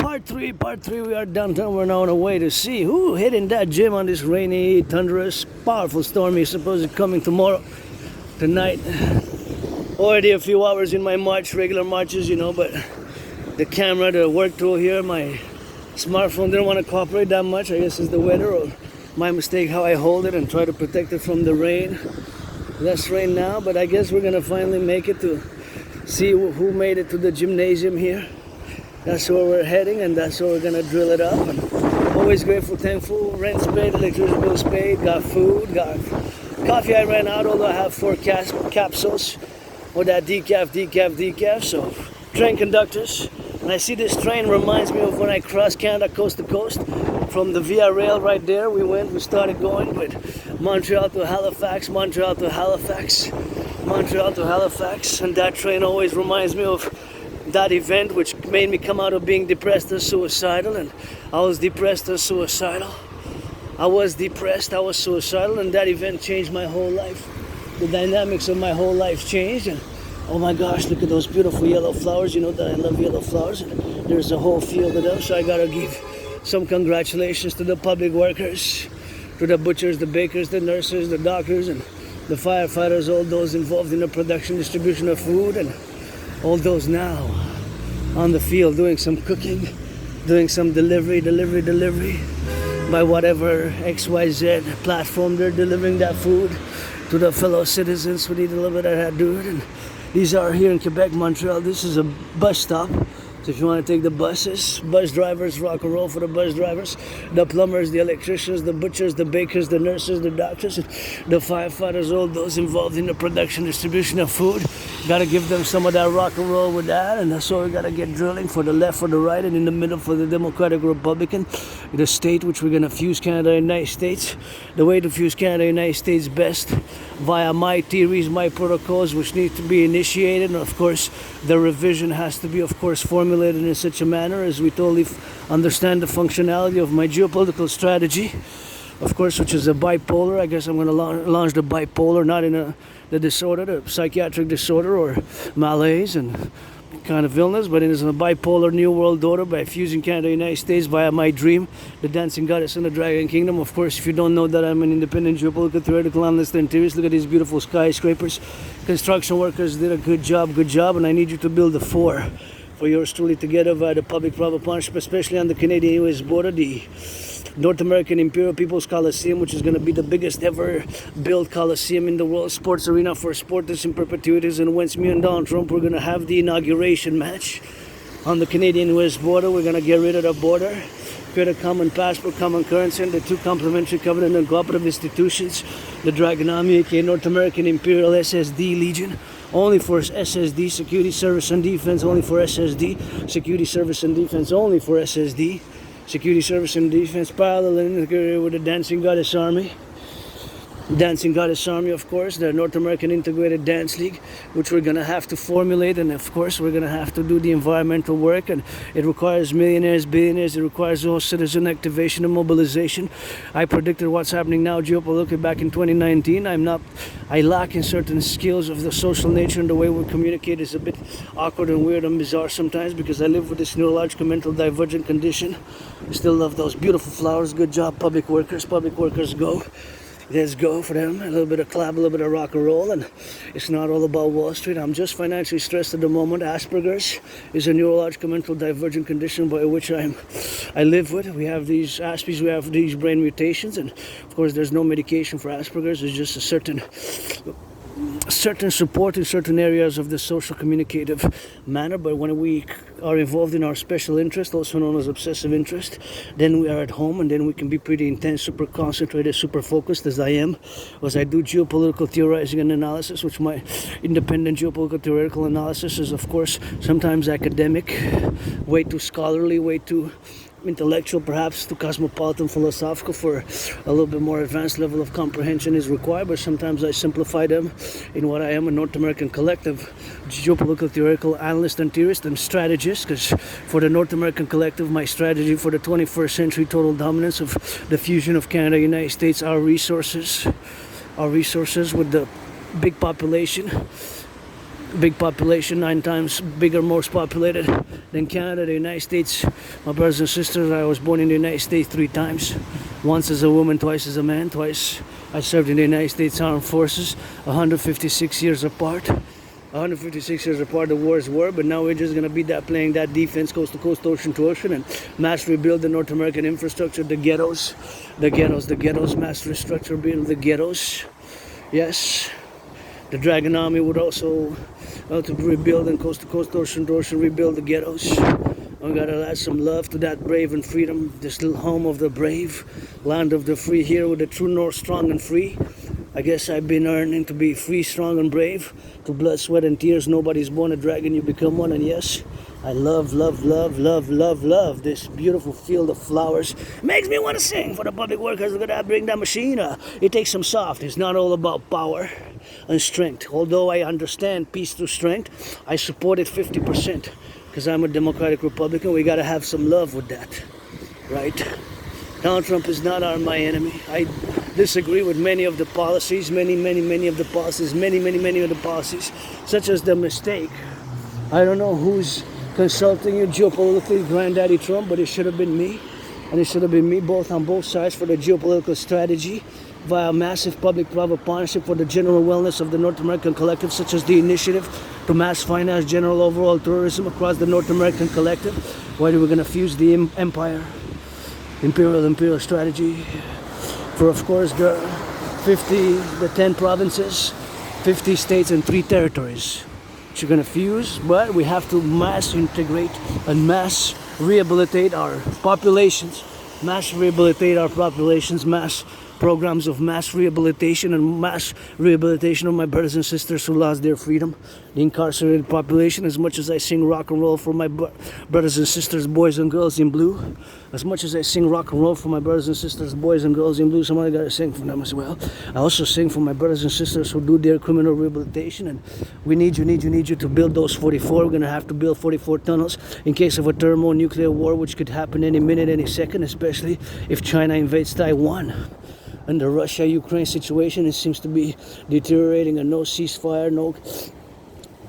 Part three, we are downtown. We're now on our way to see who hitting that gym on this rainy, thunderous, powerful storm is supposed to coming tomorrow, tonight. Already a few hours in my march, regular marches, you know, but the camera, the work tool here, my smartphone didn't want to cooperate that much. I guess it's the weather or my mistake how I hold it and try to protect it from the rain. Less rain now, but I guess we're gonna finally make it to see who made it to the gymnasium here. That's where we're heading, and that's where we're gonna drill it up. And always grateful, thankful. Rent's paid, electricity bill's paid, got food, got coffee. I ran out, although I have 4 capsules or that decaf. So train conductors, and I see this train reminds me of when I crossed Canada coast to coast from the Via Rail right there. We started going with Montreal to Halifax, and that train always reminds me of that event which made me come out of being depressed and suicidal. And I was depressed and suicidal. I was suicidal, and that event changed my whole life. The dynamics of my whole life changed, and oh my gosh, look at those beautiful yellow flowers. You know that I love yellow flowers, and there's a whole field of them, so I gotta give some congratulations to the public workers, to the butchers, the bakers, the nurses, the doctors, and the firefighters, all those involved in the production, distribution of food, and all those now on the field doing some cooking, doing some delivery by whatever XYZ platform they're delivering that food to the fellow citizens who need a little bit of that dude. And these are here in Quebec, Montreal. This is a bus stop. So if you want to take the buses, bus drivers, rock and roll for the bus drivers, the plumbers, the electricians, the butchers, the bakers, the nurses, the doctors, the firefighters, all those involved in the production, distribution of food. Got to give them some of that rock and roll with that, and that's why we got to get drilling for the left, for the right, and in the middle for the Democratic Republican, the state which we're going to fuse Canada and United States. The way to fuse Canada and United States best via my theories, my protocols, which need to be initiated, and of course the revision has to be, of course, formulated in such a manner as we totally understand the functionality of my geopolitical strategy, of course, which is a bipolar. I guess I'm going to launch the bipolar, not in the disorder, the psychiatric disorder or malaise and kind of illness, but it is a bipolar new world order by fusing Canada and the United States via my dream, the dancing goddess and the dragon kingdom. Of course, if you don't know that I'm an independent geopolitical theoretical analyst and theorist, look at these beautiful skyscrapers. Construction workers did a good job, and I need you to build a 4 for yours truly together via the public-private partnership, especially on the Canadian-US border, the North American Imperial People's Coliseum, which is going to be the biggest ever built coliseum in the world, sports arena for sporters in perpetuities, and whence me and Donald Trump, we're going to have the inauguration match on the Canadian-US border. We're going to get rid of the border, create a common passport, common currency, and the 2 complementary covenant and cooperative institutions, the Dragon Army, aka North American Imperial SSD Legion, only for SSD, security, service, and defense, only for SSD, security, service, and defense, only for SSD, security, service, and defense, parallel and integrated with the Dancing Goddess Army. Dancing Goddess Army, of course, the North American Integrated Dance League, which we're going to have to formulate, and of course we're going to have to do the environmental work, and it requires millionaires, billionaires, it requires all citizen activation and mobilization. I predicted what's happening now geopolitically back in 2019. I lack in certain skills of the social nature, and the way we communicate is a bit awkward and weird and bizarre sometimes because I live with this neurological mental divergent condition. I still love those beautiful flowers. Good job, public workers go. Let's go for them. A little bit of clap, a little bit of rock and roll, and it's not all about Wall Street. I'm just financially stressed at the moment. Asperger's is a neurological mental divergent condition by which I live with. We have these Aspies, we have these brain mutations, and of course there's no medication for Asperger's. It's just a certain support in certain areas of the social communicative manner, but when we are involved in our special interest, also known as obsessive interest, then we are at home, and then we can be pretty intense, super concentrated, super focused, as I am, as I do geopolitical theorizing and analysis, which my independent geopolitical theoretical analysis is, of course, sometimes academic, way too scholarly, way too intellectual, perhaps too cosmopolitan, philosophical for a little bit more advanced level of comprehension is required, but sometimes I simplify them in what I am, a North American collective geopolitical theoretical analyst and theorist and strategist, because for the North American collective, my strategy for the 21st century total dominance of the fusion of Canada, United States, our resources with the big population, big population, 9 times bigger, most populated than Canada, the United States. My brothers and sisters, I was born in the United States 3 times. Once as a woman, twice as a man, twice I served in the United States Armed Forces, 156 years apart. 156 years apart, the wars were, but now we're just going to be playing that defense, coast to coast, ocean to ocean, and mass rebuild the North American infrastructure, the ghettos, mass restructure, build the ghettos. Yes, the Dragon Army would also to rebuild and coast to coast, ocean to ocean, rebuild the ghettos. We gotta add some love to that brave and freedom, this little home of the brave, land of the free, here with the true north, strong and free. I guess I've been earning to be free, strong and brave. Through blood, sweat and tears, nobody's born a dragon, you become one. And yes, I love this beautiful field of flowers. Makes me want to sing for the public workers. We're gonna bring that machine. It takes some soft. It's not all about power and strength. Although I understand peace through strength, I support it 50%. Because I'm a Democratic Republican, we gotta have some love with that, right? Donald Trump is not my enemy. I disagree with many of the policies, many of the policies, such as the mistake. I don't know who's consulting you geopolitically, Granddaddy Trump, but it should have been me. And it should have been me, both on both sides, for the geopolitical strategy via massive public-private partnership for the general wellness of the North American collective, such as the initiative to mass finance general overall tourism across the North American collective. Why are we going to fuse the Imperial strategy for, of course, the 10 provinces, 50 states, and 3 territories. Which are going to fuse, but we have to mass integrate and mass rehabilitate our populations, mass programs of mass rehabilitation and mass rehabilitation of my brothers and sisters who lost their freedom, the incarcerated population. As much as I sing rock and roll for my brothers and sisters, boys and girls in blue, as much as I sing rock and roll for my brothers and sisters, boys and girls in blue, somebody gotta sing for them as well. I also sing for my brothers and sisters who do their criminal rehabilitation, and we need you to build those 44. We're gonna have to build 44 tunnels in case of a thermonuclear war, which could happen any minute, any second, especially if China invades Taiwan. And the Russia-Ukraine situation, it seems to be deteriorating, and no ceasefire, no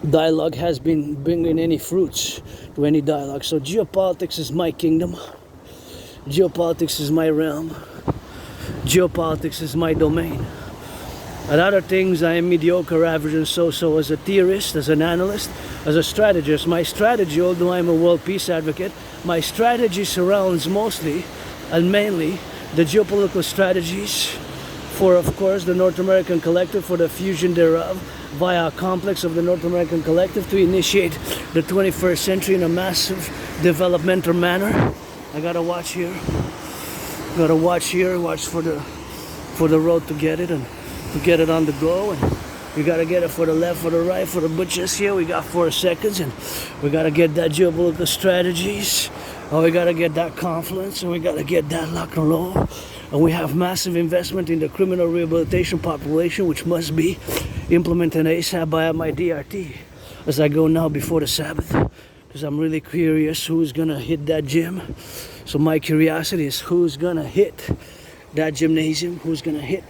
dialogue has been bringing any fruits to any dialogue. So geopolitics is my kingdom. Geopolitics is my realm. Geopolitics is my domain. At other things, I am mediocre, average, and so-so as a theorist, as an analyst, as a strategist. My strategy, although I'm a world peace advocate, my strategy surrounds mostly and mainly the geopolitical strategies for, of course, the North American collective, for the fusion thereof via a complex of the North American collective to initiate the 21st century in a massive developmental manner. I gotta watch here. Watch for the road to get it and to get it on the go. And we gotta get it for the left, for the right, for the butchers here. We got 4 seconds, and we gotta get that geopolitical strategies. Oh, we gotta get that confluence, and we gotta get that lock and roll. And we have massive investment in the criminal rehabilitation population, which must be implemented ASAP by my DRT as I go now before the Sabbath, because I'm really curious who's gonna hit that gym. So my curiosity is who's gonna hit that gymnasium, who's gonna hit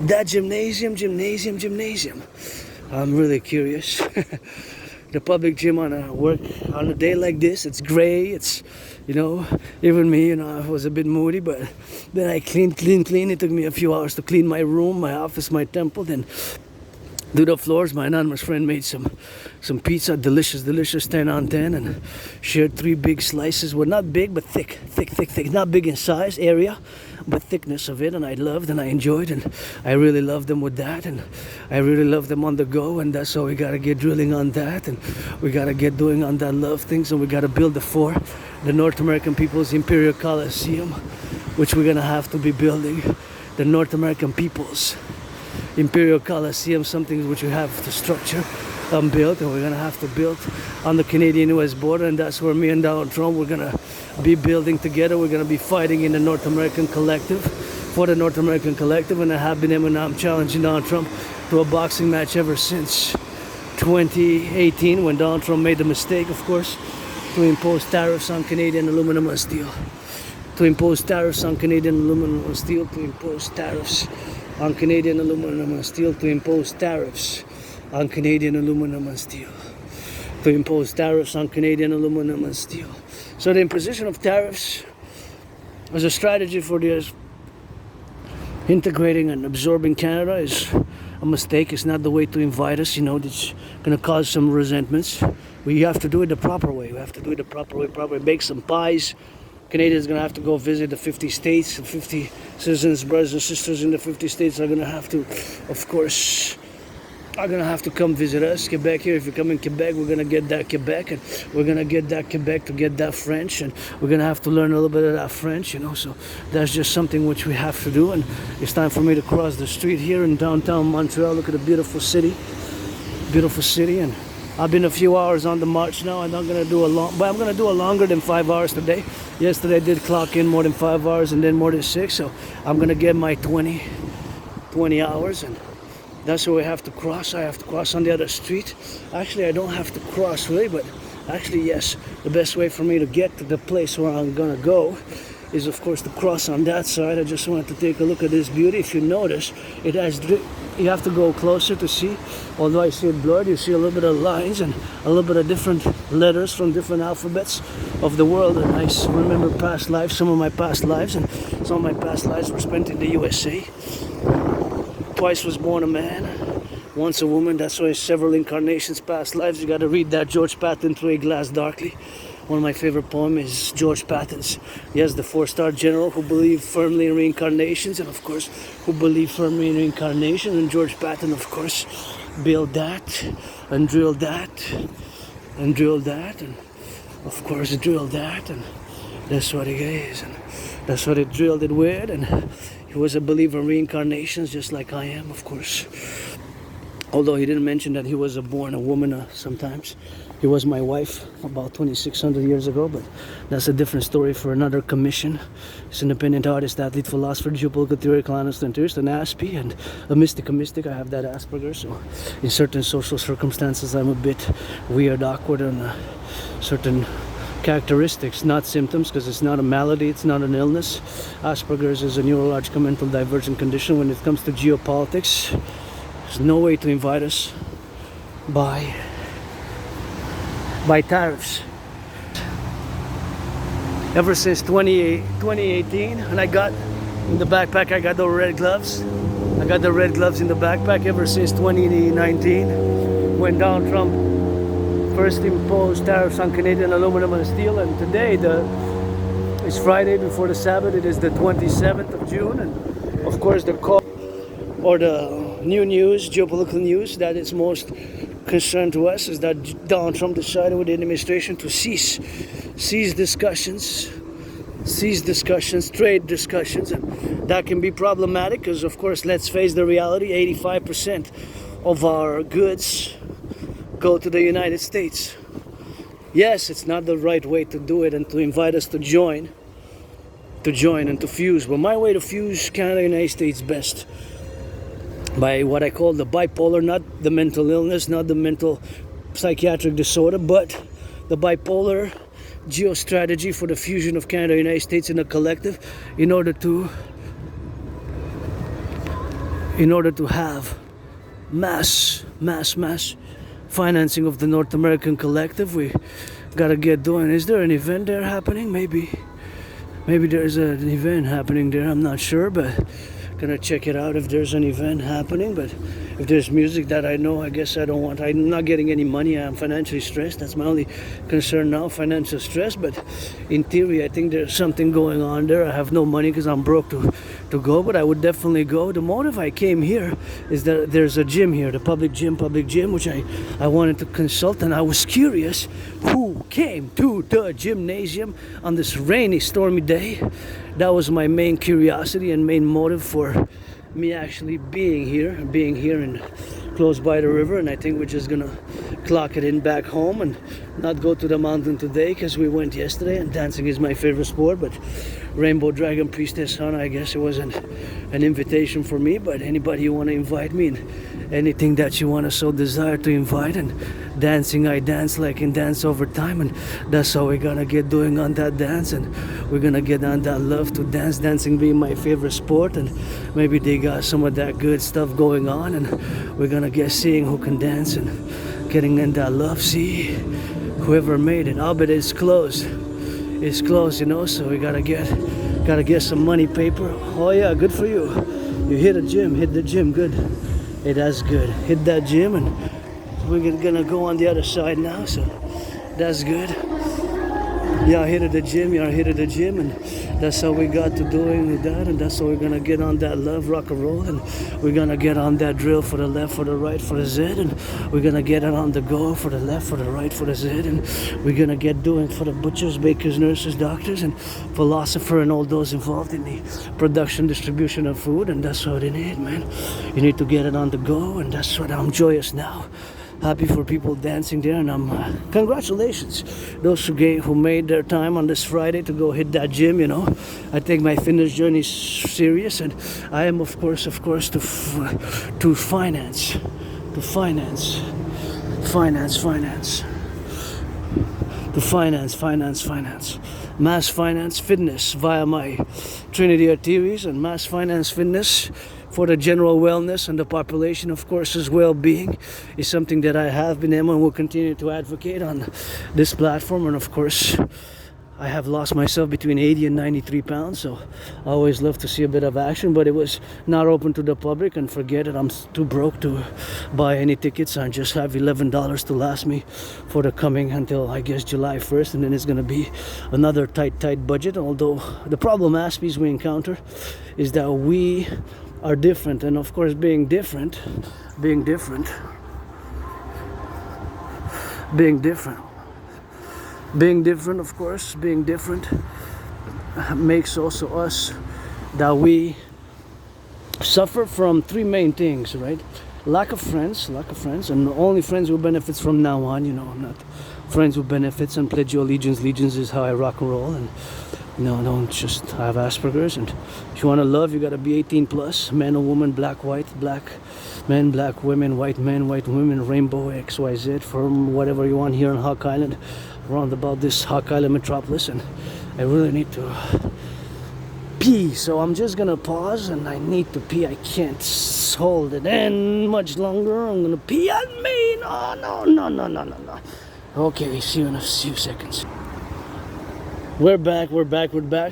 that gymnasium. I'm really curious. The public gym on a day like this, it's gray, it's, even me, I was a bit moody, but then I cleaned. It took me a few hours to clean my room, my office, my temple, then do the floors. My anonymous friend made some pizza, delicious 10 on 10, and shared 3 big slices. Well, not big, but thick. Not big in size, area, but thickness of it, and I loved and I enjoyed, and I really loved them with that, and I really love them on the go, and that's how we gotta get drilling on that, and we gotta get doing on that love things, and we gotta build the North American People's Imperial Coliseum, which we're gonna have to be building, the North American People's Imperial Coliseum, something which we have to structure and build, and we're gonna have to build on the Canadian-US border, and that's where me and Donald Trump, we're gonna be building together. We're gonna be fighting in the North American collective, for the North American collective, and I have been and I'm challenging Donald Trump to a boxing match ever since 2018, when Donald Trump made the mistake, of course, to impose tariffs on Canadian aluminum and steel. To impose tariffs on Canadian aluminum and steel, to impose tariffs on Canadian aluminum and steel, to impose tariffs on Canadian aluminum and steel, to impose tariffs on Canadian aluminum and steel. So the imposition of tariffs as a strategy for the integrating and absorbing Canada is a mistake. It's not the way to invite us. It's going to cause some resentments. We have to do it the proper way. We have to do it the proper way. Probably bake some pies. Canadians are going to have to go visit the 50 states. The 50 citizens, brothers and sisters in the 50 states are going to have to, of course, are going to have to come visit us. Quebec here, if you come in Quebec, we're going to get that Quebec, and we're going to get that Quebec to get that French, and we're going to have to learn a little bit of that French, so that's just something which we have to do. And it's time for me to cross the street here in downtown Montreal. Look at the beautiful city, and I've been a few hours on the march now. I'm not going to do but I'm going to do a longer than 5 hours today. Yesterday I did clock in more than 5 hours and then more than 6, so I'm going to get my 20 hours, and that's where we have to cross. I have to cross on the other street. Actually, I don't have to cross really, but actually, yes, the best way for me to get to the place where I'm gonna go is, of course, to cross on that side. I just wanted to take a look at this beauty. If you notice, it has, you have to go closer to see. Although I see it blurred, you see a little bit of lines and a little bit of different letters from different alphabets of the world. And I remember past lives, some of my past lives, and some of my past lives were spent in the USA. Twice was born a man, once a woman. That's why several incarnations, past lives. You got to read that George Patton, Through a Glass Darkly. One of my favorite poems is George Patton's. Yes, the 4-star general who believed firmly in reincarnations, and of course, who believed firmly in reincarnation. And George Patton, of course, built that, and drilled that, and drilled that, and of course, drilled that, and that's what it is, and that's what it drilled it with, and he was a believer in reincarnations, just like I am, of course. Although he didn't mention that he was born a woman sometimes. He was my wife about 2,600 years ago, but that's a different story for another commission. He's an independent artist, athlete, philosopher, geopolitical theoretical analyst, and theorist, an ASPE, and a mystic. I have that Asperger, so in certain social circumstances, I'm a bit weird, awkward, and certain characteristics, not symptoms, because it's not a malady, it's not an illness. Asperger's is a neurological mental divergent condition. When it comes to geopolitics, there's no way to invite us by tariffs. Ever since 2018, and I got in the backpack, I got the red gloves. I got the red gloves in the backpack ever since 2019, when Donald Trump first imposed tariffs on Canadian aluminum and steel. And today, it's Friday before the Sabbath. It is the 27th of June, and of course, the call or the new news, geopolitical news, that is most concern to us is that Donald Trump decided with the administration to cease discussions, trade discussions, and that can be problematic because, of course, let's face the reality, 85% of our goods go to the United States. Yes, it's not the right way to do it and to invite us to join and to fuse, but my way to fuse Canada and the United States best by what I call the bipolar, not the mental illness, not the mental psychiatric disorder, but the bipolar geostrategy for the fusion of Canada and the United States in a collective in order to have mass financing of the North American collective. We gotta get doing. Is there an event there happening? Maybe there's an event happening there, I'm not sure, but gonna check it out if there's an event happening. But if there's music that I know, I guess I'm not getting any money. I'm financially stressed. That's my only concern now, financial stress. But in theory, I think there's something going on there. I have no money because I'm broke to go, but I would definitely go. The motive I came here is that there's a gym here, the public gym, which I wanted to consult, and I was curious who came to the gymnasium on this rainy, stormy day. That was my main curiosity and main motive for me actually being here and close by the river. And I think we're just gonna clock it in back home and not go to the mountain today because we went yesterday, and dancing is my favorite sport. But Rainbow Dragon Priestess Hana, I guess it wasn't an invitation for me, but anybody you want to invite me, and anything that you want to so desire to invite. And dancing, I dance like in Dance Over Time, and that's how we're gonna get doing on that dance. And we're gonna get on that love to dance, dancing being my favorite sport, and maybe they got some of that good stuff going on, and we're gonna get seeing who can dance and getting in that love. See whoever made it. Albeit it's closed. It's closed, you know, so we gotta get some money paper. Oh yeah, good for you. You hit the gym, good. Hey, that's good. Hit that gym, and we're gonna go on the other side now, so that's good. Yeah, hit the gym, and that's how we got to doing with that, and that's how we're gonna get on that love, rock and roll, and we're gonna get on that drill for the left, for the right, for the Z, and we're gonna get it on the go for the left, for the right, for the Z, and we're gonna get doing for the butchers, bakers, nurses, doctors, and philosopher, and all those involved in the production, distribution of food, and that's what it is, man. You need to get it on the go, and that's what I'm joyous now. Happy for people dancing there, and congratulations those who made their time on this Friday to go hit that gym. You know, I take my fitness journey serious, and I am of course to finance mass finance fitness via my Trinity Arteries, and mass finance fitness for the general wellness and the population, of course, as well-being is something that I have been able and will continue to advocate on this platform. And of course, I have lost myself between 80 and 93 pounds, so I always love to see a bit of action, but it was not open to the public, and forget it, I'm too broke to buy any tickets. I just have $11 to last me for the coming until, I guess, July 1st, and then it's going to be another tight budget. Although the problem aspects we encounter is that we are different, and of course being different of course makes also us that we suffer from three main things, right? Lack of friends, and only friends who benefits from now on, you know. I'm not friends who benefits, and pledge your allegiance. Allegiance is how I rock and roll, and no, don't just have Asperger's. And if you want to love, you got to be 18 plus, man or woman, black, white, black men, black women, white men, white women, rainbow, XYZ, from whatever you want here on Hawk Island, around about this Hawk Island metropolis. And I really need to pee, so I'm just gonna pause, and I need to pee. I can't hold it in much longer. I'm gonna pee on me. No. Okay, see you in a few seconds. We're back.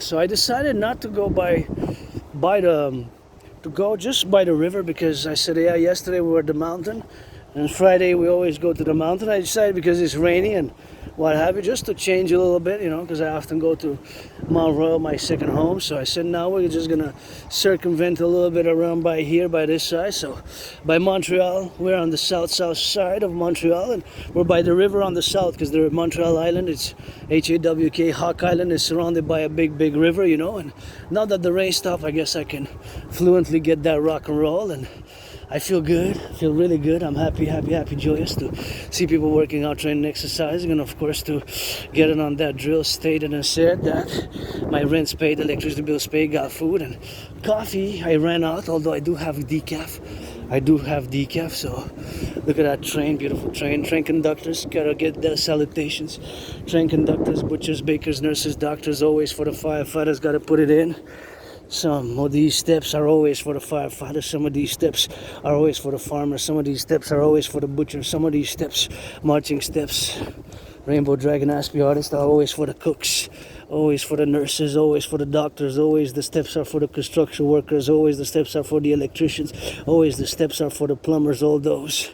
So I decided not to go just by the river, because I said, yeah, yesterday we were at the mountain, and Friday we always go to the mountain. I decided, because it's rainy and what have you, just to change a little bit, you know, because I often go to Mount Royal, my second home. So I said, now we're just gonna circumvent a little bit around by here, by this side. So by Montreal, we're on the south side of Montreal, and we're by the river on the south, because the Montreal Island, it's HAWK, Hawk Island, is surrounded by a big river, you know. And now that the rain stopped, I guess I can fluently get that rock and roll, and I feel good, feel really good. I'm happy, joyous to see people working out, training, exercising, and of course to get it on that drill, stated and said that my rent's paid, electricity bill's paid, got food and coffee. I ran out, although I do have decaf. So look at that train, beautiful train. Train conductors, gotta get the salutations. Train conductors, butchers, bakers, nurses, doctors, always for the firefighters, gotta put it in. Some of these steps are always for the firefighters. Some of these steps are always for the farmers. Some of these steps are always for the butchers. Some of these steps, marching steps, Rainbow Dragon Aspie artists, are always for the cooks. Always for the nurses, always for the doctors, always the steps are for the construction workers, always the steps are for the electricians, always the steps are for the plumbers, all those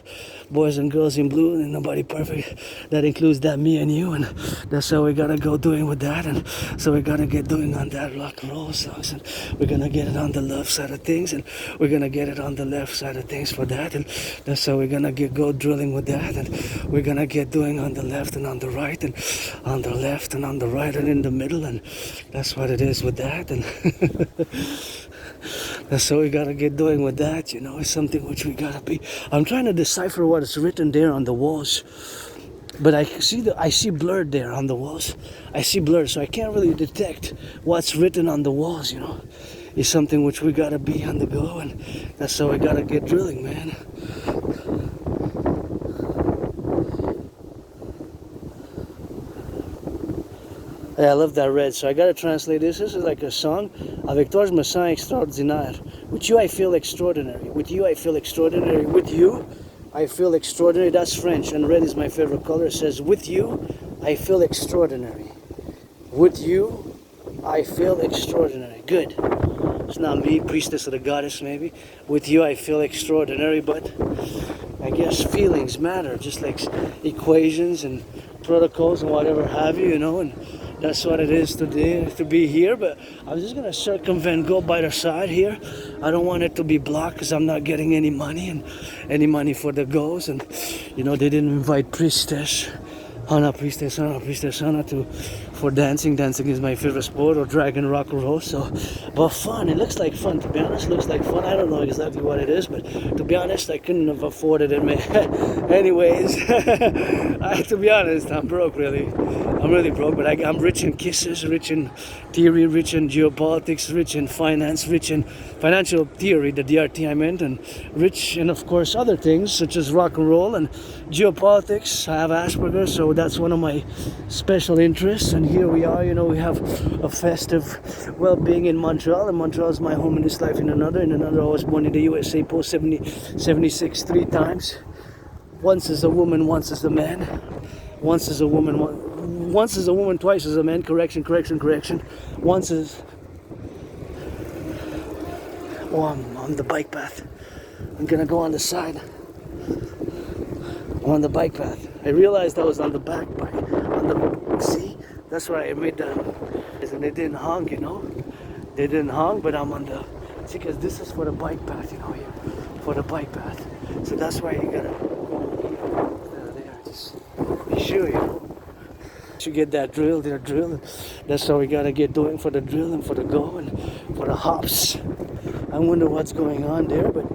boys and girls in blue, and nobody perfect. That includes that, me and you, and that's how we gotta go doing with that. And so we gotta get doing on that rock and roll songs, and we're gonna get it on the love side of things, and we're gonna get it on the left side of things for that, and that's how we're gonna go drilling with that, and we're gonna get doing on the left and on the right, and on the left and on the right and in the middle, and that's what it is with that. And that's how we gotta get doing with that, you know. It's something which we gotta be. I'm trying to decipher what is written there on the walls, but I see blurred there on the walls. I see blurred, so I can't really detect what's written on the walls, you know. It's something which we gotta be on the go, and that's how we gotta get drilling, man. Yeah, I love that red. So I gotta translate this. This is like a song. Avec toi, je me sens extraordinaire. With you, I feel extraordinary. With you, I feel extraordinary. With you, I feel extraordinary. That's French, and red is my favorite color. It says, with you, I feel extraordinary. With you, I feel extraordinary. Good. It's not me, priestess of the goddess, maybe. With you, I feel extraordinary, but I guess feelings matter, just like equations and protocols and whatever have you, you know, and that's what it is today to be here. But I'm just gonna circumvent, go by the side here. I don't want it to be blocked because I'm not getting any money and any money for the goes. And you know, they didn't invite priestess Hana to for dancing. Dancing is my favorite sport, or dragon rock and roll. So, but fun. It looks like fun, to be honest. It looks like fun. I don't know exactly what it is, but to be honest, I couldn't have afforded it, man. Anyways, to be honest, I'm broke, really. I'm really broke, but I'm rich in kisses, rich in theory, rich in geopolitics, rich in finance, rich in financial theory, the DRT I meant, and rich in, of course, other things such as rock and roll and geopolitics. I have Asperger's, so that's one of my special interests. And here we are, you know, we have a festive well-being in Montreal, and Montreal is my home in this life in another. In another, I was born in the USA, post 76 3 times. Once as a woman, once as a man. Once as a woman, once as a woman, twice as a man. Correction. Once as... Oh, I'm on the bike path. I'm gonna go on the side. I'm on the bike path. I realized I was on the back bike. On the... See? That's why I made the... And they didn't honk, you know? They didn't honk, but I'm on the... See, because this is for the bike path, you know, here. For the bike path. So that's why you gotta go there. Just be sure, you know. You get that drill, their drill. That's how we gotta get doing for the drill and for the go and for the hops. I wonder what's going on there, but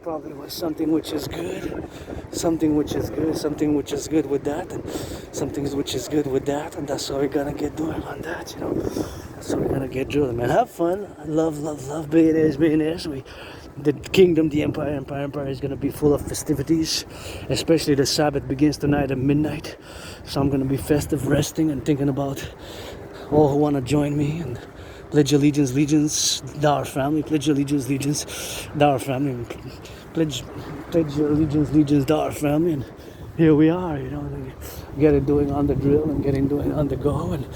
probably was something which is good. Something which is good, something which is good with that, and something which is good with that, and that's how we're gonna get doing on that, you know. That's how we're gonna get drilling, man. Have fun. Love billionaires. The kingdom, the empire is gonna be full of festivities, especially the Sabbath begins tonight at midnight. So I'm gonna be festive, resting, and thinking about all who wanna join me and pledge allegiance, thou our family. Pledge allegiance, thou our family. Pledge your allegiance, thou our family. And here we are, you know, getting doing on the drill and getting doing on the go and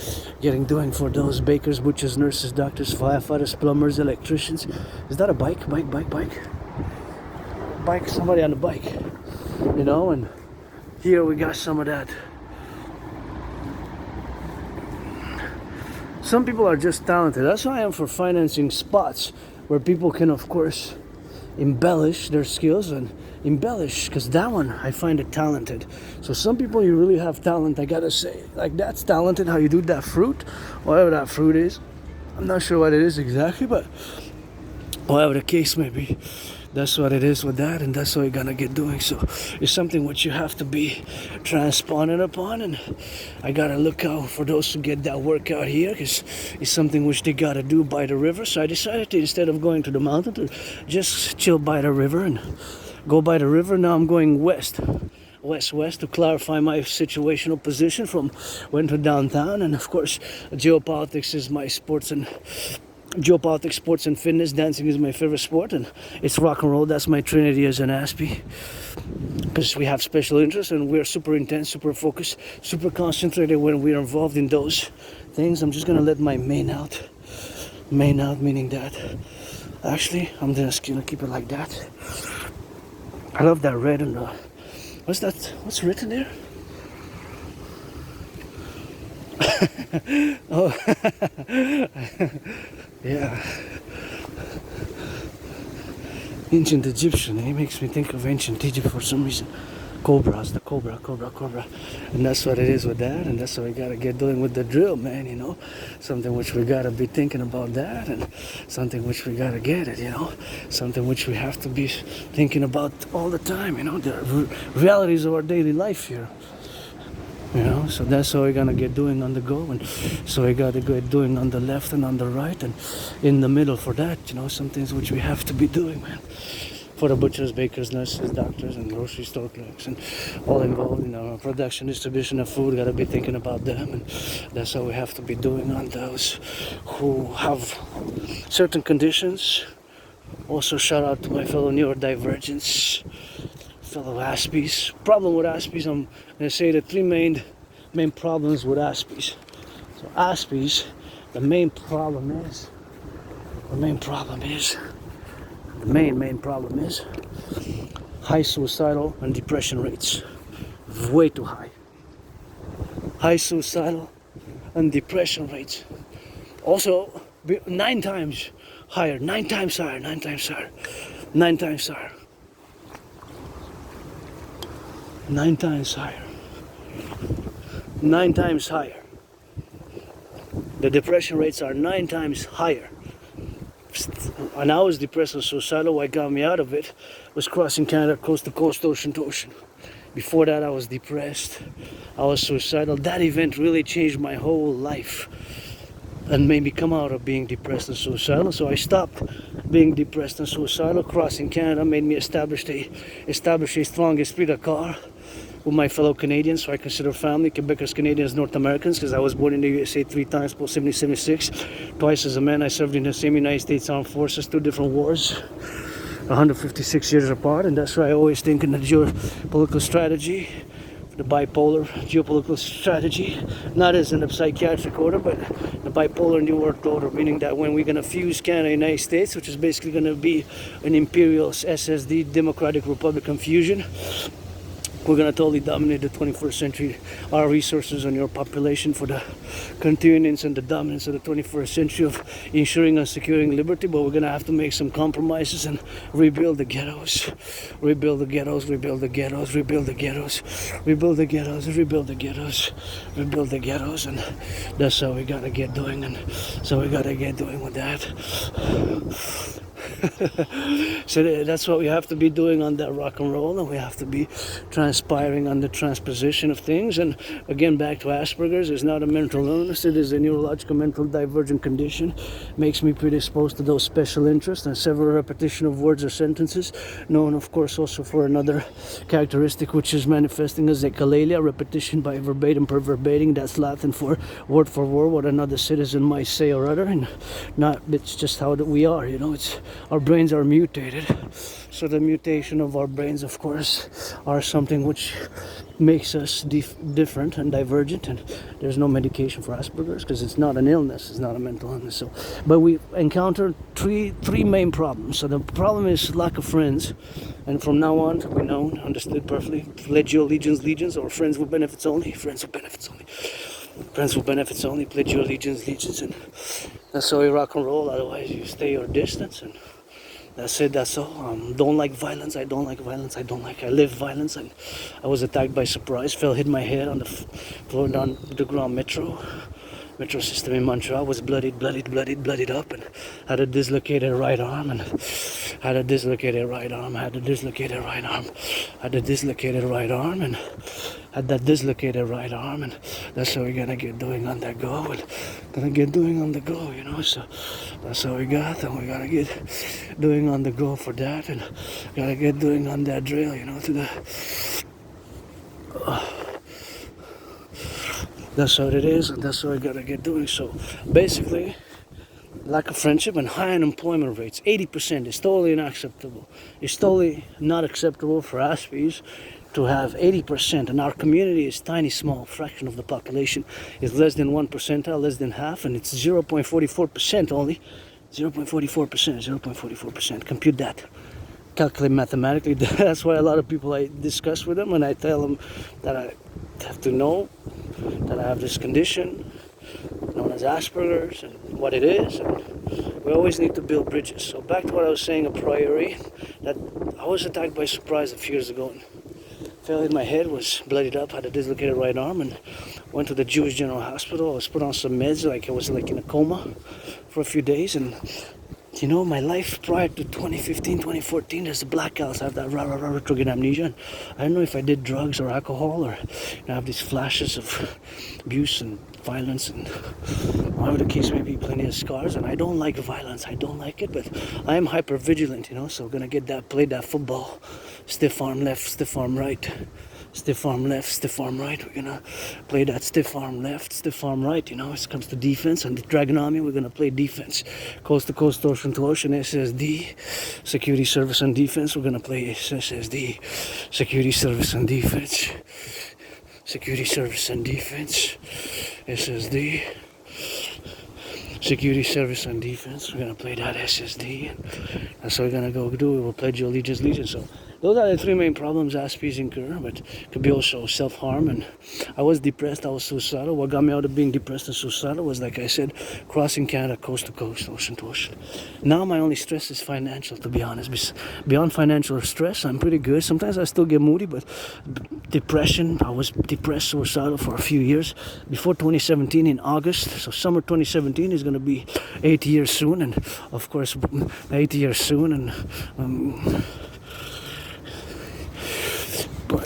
getting doing for those bakers, butchers, nurses, doctors, firefighters, plumbers, electricians. Is that a bike? Bike, somebody on the bike, you know, and here we got some of that. Some people are just talented. That's why I am for financing spots where people can, of course, embellish their skills and embellish, because that one I find it talented. So some people, you really have talent, I gotta say, like that's talented how you do that fruit, whatever that fruit is. I'm not sure what it is exactly, but whatever the case may be, that's what it is with that, and that's what you're gonna get doing. So it's something which you have to be transparent upon, and I gotta look out for those who get that workout here, because it's something which they gotta do by the river. So I decided to, instead of going to the mountain, to just chill by the river and go by the river. Now I'm going west to clarify my situational position from went to downtown. And of course, geopolitics is my sports and fitness. Dancing is my favorite sport, and it's rock and roll. That's my trinity as an Aspie, because we have special interests and we're super intense, super focused, super concentrated when we're involved in those things. I'm just gonna let my main out, meaning that actually I'm just gonna keep it like that. I love that red and what's that? What's written there? Oh, yeah. Ancient Egyptian. It makes me think of ancient Egypt for some reason. Cobras, the cobra. And that's what it is with that, and that's what we gotta get doing with the drill, man, you know. Something which we gotta be thinking about that, and something which we gotta get it, you know. Something which we have to be thinking about all the time, you know, the realities of our daily life here. You know, so that's how we're gonna get doing on the go, and so we gotta get doing on the left and on the right and in the middle for that, you know, some things which we have to be doing, man. for the butchers, bakers, nurses, doctors, and grocery store clerks, and all involved in our production, distribution of food. Gotta be thinking about them, and that's how we have to be doing on those who have certain conditions. Also, shout out to my fellow neurodivergents, fellow Aspies. Problem with Aspies, I'm gonna say the three main problems with Aspies. So Aspies, the main problem is high suicidal and depression rates. Way too high. High suicidal and depression rates. Also, 9 times higher. 9 times higher. 9 times higher. 9 times higher. 9 times higher. 9 times higher. The depression rates are 9 times higher. And I was depressed and suicidal. What got me out of it was crossing Canada coast to coast, ocean to ocean. Before that, I was depressed. I was suicidal. That event really changed my whole life and made me come out of being depressed and suicidal. So I stopped being depressed and suicidal. Crossing Canada made me establish a strong esprit de corps with my fellow Canadians, so I consider family, Quebecers, Canadians, North Americans, because I was born in the USA 3 times post 1776. Twice as a man, I served in the same United States Armed Forces, 2 different wars, 156 years apart, and that's why I always think in the geopolitical strategy, the bipolar geopolitical strategy, not as in the psychiatric order, but the bipolar New World Order, meaning that when we're going to fuse Canada and United States, which is basically going to be an Imperial SSD Democratic Republican fusion, we're going to totally dominate the 21st century, our resources and your population for the continuance and the dominance of the 21st century of ensuring and securing liberty. But we're going to have to make some compromises and rebuild the ghettos, rebuild the ghettos, rebuild the ghettos, rebuild the ghettos, rebuild the ghettos, rebuild the ghettos, rebuild the ghettos, and that's how we got to get doing, and so we got to get doing with that. So that's what we have to be doing on that rock and roll, and we have to be transpiring on the transposition of things. And again, back to Asperger's, it's not a mental illness, it is a neurological mental divergent condition. Makes me predisposed to those special interests and several repetition of words or sentences, known of course also for another characteristic which is manifesting as echolalia, repetition by verbatim per verbatim. That's Latin for word what another citizen might say or utter, and not, it's just how that we are, you know. It's our brains are mutated, so the mutation of our brains, of course, are something which makes us different and divergent. And there's no medication for Asperger's because it's not an illness, it's not a mental illness. So, but we encountered three main problems. So the problem is lack of friends, and from now on to be known, understood perfectly, pledge your legions, or friends with benefits only, friends with benefits only. Friends with benefits only, pledge your legions, and that's how we rock and roll. Otherwise, you stay your distance, and that's it. That's all. Don't like violence. I don't like violence. I live violence, and I was attacked by surprise. Hit my head on the floor down the Grand Metro system in Montreal. Was bloodied up, and had a dislocated right arm, and had a dislocated right arm, and had that dislocated right arm, and that's how we're gonna get doing on that go, you know. So that's how we got, and we gotta get doing on the go for that, and gotta get doing on that drill, you know, to the that's what it is, and that's what we gotta get doing. So basically, lack of friendship and high unemployment rates, 80%, is totally unacceptable. It's totally not acceptable for Aspies to have 80%, and our community is tiny, small fraction of the population, is less than 1%, less than half, and it's 0.44% only. 0.44%. Compute that. Calculate mathematically. That's why a lot of people, I discuss with them, and I tell them that I have to know that I have this condition known as Asperger's and what it is, and we always need to build bridges. So back to what I was saying a priori, that I was attacked by surprise a few years ago, and fell in my head, was bloodied up, had a dislocated right arm, and went to the Jewish General Hospital. I was put on some meds, like I was like in a coma for a few days, and you know, my life prior to 2015, 2014, there's the blackouts. I have that retrograde amnesia. And I don't know if I did drugs or alcohol, or I have these flashes of abuse and violence, and whatever the case may be, plenty of scars. And I don't like violence. I don't like it, but I am hyper vigilant, you know. So we're gonna get that, play that football, stiff arm left, stiff arm right. Stiff arm left, stiff arm right. We're gonna play that stiff arm left, stiff arm right. You know, when it comes to defense and the Dragon Army, we're gonna play defense. Coast to coast, ocean to ocean, SSD. Security, service, and defense. We're gonna play SSD. Security, service, and defense. Security, service, and defense. SSD. Security, service, and defense. We're gonna play that SSD. And that's what we're gonna go do. We'll pledge your allegiance, legion. So those are the three main problems SPs incur, but it could be also self-harm. And I was depressed, I was suicidal. What got me out of being depressed and suicidal was, like I said, crossing Canada coast to coast, ocean to ocean. Now my only stress is financial, to be honest. Beyond financial stress, I'm pretty good. Sometimes I still get moody, but depression, I was depressed, suicidal for a few years. Before 2017 in August, so summer 2017 is going to be 8 years soon. And of course, 8 years soon. And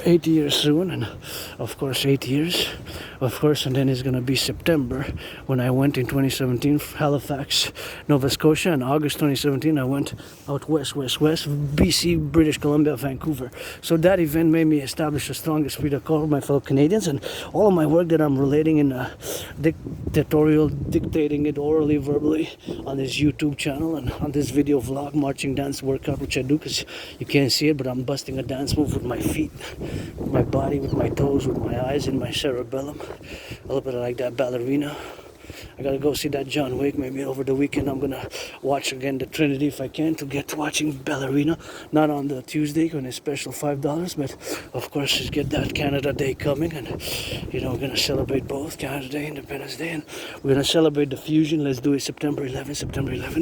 8 years soon, and of course 8 years, of course, and then it's gonna be September when I went in 2017 Halifax, Nova Scotia, and August 2017 I went out west, BC, British Columbia, Vancouver. So that event made me establish a strong esprit de corps with my fellow Canadians, and all of my work that I'm relating in dictating it orally, verbally on this YouTube channel and on this video vlog, marching dance workout, which I do because you can't see it, but I'm busting a dance move with my feet, with my body, with my toes, with my eyes, and my cerebellum. A little bit like that ballerina. I gotta go see that John Wick. Maybe over the weekend I'm gonna watch again the Trinity if I can, to get watching ballerina. Not on the Tuesday when it's special $5, but of course just get that Canada Day coming, and you know, we're gonna celebrate both Canada Day, Independence Day, and we're gonna celebrate the fusion. Let's do it September 11,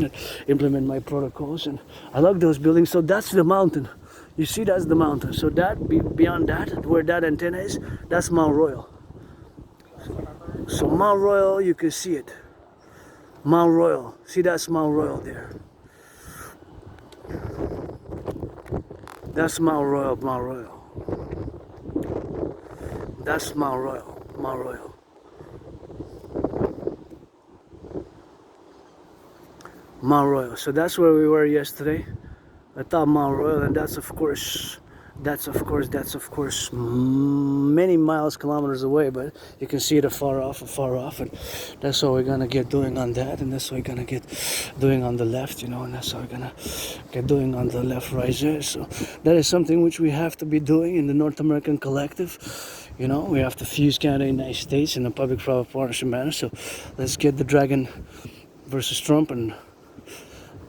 and implement my protocols. And I love those buildings. So that's the mountain. You see, that's the mountain. So that, beyond that, where that antenna is, that's Mount Royal. So Mount Royal, you can see it. Mount Royal. See, that's Mount Royal there. That's Mount Royal, Mount Royal. That's Mount Royal, Mount Royal. Mount Royal. So that's where we were yesterday. I thought Mount Royal, and that's of course many miles, kilometers away, but you can see it afar off, and that's what we're gonna get doing on that, and that's what we're gonna get doing on the left, you know, and that's what we're gonna get doing on the left right there. So that is something which we have to be doing in the North American Collective. You know, we have to fuse Canada and United States in a public-private partnership manner. So let's get the Dragon versus Trump and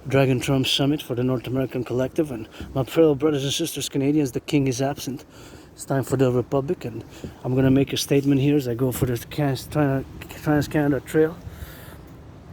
Dragon Trump Summit for the North American Collective. And my fellow brothers and sisters Canadians, the king is absent. It's time for the Republic, and I'm gonna make a statement here as I go for the Trans-Canada Trail,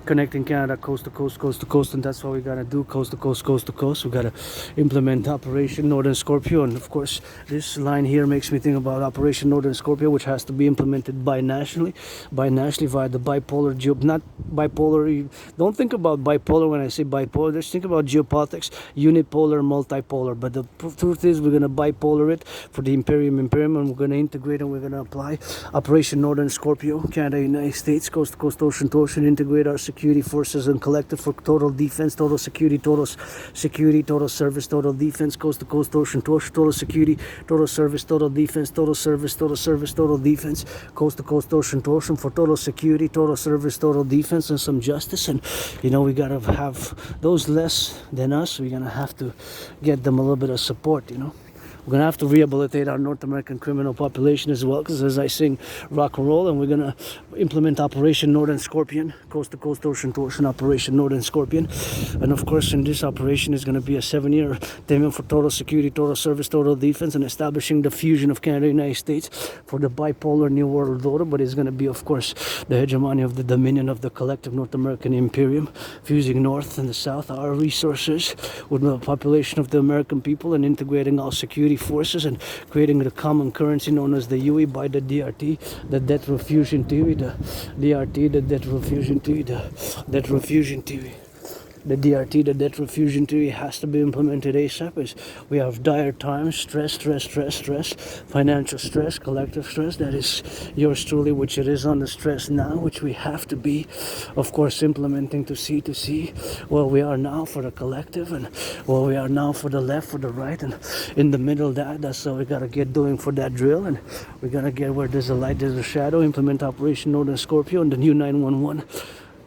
connecting Canada coast to coast, coast to coast, and that's what we gotta do, coast to coast, coast to coast. We gotta implement Operation Northern Scorpio, and of course this line here makes me think about Operation Northern Scorpio, which has to be implemented binationally via the bipolar not bipolar. Don't think about bipolar when I say bipolar. Just think about geopolitics, unipolar, multipolar. But the truth is, we're gonna bipolar it for the Imperium, and we're gonna integrate, and we're gonna apply Operation Northern Scorpio, Canada, United States, coast to coast, ocean to ocean, integrate our security forces and collective for total defense, total security, total service, total defense, coast to coast, ocean to ocean, total security, total service, total defense, total service, total defense, coast to coast, ocean to ocean, for total security, total service, total defense, and some justice. And you know, we gotta have those less than us. We're gonna have to get them a little bit of support, you know. We're going to have to rehabilitate our North American criminal population as well, because as I sing rock and roll, and we're going to implement Operation Northern Scorpion, coast to coast, ocean to ocean, Operation Northern Scorpion. And of course, in this operation is going to be a 7-year attainment for total security, total service, total defense, and establishing the fusion of Canada and United States for the bipolar New World Order. But it's going to be, of course, the hegemony of the dominion of the collective North American Imperium, fusing North and the South, our resources, with the population of the American people, and integrating our security forces and creating the common currency known as the UE by the DRT, the debt refusion theory, the DRT, the debt refusion theory, the debt refusion theory. The DRT, the debt refusion theory, has to be implemented ASAP. As we have dire times, stress, financial stress, collective stress. That is yours truly, which it is on the stress now, which we have to be, of course, implementing to see where we are now for the collective and where we are now for the left, for the right, and in the middle. That's how we gotta get doing for that drill, and we're gonna get where there's a light, there's a shadow. Implement Operation Northern Scorpio and the new 911.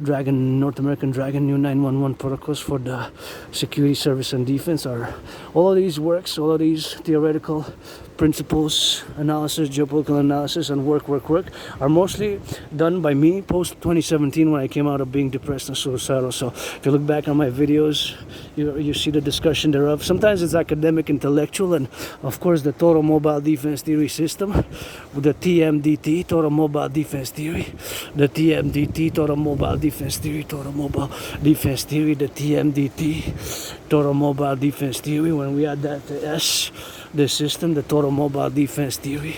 Dragon, North American Dragon, new 911 protocols for the security, service, and defense are all of these works, all of these theoretical principles, analysis, geopolitical analysis, and work are mostly done by me post 2017 when I came out of being depressed and suicidal. So if you look back on my videos, you see the discussion thereof. Sometimes it's academic, intellectual, and of course the total mobile defense theory system, with the TMDT, total mobile defense theory, the TMDT, total mobile defense theory, total mobile defense theory, the TMDT, total mobile defense theory. When we add that to S, the system, the total mobile defense theory,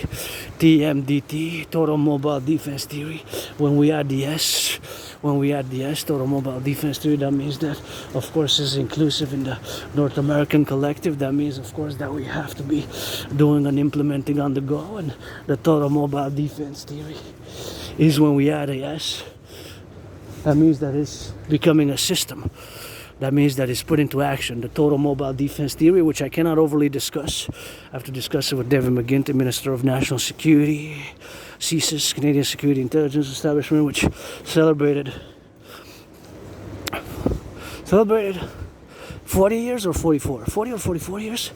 TMDT, total mobile defense theory. When we add the S, total mobile defense theory, that means that, of course, is inclusive in the North American collective. That means, of course, that we have to be doing and implementing on the go. And the total mobile defense theory is when we add a S. That means that it's becoming a system. That means that it's put into action. The total mobile defense theory, which I cannot overly discuss. I have to discuss it with David McGuinty, Minister of National Security, CSIS, Canadian Security Intelligence Establishment, which celebrated 40 years or 44? 40 or 44 years?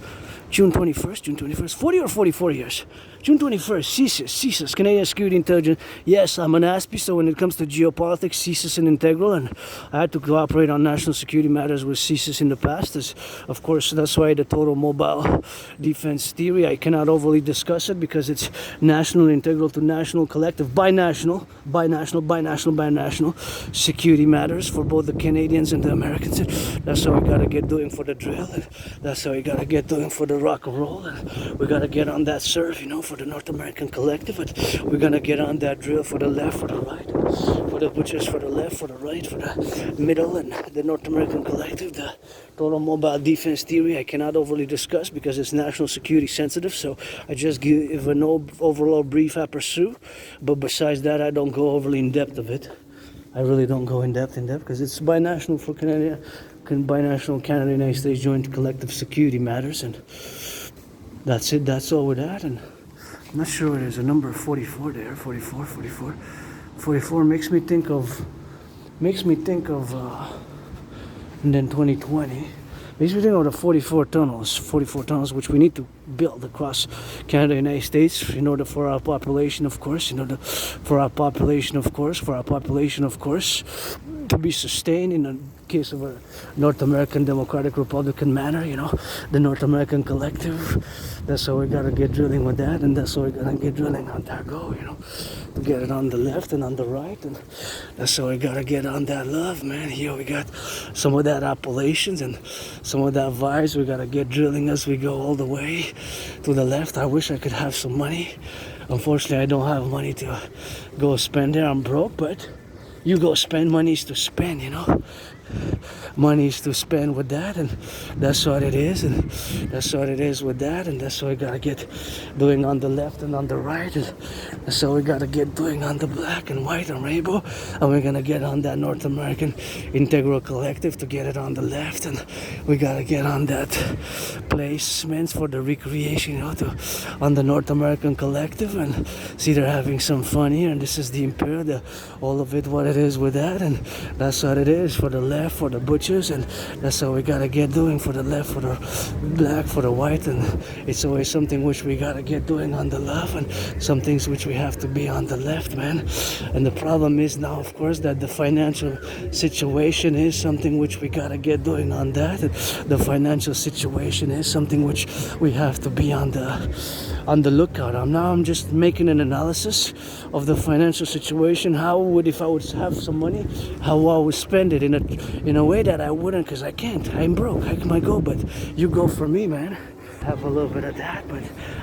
June 21st, 40 or 44 years? June 21st, CSIS, Canadian Security Intelligence. Yes, I'm an ASPI, so when it comes to geopolitics, CSIS and Integral, and I had to cooperate on national security matters with CSIS in the past. Of course, that's why the total mobile defense theory, I cannot overly discuss it because it's national, integral to national, collective, binational security matters for both the Canadians and the Americans. That's how we gotta get doing for the drill, and that's how we gotta get doing for the rock and roll, and we gotta get on that serve, for the North American collective, and we're gonna get on that drill for the left, for the right, for the butchers, for the left, for the right, for the middle, and the North American collective. The total mobile defense theory I cannot overly discuss because it's national security sensitive, so I just give an overall brief aperçu, but besides that I don't go overly in depth of it. I really don't go in depth because it's binational for Canada, binational Canada, United States joint collective security matters, and that's it. That's all with that. And I'm not sure there's a number 44 there. 44 makes me think of and then 2020 makes me think of the 44 tunnels which we need to build across Canada, United States, in order for our population, of course, for our population, of course, to be sustained in a case of a North American Democratic Republican manner, the North American collective. That's how we gotta get drilling with that, and that's how we gotta get drilling on that go, to get it on the left and on the right, and that's how we gotta get on that love, man. Here we got some of that appellations and some of that vibes. We gotta get drilling as we go all the way to the left. I wish I could have some money. Unfortunately, I don't have money to go spend there. I'm broke, but you go spend, money's to spend, money's to spend with that, and that's what it is, and that's what it is with that, and that's what we gotta get doing on the left and on the right, and that's what we gotta get doing on the black and white and rainbow, and we're gonna get on that North American Integral Collective to get it on the left, and we gotta get on that placements for the recreation, on the North American Collective, and see they're having some fun here, and this is the Imperial, all of it, what it is with that, and that's what it is for the left, for the butchers, and that's how we gotta get doing for the left, for the black, for the white, and it's always something which we gotta get doing on the left, and some things which we have to be on the left, man. And the problem is now, of course, that the financial situation is something which we gotta get doing on that, and the financial situation is something which we have to be on the lookout. I'm just making an analysis of the financial situation. If I would have some money, how I would spend it in a way that I wouldn't, because I can't. I'm broke. I might go, but you go for me, man. have a little bit of that, but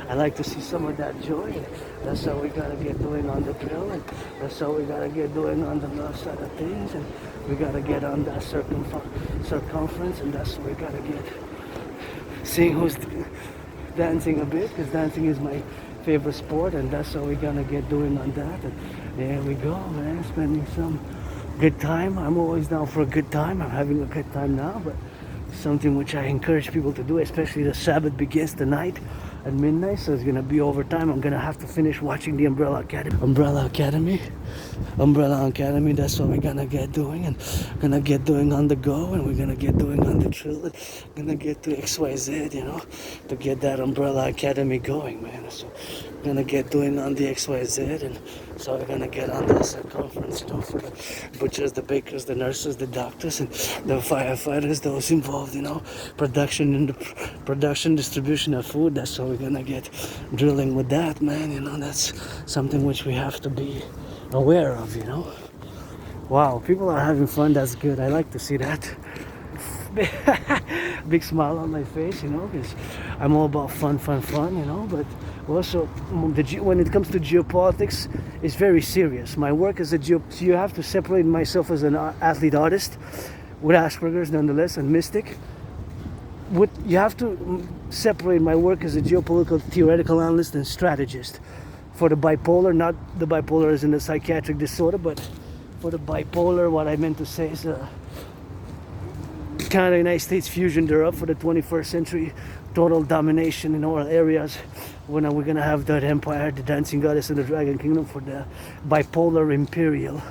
I like to see some of that joy. That's how we gotta get doing on the drill, and that's how we gotta get doing on the left side of things, and we gotta get on that circumference, and that's what we gotta get. Seeing who's dancing a bit, because dancing is my favorite sport, and that's how we're gonna get doing on that. And there we go, man, spending some good time. I'm always down for a good time. I'm having a good time now, but something which I encourage people to do, especially the Sabbath begins tonight at midnight, so it's gonna be overtime. I'm gonna have to finish watching the Umbrella Academy. That's what we're gonna get doing, and gonna get doing on the go, and we're gonna get doing on the drill, and gonna get to XYZ, you know, to get that Umbrella Academy going, man. So we're gonna get doing on the XYZ, and so we're gonna get on the circumference, you know, for the butchers, the bakers, the nurses, the doctors, and the firefighters, those involved, you know, production, distribution of food. That's how we're gonna get drilling with that, man. You know, that's something which we have to be aware of, you know. Wow, people are having fun. That's good. I like to see that. Big smile on my face, you know, because I'm all about fun, you know. But also, when it comes to geopolitics, it's very serious. My work as you have to separate myself as an athlete artist with Asperger's, nonetheless, and mystic. You have to separate my work as a geopolitical theoretical analyst and strategist. For the bipolar, not the bipolar as in a psychiatric disorder, but for the bipolar, what I meant to say is Canada, United States fusion thereof for the 21st century, total domination in all areas. When we're gonna have that empire, the dancing goddess and the dragon kingdom, for the bipolar imperial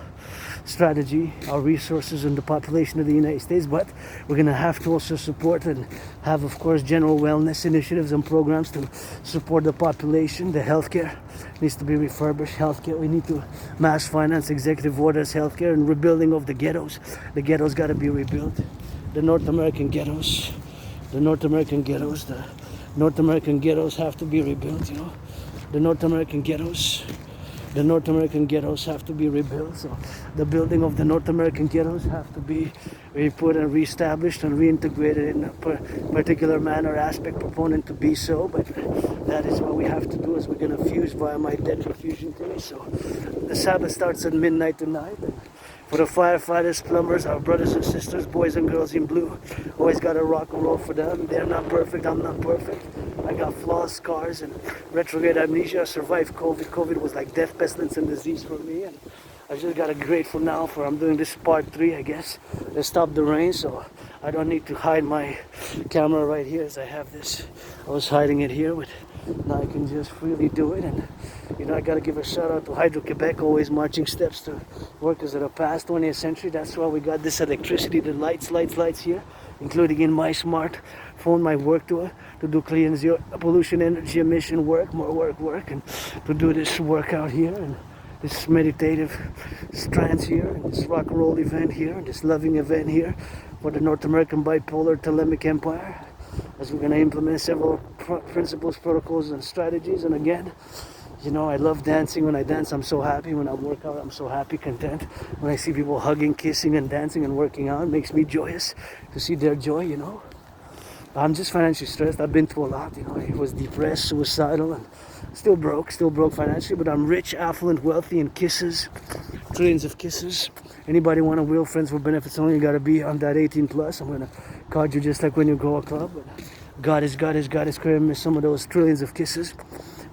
strategy, our resources and the population of the United States. But we're going to have to also support and have, of course, general wellness initiatives and programs to support the population. The healthcare needs to be refurbished. Healthcare, we need to mass finance executive orders healthcare, and rebuilding of the ghettos. The ghettos got to be rebuilt. The North American ghettos have to be rebuilt, you know. The North American ghettos have to be rebuilt. So the building of the North American ghettos have to be put and reestablished and reintegrated in a particular manner, aspect, proponent to be so. But that is what we have to do, as we're going to fuse via my deadly fusion theory. So the Sabbath starts at midnight tonight. For the firefighters, plumbers, our brothers and sisters, boys and girls in blue, always got to rock and roll for them. They're not perfect, I'm not perfect. I got flaws, scars, and retrograde amnesia. I survived COVID. COVID was like death, pestilence, and disease for me. And I just got to grateful now for I'm doing this part 3, I guess. Let's stop the rain, so I don't need to hide my camera right here as I have this. I was hiding it here, but now I can just freely do it. And you know, I got to give a shout out to Hydro-Quebec, always marching steps to workers of the past 20th century. That's why we got this electricity, the lights here, including in my smartphone, my work to do clean zero pollution, energy emission work, more work, and to do this workout here, and this meditative trance here, and this rock and roll event here, and this loving event here for the North American bipolar telemic empire, as we're going to implement several principles, protocols, and strategies. And again, you know, I love dancing. When I dance, I'm so happy. When I work out, I'm so happy, content. When I see people hugging, kissing, and dancing and working out, it makes me joyous to see their joy, you know. I'm just financially stressed. I've been through a lot, you know. I was depressed, suicidal, and still broke financially, but I'm rich, affluent, wealthy, and kisses, trillions of kisses. Anybody want to will friends with benefits only, you got to be on that 18 plus. I'm going to card you just like when you go a club. But God is creating me some of those trillions of kisses,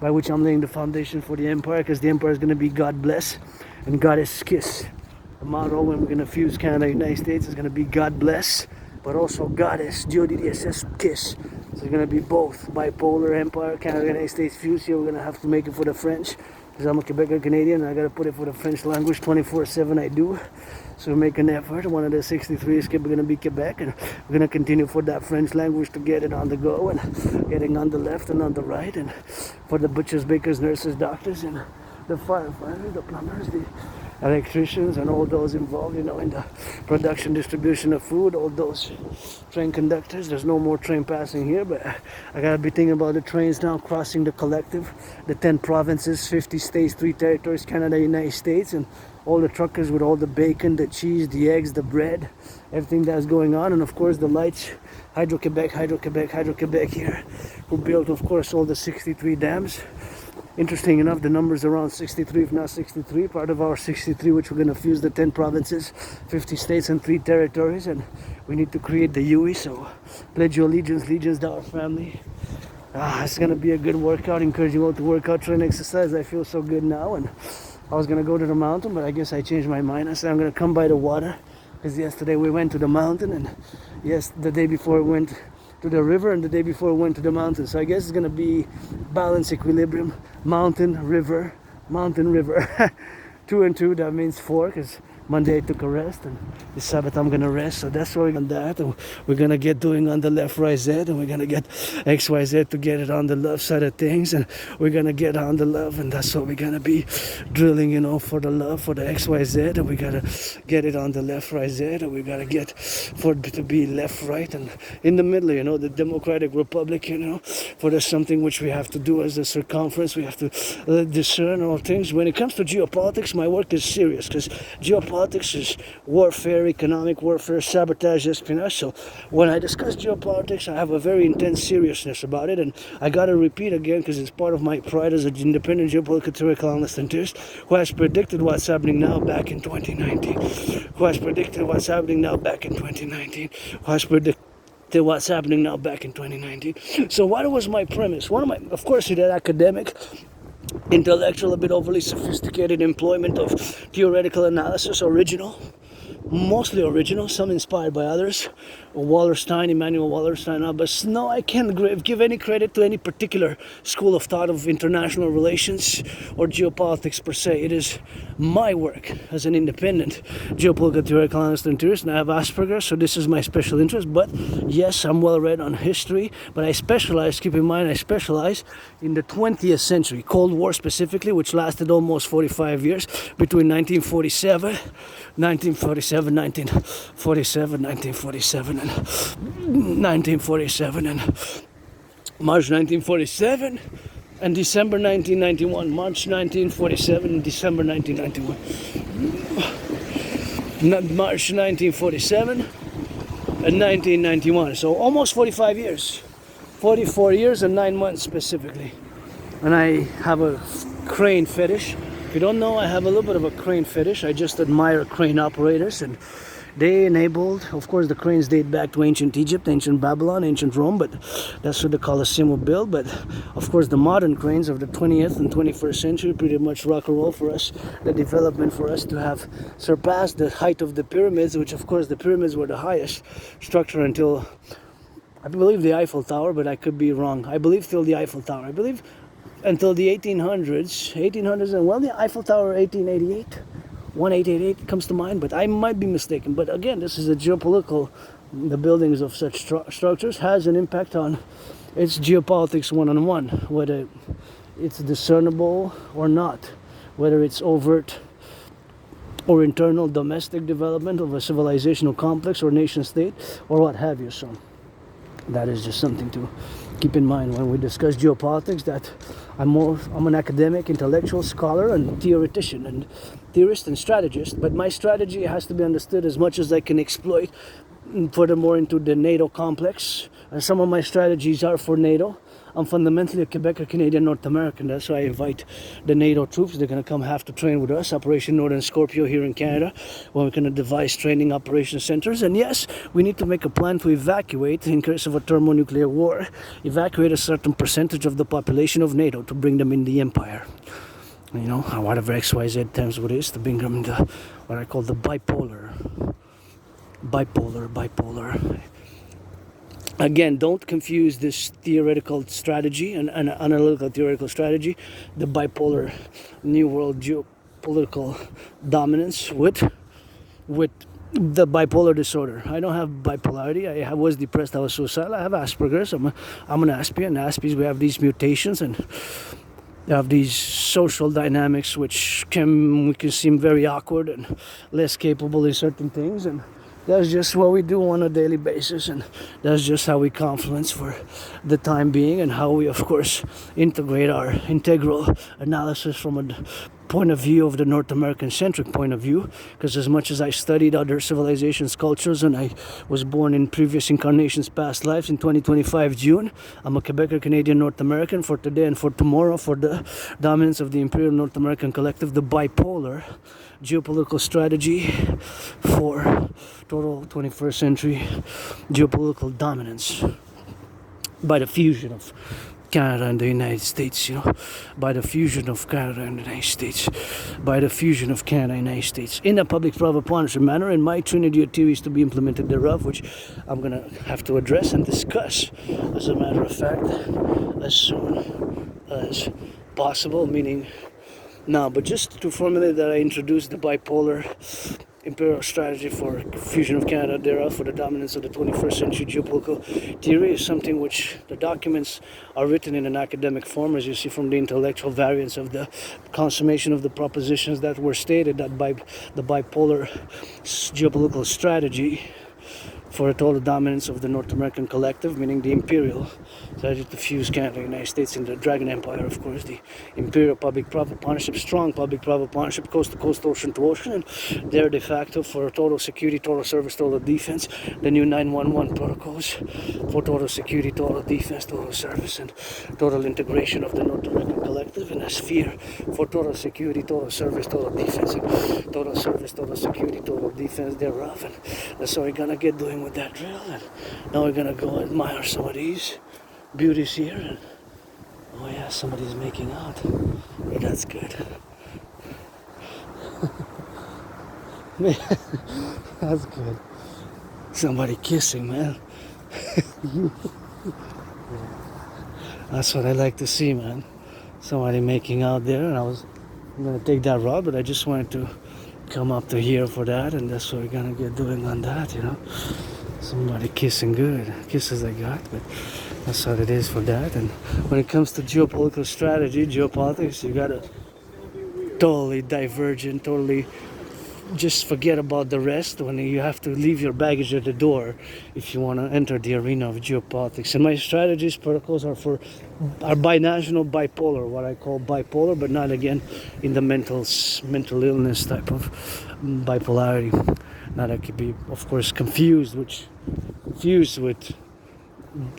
by which I'm laying the foundation for the empire, because the empire is going to be God bless and Goddess kiss. The motto when we're going to fuse Canada and United States is going to be God bless, but also Goddess, G-O-D-D-S-S, kiss. So it's going to be both bipolar empire, Canada and United States fuse here. We're going to have to make it for the French, because I'm a Quebecer Canadian, and I got to put it for the French language 24/7. I do. So we make an effort. One of the 63 is going to be Quebec, and we're going to continue for that French language to get it on the go, and getting on the left and on the right, and for the butchers, bakers, nurses, doctors, and the firefighters, the plumbers, the electricians, and all those involved, you know, in the production, distribution of food, all those train conductors. There's no more train passing here, but I gotta be thinking about the trains now crossing the Collectif, the 10 provinces, 50 states, 3 territories, Canada, United States, and all the truckers with all the bacon, the cheese, the eggs, the bread, everything that's going on, and of course the lights, Hydro-Quebec here, who built of course all the 63 dams. Interesting enough, the number's around 63, if not 63, part of our 63, which we're going to fuse the 10 provinces, 50 states and 3 territories, and we need to create the UE, so pledge your allegiance to our family. It's going to be a good workout. Encourage you all to work out, train, exercise. I feel so good now, and I was going to go to the mountain, but I guess I changed my mind. I said I'm going to come by the water, because yesterday we went to the mountain, and yes, the day before we went to the river, and the day before we went to the mountain. So I guess it's going to be balance, equilibrium, mountain, river, 2 and 2, that means 4, because Monday I took a rest, and this Sabbath I'm gonna rest, so that's what we're gonna do that. And we're gonna get doing on the left, right, Z, and we're gonna get X, Y, Z to get it on the left side of things, and we're gonna get on the love, and that's what we're gonna be drilling, you know, for the love, for the X, Y, Z, and we gotta get it on the left, right, Z, and we gotta get for it to be left, right, and in the middle, you know, the Democratic Republic, you know, for there's something which we have to do as a circumference. We have to discern all things. When it comes to geopolitics, my work is serious, because geopolitics is warfare, economic warfare, sabotage, espionage. So when I discuss geopolitics, I have a very intense seriousness about it, and I gotta repeat again because it's part of my pride as an independent geopolitical theoretical analyst and theorist who has predicted what's happening now back in 2019, who has predicted what's happening now back in 2019, who has predicted what's happening now back in 2019. So what was my premise? Of course, he did academic, intellectual, a bit overly sophisticated employment of theoretical analysis, mostly original, some inspired by others, Emmanuel Wallerstein, but no, I can't give any credit to any particular school of thought of international relations or geopolitics per se. It is my work as an independent geopolitical theoretical analyst and theorist, and I have Asperger's, so this is my special interest. But yes, I'm well read on history, but I specialize, keep in mind, I specialize in the 20th century, Cold War specifically, which lasted almost 45 years, between 1947 and March 1947 and December 1991. March 1947 and December 1991. March 1947 and 1991. So almost 45 years. 44 years and 9 months specifically. And I have a crane fetish. If you don't know, I have a little bit of a crane fetish. I just admire crane operators, and they enabled, of course, the cranes date back to ancient Egypt, ancient Babylon, ancient Rome, but that's what the Colosseum was built. But of course, the modern cranes of the 20th and 21st century pretty much rock and roll for us, the development for us to have surpassed the height of the pyramids, which of course the pyramids were the highest structure until, I believe, the Eiffel Tower, but I could be wrong. I believe till the Eiffel Tower. I believe until the 1800s, and well, the Eiffel Tower 1888. 1888 comes to mind, but I might be mistaken. But again, this is a geopolitical, the buildings of such structures has an impact on its geopolitics one-on-one, whether it's discernible or not, whether it's overt or internal domestic development of a civilizational complex or nation state or what have you. So that is just something to keep in mind when we discuss geopolitics, that I'm an academic, intellectual, scholar, and theoretician, and theorist and strategist, but my strategy has to be understood as much as I can exploit furthermore into the NATO complex, and some of my strategies are for NATO. I'm fundamentally a Quebecer, Canadian, North American. That's why I invite the NATO troops. They're going to come have to train with us, Operation Northern Scorpio here in Canada, where we're going to devise training operation centers. And yes, we need to make a plan to evacuate, in case of a thermonuclear war, evacuate a certain percentage of the population of NATO to bring them in the empire. You know, whatever XYZ terms it is, to bring them into what I call the bipolar. Again, don't confuse this theoretical strategy and analytical theoretical strategy, the bipolar new world geopolitical dominance with the bipolar disorder. I don't have bipolarity. I was depressed. I was suicidal. I have Asperger's. I'm an Aspie. And Aspies, we have these mutations and we have these social dynamics which we can seem very awkward and less capable in certain things, and that's just what we do on a daily basis, and that's just how we confluence for the time being, and how we, of course, integrate our integral analysis from a point of view of the North American centric point of view, because as much as I studied other civilizations, cultures, and I was born in previous incarnations, past lives, in 2025 June, I'm a Quebecer, Canadian, North American, for today and for tomorrow, for the dominance of the Imperial North American Collective, the bipolar geopolitical strategy for total 21st century geopolitical dominance by the fusion of Canada and the United States, by the fusion of Canada and the United States, by the fusion of Canada and the United States, in a public-private partnership manner, and my trinity of theories to be implemented thereof, which I'm going to have to address and discuss, as a matter of fact, as soon as possible, meaning now. But just to formulate that, I introduced the bipolar imperial strategy for fusion of Canada thereof for the dominance of the 21st century geopolitical theory is something which the documents are written in an academic form, as you see from the intellectual variance of the consummation of the propositions that were stated, that by the bipolar geopolitical strategy for a total dominance of the North American Collective, meaning the Imperial strategy to fuse Canada, the United States, and the Dragon Empire, of course, the Imperial public-private partnership, strong public-private partnership, coast-to-coast, ocean-to-ocean, and they're de facto for total security, total service, total defense, the new 911 protocols for total security, total defense, total service, and total integration of the North American Collective in a sphere for total security, total service, total defense, and total service, total security, total defense thereof. And that's what we're gonna get doing with that drill. And now we're gonna go admire some of these beauties here. And oh yeah, somebody's making out. Yeah, that's good. Man, that's good. Somebody kissing, man. That's what I like to see, man. Somebody making out there, and I'm gonna take that route, but I just wanted to come up to here for that, and that's what we're gonna get doing on that, Somebody kissing good. Kisses I got, but that's what it is for that. And when it comes to geopolitical strategy, geopolitics, you gotta totally divergent, totally just forget about the rest when you have to leave your baggage at the door if you want to enter the arena of geopolitics. And my strategies, protocols are binational, bipolar, what I call bipolar, but not again in the mental illness type of bipolarity. Not that could be, of course, confused with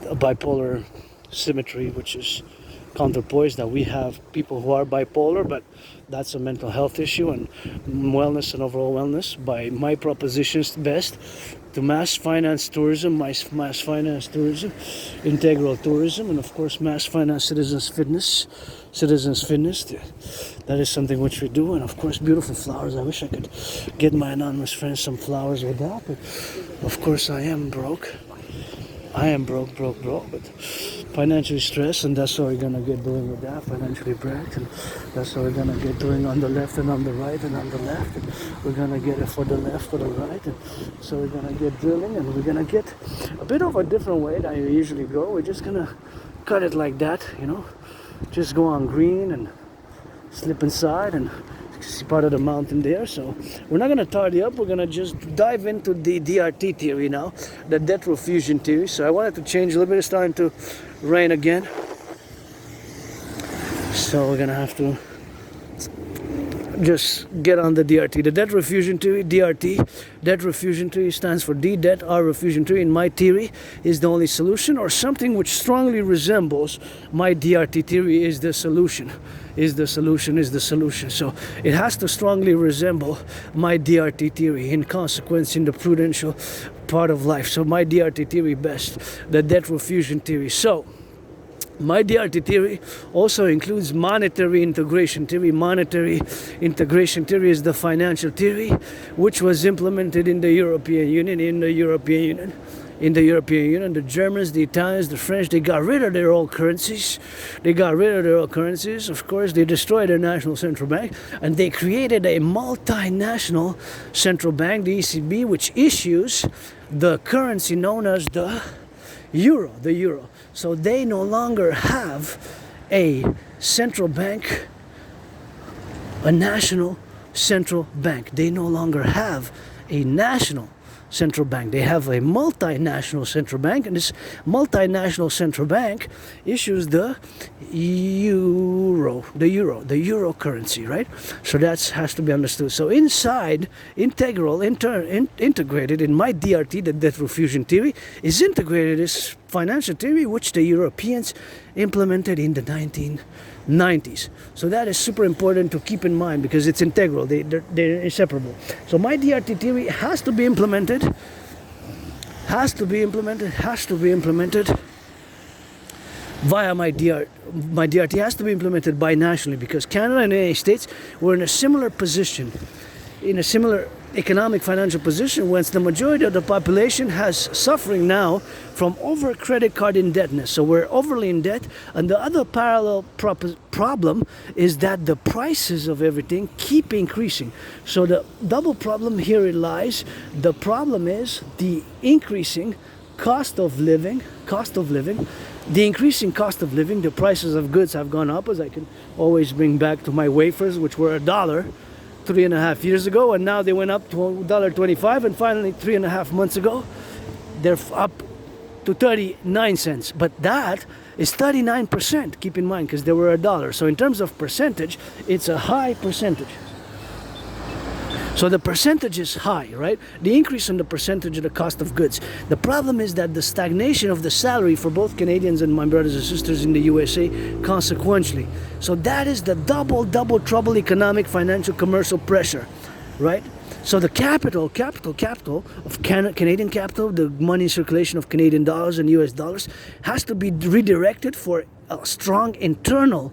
a bipolar symmetry, which is counterpoise, that we have people who are bipolar, but that's a mental health issue, and wellness and overall wellness, by my propositions, best to mass finance tourism, integral tourism, and of course mass finance citizens fitness. That is something which we do, and of course beautiful flowers. I wish I could get my anonymous friends some flowers with that, but of course I am broke, but financially stressed, and that's what we're gonna get doing with that, financially broke, and that's what we're gonna get doing on the left and on the right and on the left, and we're gonna get it for the left, for the right, and so we're gonna get drilling, and we're gonna get a bit of a different way than you usually go. We're just gonna cut it like that, just go on green and slip inside and see part of the mountain there. So we're not going to tidy up, we're going to just dive into the DRT theory now, the debt fusion theory. So I wanted to change a little bit. It's starting to rain again, so we're going to have to just get on the DRT. The debt refusion theory, DRT, debt refusion theory stands for D, debt, R, refusion theory. In my theory, is the only solution, or something which strongly resembles my DRT theory is the solution. Is the solution. So it has to strongly resemble my DRT theory, in consequence, in the prudential part of life. So my DRT theory best, the debt refusion theory. So my DRT theory also includes monetary integration theory. Monetary integration theory is the financial theory which was implemented in the European Union. The Germans, the Italians, the French, they got rid of their old currencies. Of course, they destroyed their national central bank, and they created a multinational central bank, the ECB, which issues the currency known as the euro. So they no longer have a central bank, a national central bank. They no longer have a national central bank. They have a multinational central bank, and this multinational central bank issues the euro currency, right? So that has to be understood. So inside integrated in my DRT, the debt refusion theory, is integrated this financial theory which the Europeans implemented in the 1990s. So that is super important to keep in mind because it's integral. They're inseparable. So my DRT theory has to be implemented via my DRT. My DRT has to be implemented binationally because Canada and the United States were in a similar position, in a similar economic financial position, whence the majority of the population has suffering now from over credit card indebtedness. So we're overly in debt, and the other parallel problem is that the prices of everything keep increasing. So the double problem here lies. The problem is the increasing cost of living, the increasing cost of living. The prices of goods have gone up, as I can always bring back to my wafers, which were $1 3.5 years ago, and now they went up to $1.25, and finally 3.5 months ago they're up to 39 cents. But that is 39%, keep in mind, because they were $1. So in terms of percentage, it's a high percentage. So the percentage is high, right? The increase in the percentage of the cost of goods. The problem is that the stagnation of the salary for both Canadians and my brothers and sisters in the USA consequentially. So that is the double trouble economic, financial, commercial pressure, right? So the capital of Canadian capital, the money circulation of Canadian dollars and US dollars has to be redirected for a strong internal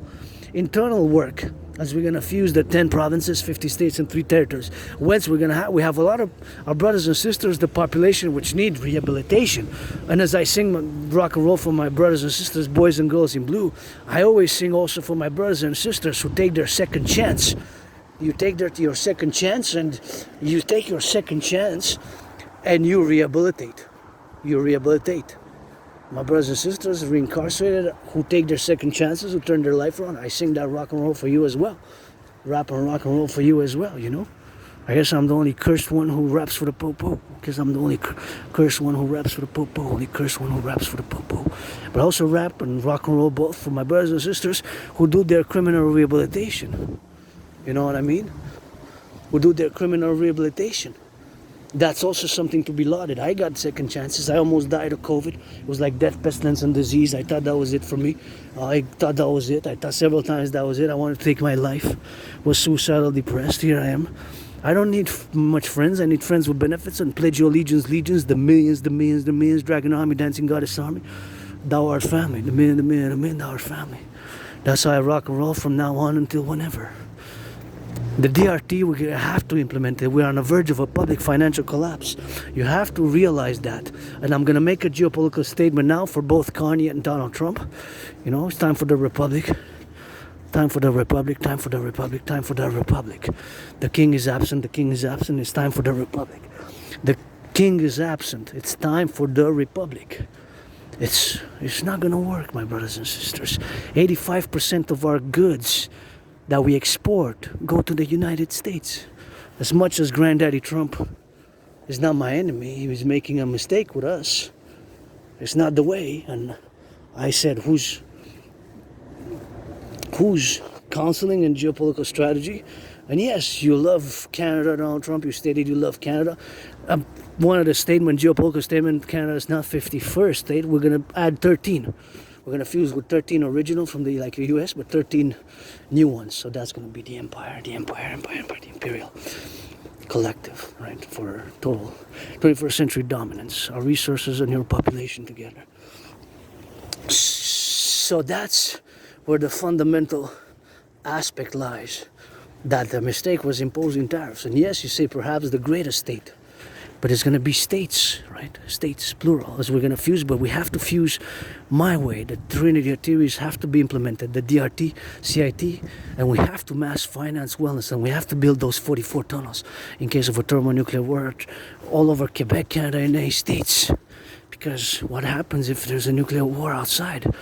work, as we're going to fuse the 10 provinces, 50 states, and 3 territories. Whence we have a lot of our brothers and sisters, the population which need rehabilitation. And as I sing rock and roll for my brothers and sisters, boys and girls in blue, I always sing also for my brothers and sisters who take their second chance. You take your second chance, and you take your second chance, and you rehabilitate. My brothers and sisters reincarcerated who take their second chances, who turn their life around. I sing that rock and roll for you as well. Rap and rock and roll for you as well, you know. I guess I'm the only cursed one who raps for the po-po. Because I'm the only cursed one who raps for the po-po. Only cursed one who raps for the po-po. But I also rap and rock and roll both for my brothers and sisters who do their criminal rehabilitation. You know what I mean? Who do their criminal rehabilitation. That's also something to be lauded. I got second chances. I almost died of COVID. It was like death, pestilence, and disease. I thought that was it for me. I thought that was it. I thought several times that was it. I wanted to take my life. Was suicidal, depressed. Here I am. I don't need much friends. I need friends with benefits and pledge your legions, the millions, dragon army, dancing goddess army. Thou art family. The million, thou art family. That's how I rock and roll from now on until whenever. The DRT, we have to implement it. We're on the verge of a public financial collapse. You have to realize that. And I'm going to make a geopolitical statement now for both Kanye and Donald Trump. You know, it's time for the Republic. Time for the Republic, time for the Republic, time for the Republic. The king is absent, it's time for the Republic. The king is absent, it's time for the Republic. It's not going to work, my brothers and sisters. 85% of our goods that we export go to the United States. As much as Granddaddy Trump is not my enemy, he was making a mistake with us. It's not the way. And I said, who's counseling and geopolitical strategy? And yes, you love Canada, Donald Trump. You stated you love Canada. One of the geopolitical statement, Canada is not 51st state. We're going to add 13. We're going to fuse with 13 original from the US, but 13 new ones. So that's going to be the empire, the Imperial Collective, right? For total 21st century dominance. Our resources and your population together. So that's where the fundamental aspect lies. That the mistake was imposing tariffs. And yes, you say perhaps the greatest state. But it's going to be states, right? States, plural, as we're going to fuse. But we have to fuse my way. The Trinity of theories have to be implemented. The DRT, CIT, and we have to mass finance wellness. And we have to build those 44 tunnels in case of a thermonuclear war all over Quebec, Canada, and the United States. Because what happens if there's a nuclear war outside?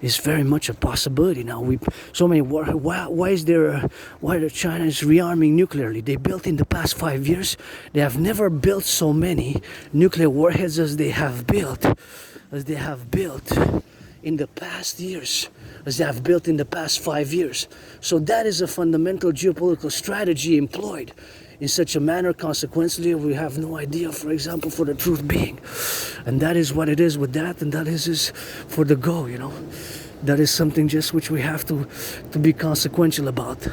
is very much a possibility now. So many war. Why are China is rearming nuclearly? They built in the past 5 years. They have never built so many nuclear warheads as they have built in the past years, as they have built in the past 5 years. So that is a fundamental geopolitical strategy employed in such a manner. Consequently, we have no idea, for example, for the truth being. And that is what it is with that, and that is for the go, you know. That is something just which we have to be consequential about.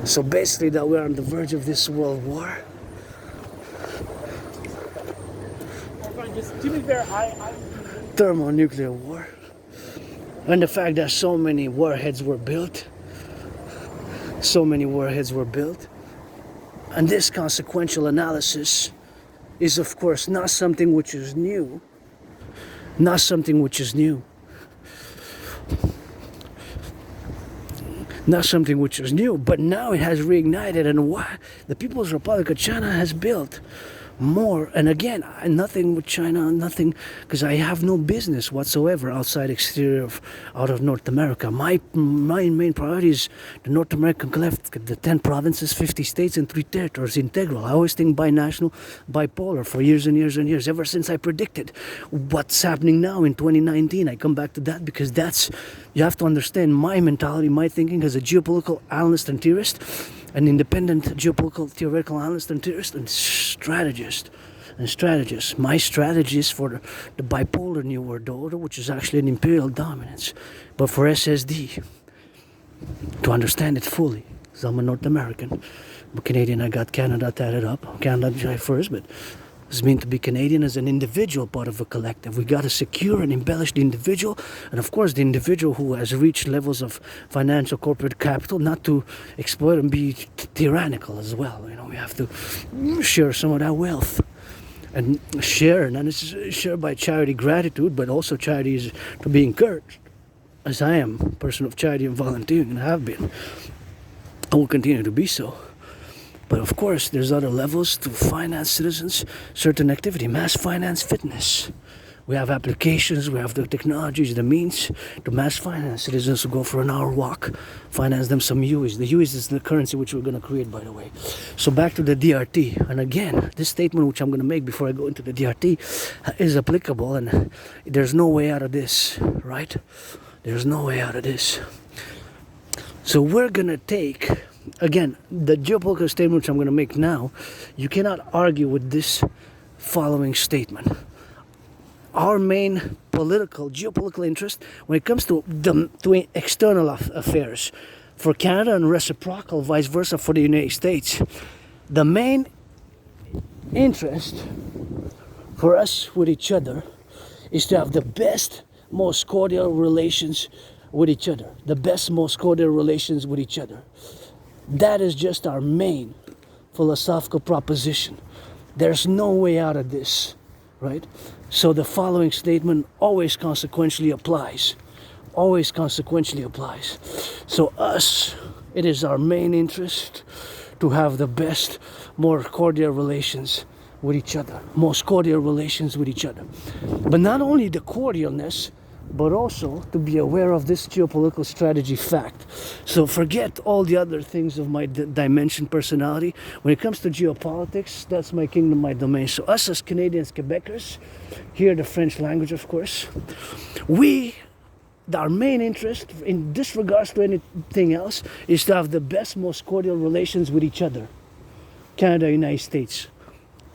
So basically that we're on the verge of this world war. Just to be fair, Thermonuclear war. And the fact that so many warheads were built. And this consequential analysis is, of course, not something which is new. But now it has reignited, and why the People's Republic of China has built more. And again, nothing with China, nothing, because I have no business whatsoever outside out of North America. My main priority is the North American Collectif, the 10 provinces, 50 states, and 3 territories, integral. I always think binational, bipolar for years and years and years, ever since I predicted what's happening now in 2019. I come back to that because you have to understand my mentality, my thinking as a geopolitical analyst and theorist, an independent geopolitical theoretical analyst and theorist and strategist. My strategies for the bipolar New World Order, which is actually an imperial dominance, but for SSD, to understand it fully, because I'm a North American. I'm a Canadian, I got Canada tatted up. Canada first, but it's mean to be Canadian as an individual part of a collective. We got to secure and embellish the individual, and of course the individual who has reached levels of financial corporate capital, not to exploit and be tyrannical as well. You know, we have to share some of that wealth and share, not necessarily share by charity gratitude, but also charity is to be encouraged, as I am a person of charity and volunteering, and have been. I will continue to be so. But of course, there's other levels to finance citizens, certain activity, mass finance fitness. We have applications, we have the technologies, the means to mass finance citizens who go for an hour walk, finance them some UEs. The UEs is the currency which we're going to create, by the way. So back to the DRT. And again, this statement which I'm going to make before I go into the DRT is applicable, and there's no way out of this, right? There's no way out of this. So we're going to take... Again, the geopolitical statement which I'm going to make now, you cannot argue with this following statement. Our main geopolitical interest when it comes to external affairs, for Canada and reciprocal, vice versa for the United States, the main interest for us with each other is to have the best, most cordial relations with each other. That is just our main philosophical proposition. There's no way out of this, right? So the following statement always consequentially applies. So us, it is our main interest to have the best, more cordial relations with each other. But not only the cordialness, but also to be aware of this geopolitical strategy fact. So forget all the other things of my dimension personality. When it comes to geopolitics, that's my kingdom, my domain. So us as Canadians, Quebecers, here the French language, of course, our main interest, in disregards to anything else, is to have the best, most cordial relations with each other. Canada, United States.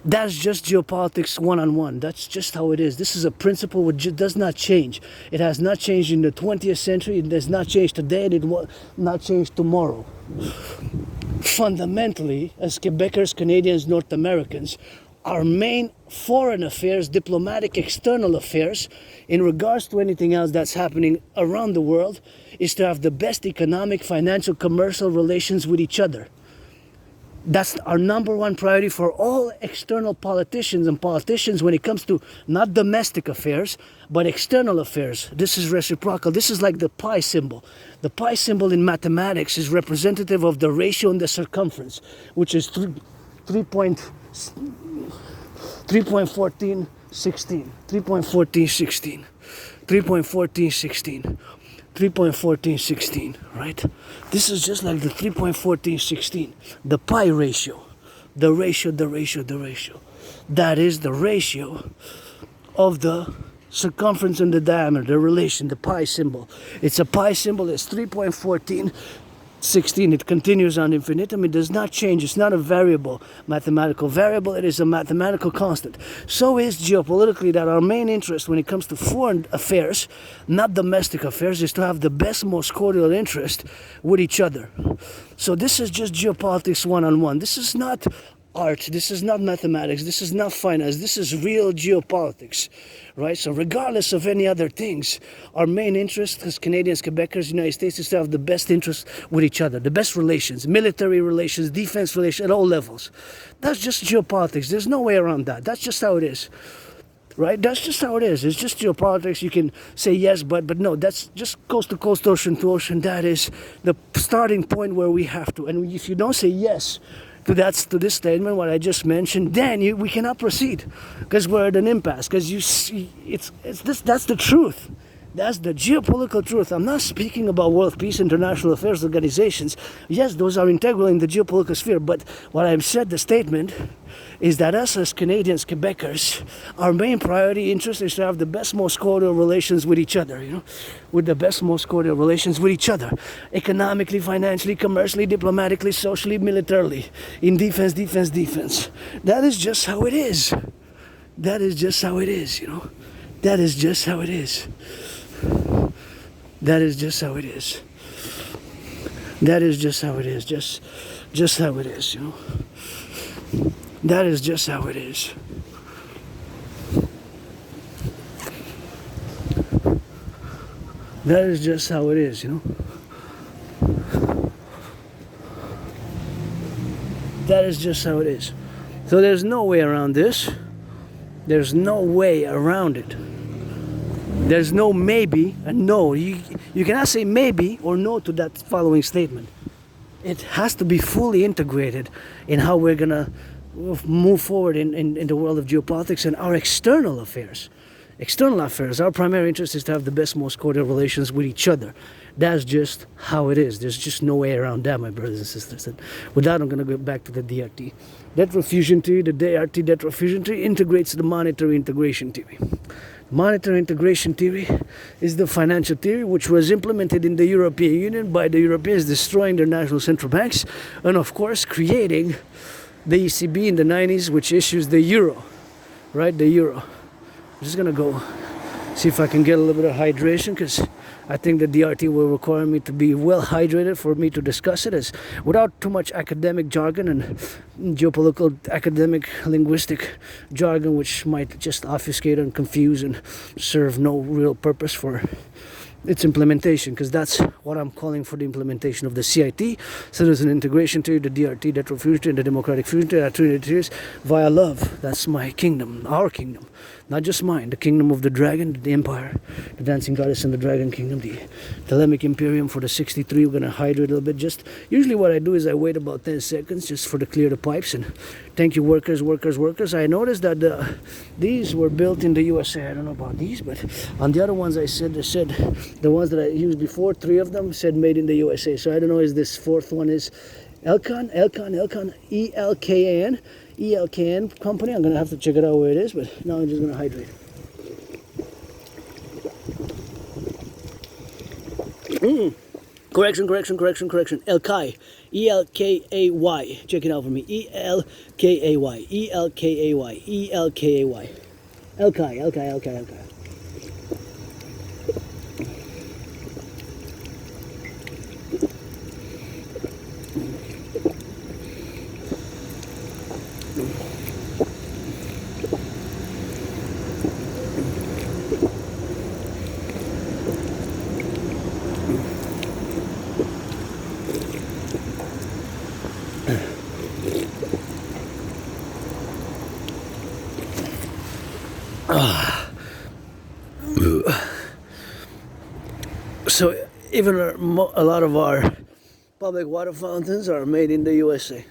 That's just geopolitics one-on-one. That's just how it is. This is a principle which does not change. It has not changed in the 20th century. It does not change today, and it will not change tomorrow. Fundamentally, as Quebecers, Canadians, North Americans, our main foreign affairs, diplomatic, external affairs, in regards to anything else that's happening around the world, is to have the best economic, financial, commercial relations with each other. That's our number one priority for all external politicians when it comes to not domestic affairs, but external affairs. This is reciprocal. This is like the pi symbol. The pi symbol in mathematics is representative of the ratio and the circumference, which is 3.6 3.1416, 3.1416, 3.1416, 3.1416, right? This is just like the 3.1416, the pi ratio, the ratio. That is the ratio of the circumference and the diameter, the relation, the pi symbol. It's a pi symbol, it's 3.1416. It continues on infinitum. It does not change. It's not a variable, mathematical variable. It is a mathematical constant. So is geopolitically that our main interest when it comes to foreign affairs, not domestic affairs, is to have the best, most cordial interest with each other. So this is just geopolitics one-on-one. This is not art. This is not mathematics. This is not finance. This is real geopolitics, right? So regardless of any other things, our main interest as Canadians, Quebecers, United States is to have the best interest with each other, the best relations, military relations, defense relations at all levels. That's just geopolitics. There's no way around that. That's just how it is, right? That's just how it is. It's just geopolitics. You can say yes, but no, that's just coast to coast, ocean to ocean. That is the starting point where we have to. And if you don't say yes to this statement, what I just mentioned, then we cannot proceed because we're at an impasse. Because you see, that's the truth. That's the geopolitical truth. I'm not speaking about world peace, international affairs organizations. Yes, those are integral in the geopolitical sphere. But what I've said, the statement, is that us as Canadians, Quebecers, our main priority interest is to have the best, most cordial relations with each other, with the best, most cordial relations with each other, economically, financially, commercially, diplomatically, socially, militarily, in defense. That is just how it is. That is just how it is, That is just how it is. That is just how it is. That is just how it is. Just how it is, That is just how it is. That is just how it is, That is just how it is. So there's no way around this. There's no way around it. There's no maybe and no. You cannot say maybe or no to that following statement. It has to be fully integrated in how we're going to move forward in the world of geopolitics and our external affairs. External affairs, our primary interest is to have the best, most cordial relations with each other. That's just how it is. There's just no way around that, my brothers and sisters. And with that, I'm going to go back to the DRT. Debt refusion theory, the DRT debt refusion theory integrates the monetary integration theory. Monetary integration theory is the financial theory which was implemented in the European Union by the Europeans destroying their national central banks and, of course, creating the ECB in the 90s, which issues the euro, right? The euro. I'm just gonna go see if I can get a little bit of hydration because I think the DRT will require me to be well hydrated for me to discuss it as without too much academic jargon and geopolitical academic linguistic jargon which might just obfuscate and confuse and serve no real purpose for its implementation, because that's what I'm calling for the implementation of the CIT. So there's an integration theory, the DRT, debt refusion theory, and the democratic fusion theory, Trinity theories via love. That's my kingdom, our kingdom, not just mine. The kingdom of the dragon, the empire, the dancing goddess and the dragon kingdom, the Thelemic Imperium for the 63. We're gonna hydrate a little bit. Just usually what I do is I wait about 10 seconds just for to clear the pipes. And thank you, workers. I noticed that these were built in the USA. I don't know about these, but on the other ones they said the ones that I used before, 3 of them said made in the USA. So I don't know if this 4th one is Elkan, ELKN company. I'm gonna have to check it out where it is, but now I'm just gonna hydrate. Correction. Elkai. ELKAY. Check it out for me. ELKAY. Elkai. So even a lot of our public water fountains are made in the USA.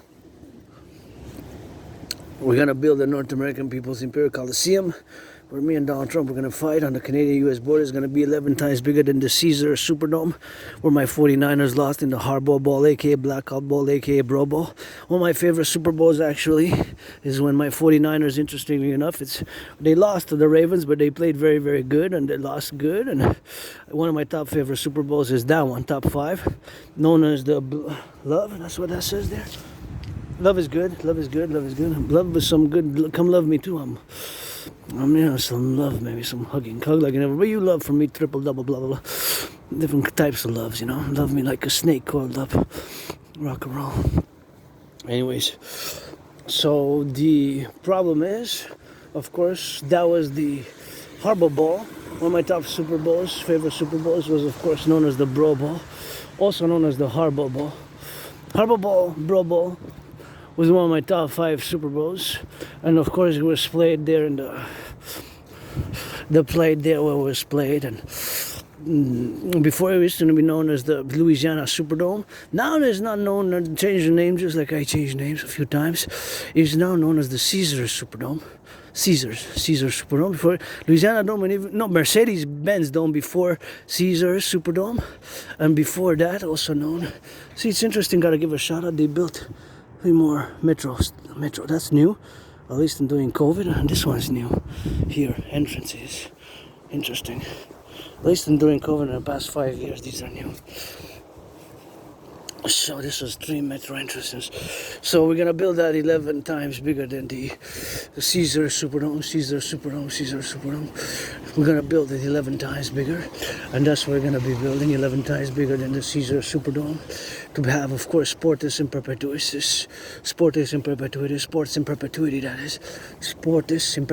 We're gonna build the North American People's Imperial Coliseum, where me and Donald Trump are gonna fight on the Canadian-U.S. border. Is gonna be 11 times bigger than the Caesar Superdome, where my 49ers lost in the Hardball Ball, aka Blackout Ball, aka Bro Ball. One of my favorite Super Bowls actually is when my 49ers, interestingly enough, they lost to the Ravens, but they played very, very good and they lost good. And one of my top favorite Super Bowls is that one, top 5, known as the Love. That's what that says there. Love is good. Love is good. Love is good. Love is some good. Come love me too. I'm some love, maybe some hugging, hug like never. But you love from me, triple, double, blah, blah, blah. Different types of loves, you know. Love me like a snake coiled up. Rock and roll. Anyways, so the problem is, of course, that was the Harbor Bowl. One of my top Super Bowls, favorite Super Bowls, was of course known as the Bro Bowl, also known as the Harbor Bowl. Harbor Bowl, Bro Bowl was one of my top 5 Super Bowls, and of course it was played there in the played there where it was played, and before it used to be known as the Louisiana Superdome. Now it's not known, changed the name just like I changed names a few times. It's now known as the Caesar Superdome. Caesar Superdome before Louisiana Dome, and even, no, Mercedes-Benz Dome before Caesar Superdome, and before that also known. See, it's interesting. Got to give a shout out. They built 3 more metro. That's new, at least during COVID. And this one's new. Here, entrances. Interesting. At least during COVID in the past 5 years, these are new. So this was 3 metro entrances. So we're gonna build that 11 times bigger than the Caesar Superdome. We're gonna build it 11 times bigger, and that's what we're gonna be building, 11 times bigger than the Caesar Superdome. To have, of course, sports in perpetuity, that is. Sports in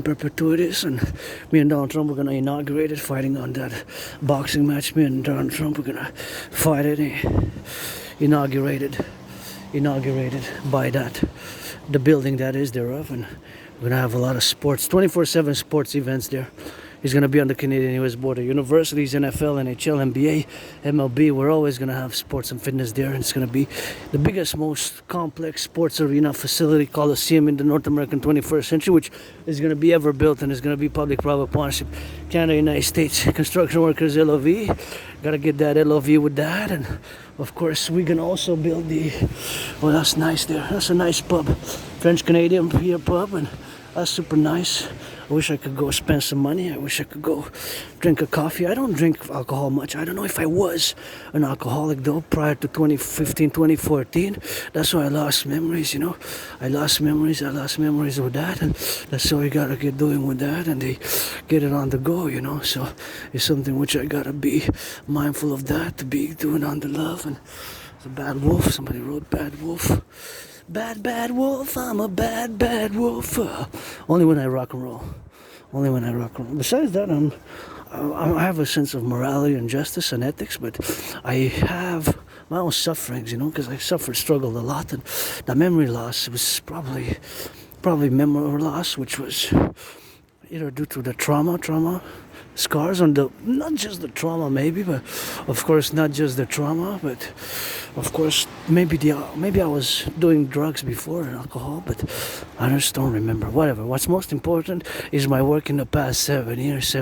perpetuity, and me and Donald Trump are gonna inaugurate it, fighting on that boxing match. Me and Donald Trump are gonna fight it, inaugurated by that, the building that is thereof, and we're gonna have a lot of sports, 24/7 sports events there. He's going to be on the Canadian-U.S. border. Universities, NFL, NHL, NBA, MLB, we're always going to have sports and fitness there. And it's going to be the biggest, most complex sports arena facility, Coliseum, in the North American 21st century, which is going to be ever built, and it's going to be public-private partnership. Canada, United States, construction workers, LOV. Got to get that LOV with that. And, of course, we can also build the... Oh, that's nice there. That's a nice pub. French-Canadian beer pub, and that's super nice. I wish I could go spend some money. I wish I could go drink a coffee. I don't drink alcohol much. I don't know if I was an alcoholic though prior to 2015, 2014. That's why I lost memories, you know. I lost memories with that, and that's what we gotta get doing with that, and they get it on the go, you know. So it's something which I gotta be mindful of that, to be doing on the love. And it's a bad wolf. Somebody wrote bad wolf. Bad wolf, I'm a bad wolf. Only when I rock and roll. Besides that, I have a sense of morality and justice and ethics, but I have my own sufferings, you know, because I struggled a lot, and the memory loss was probably memory loss, which was either due to the trauma, scars on the, not just the trauma maybe, but of course not just the trauma, but of course maybe I was doing drugs before and alcohol, but I just don't remember. Whatever. What's most important is my work in the past 7 years,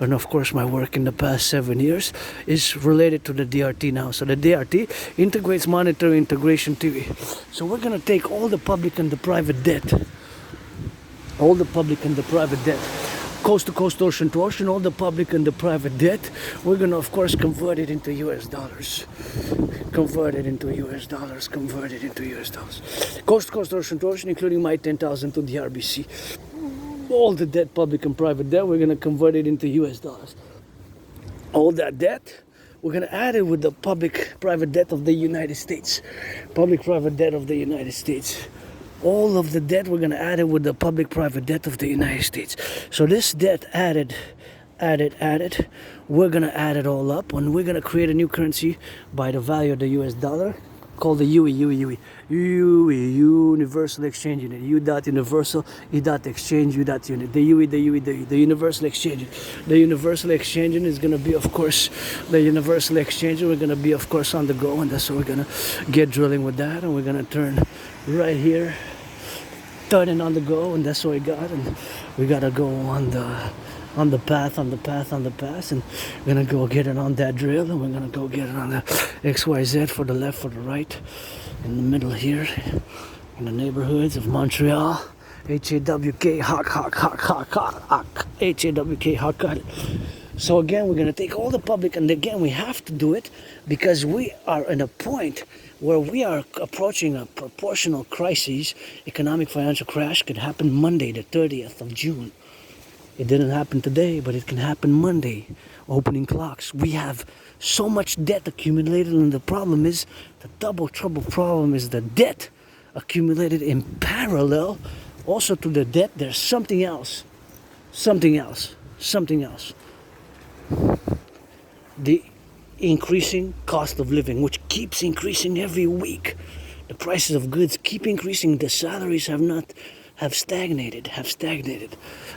and of course my work in the past 7 years is related to the DRT now. So the DRT integrates monetary integration theory. So we're gonna take all the public and the private debt, coast to coast, ocean to ocean, all the public and the private debt. We're going to, of course, convert it into US dollars. Coast to coast, ocean to ocean, including my 10,000 to the RBC. All the debt, public and private debt, we're going to convert it into US dollars. All that debt, we're going to add it with the public-private debt of the United States. Public-private debt of the United States. All of the debt, we're going to add it with the public-private debt of the United States. So this debt added, we're going to add it all up, and we're going to create a new currency by the value of the US dollar, called the UE, Universal Exchange Unit. U dot universal, E dot exchange, U dot unit. The UE, the Universal Exchange Unit. The Universal Exchange Unit is gonna be, of course, the Universal Exchange Unit. We're gonna be, of course, on the go, and that's what we're gonna get drilling with that, and we're gonna turn right here, turning on the go, and that's what we got, and we gotta go on the path, and we're gonna go get it on that drill, and we're gonna go get it on the XYZ for the left, for the right, in the middle here, in the neighborhoods of Montreal. HAWK, hawk, HAWK, hawk. So again, we're gonna take all the public, and again, we have to do it because we are in a point where we are approaching a proportional crisis. Economic financial crash could happen Monday, the 30th of June. It didn't happen today, but it can happen Monday. Opening clocks. We have so much debt accumulated, and the problem is, the double trouble problem is the debt accumulated in parallel. Also to the debt, there's something else. The increasing cost of living, which keeps increasing every week. The prices of goods keep increasing. The salaries have stagnated.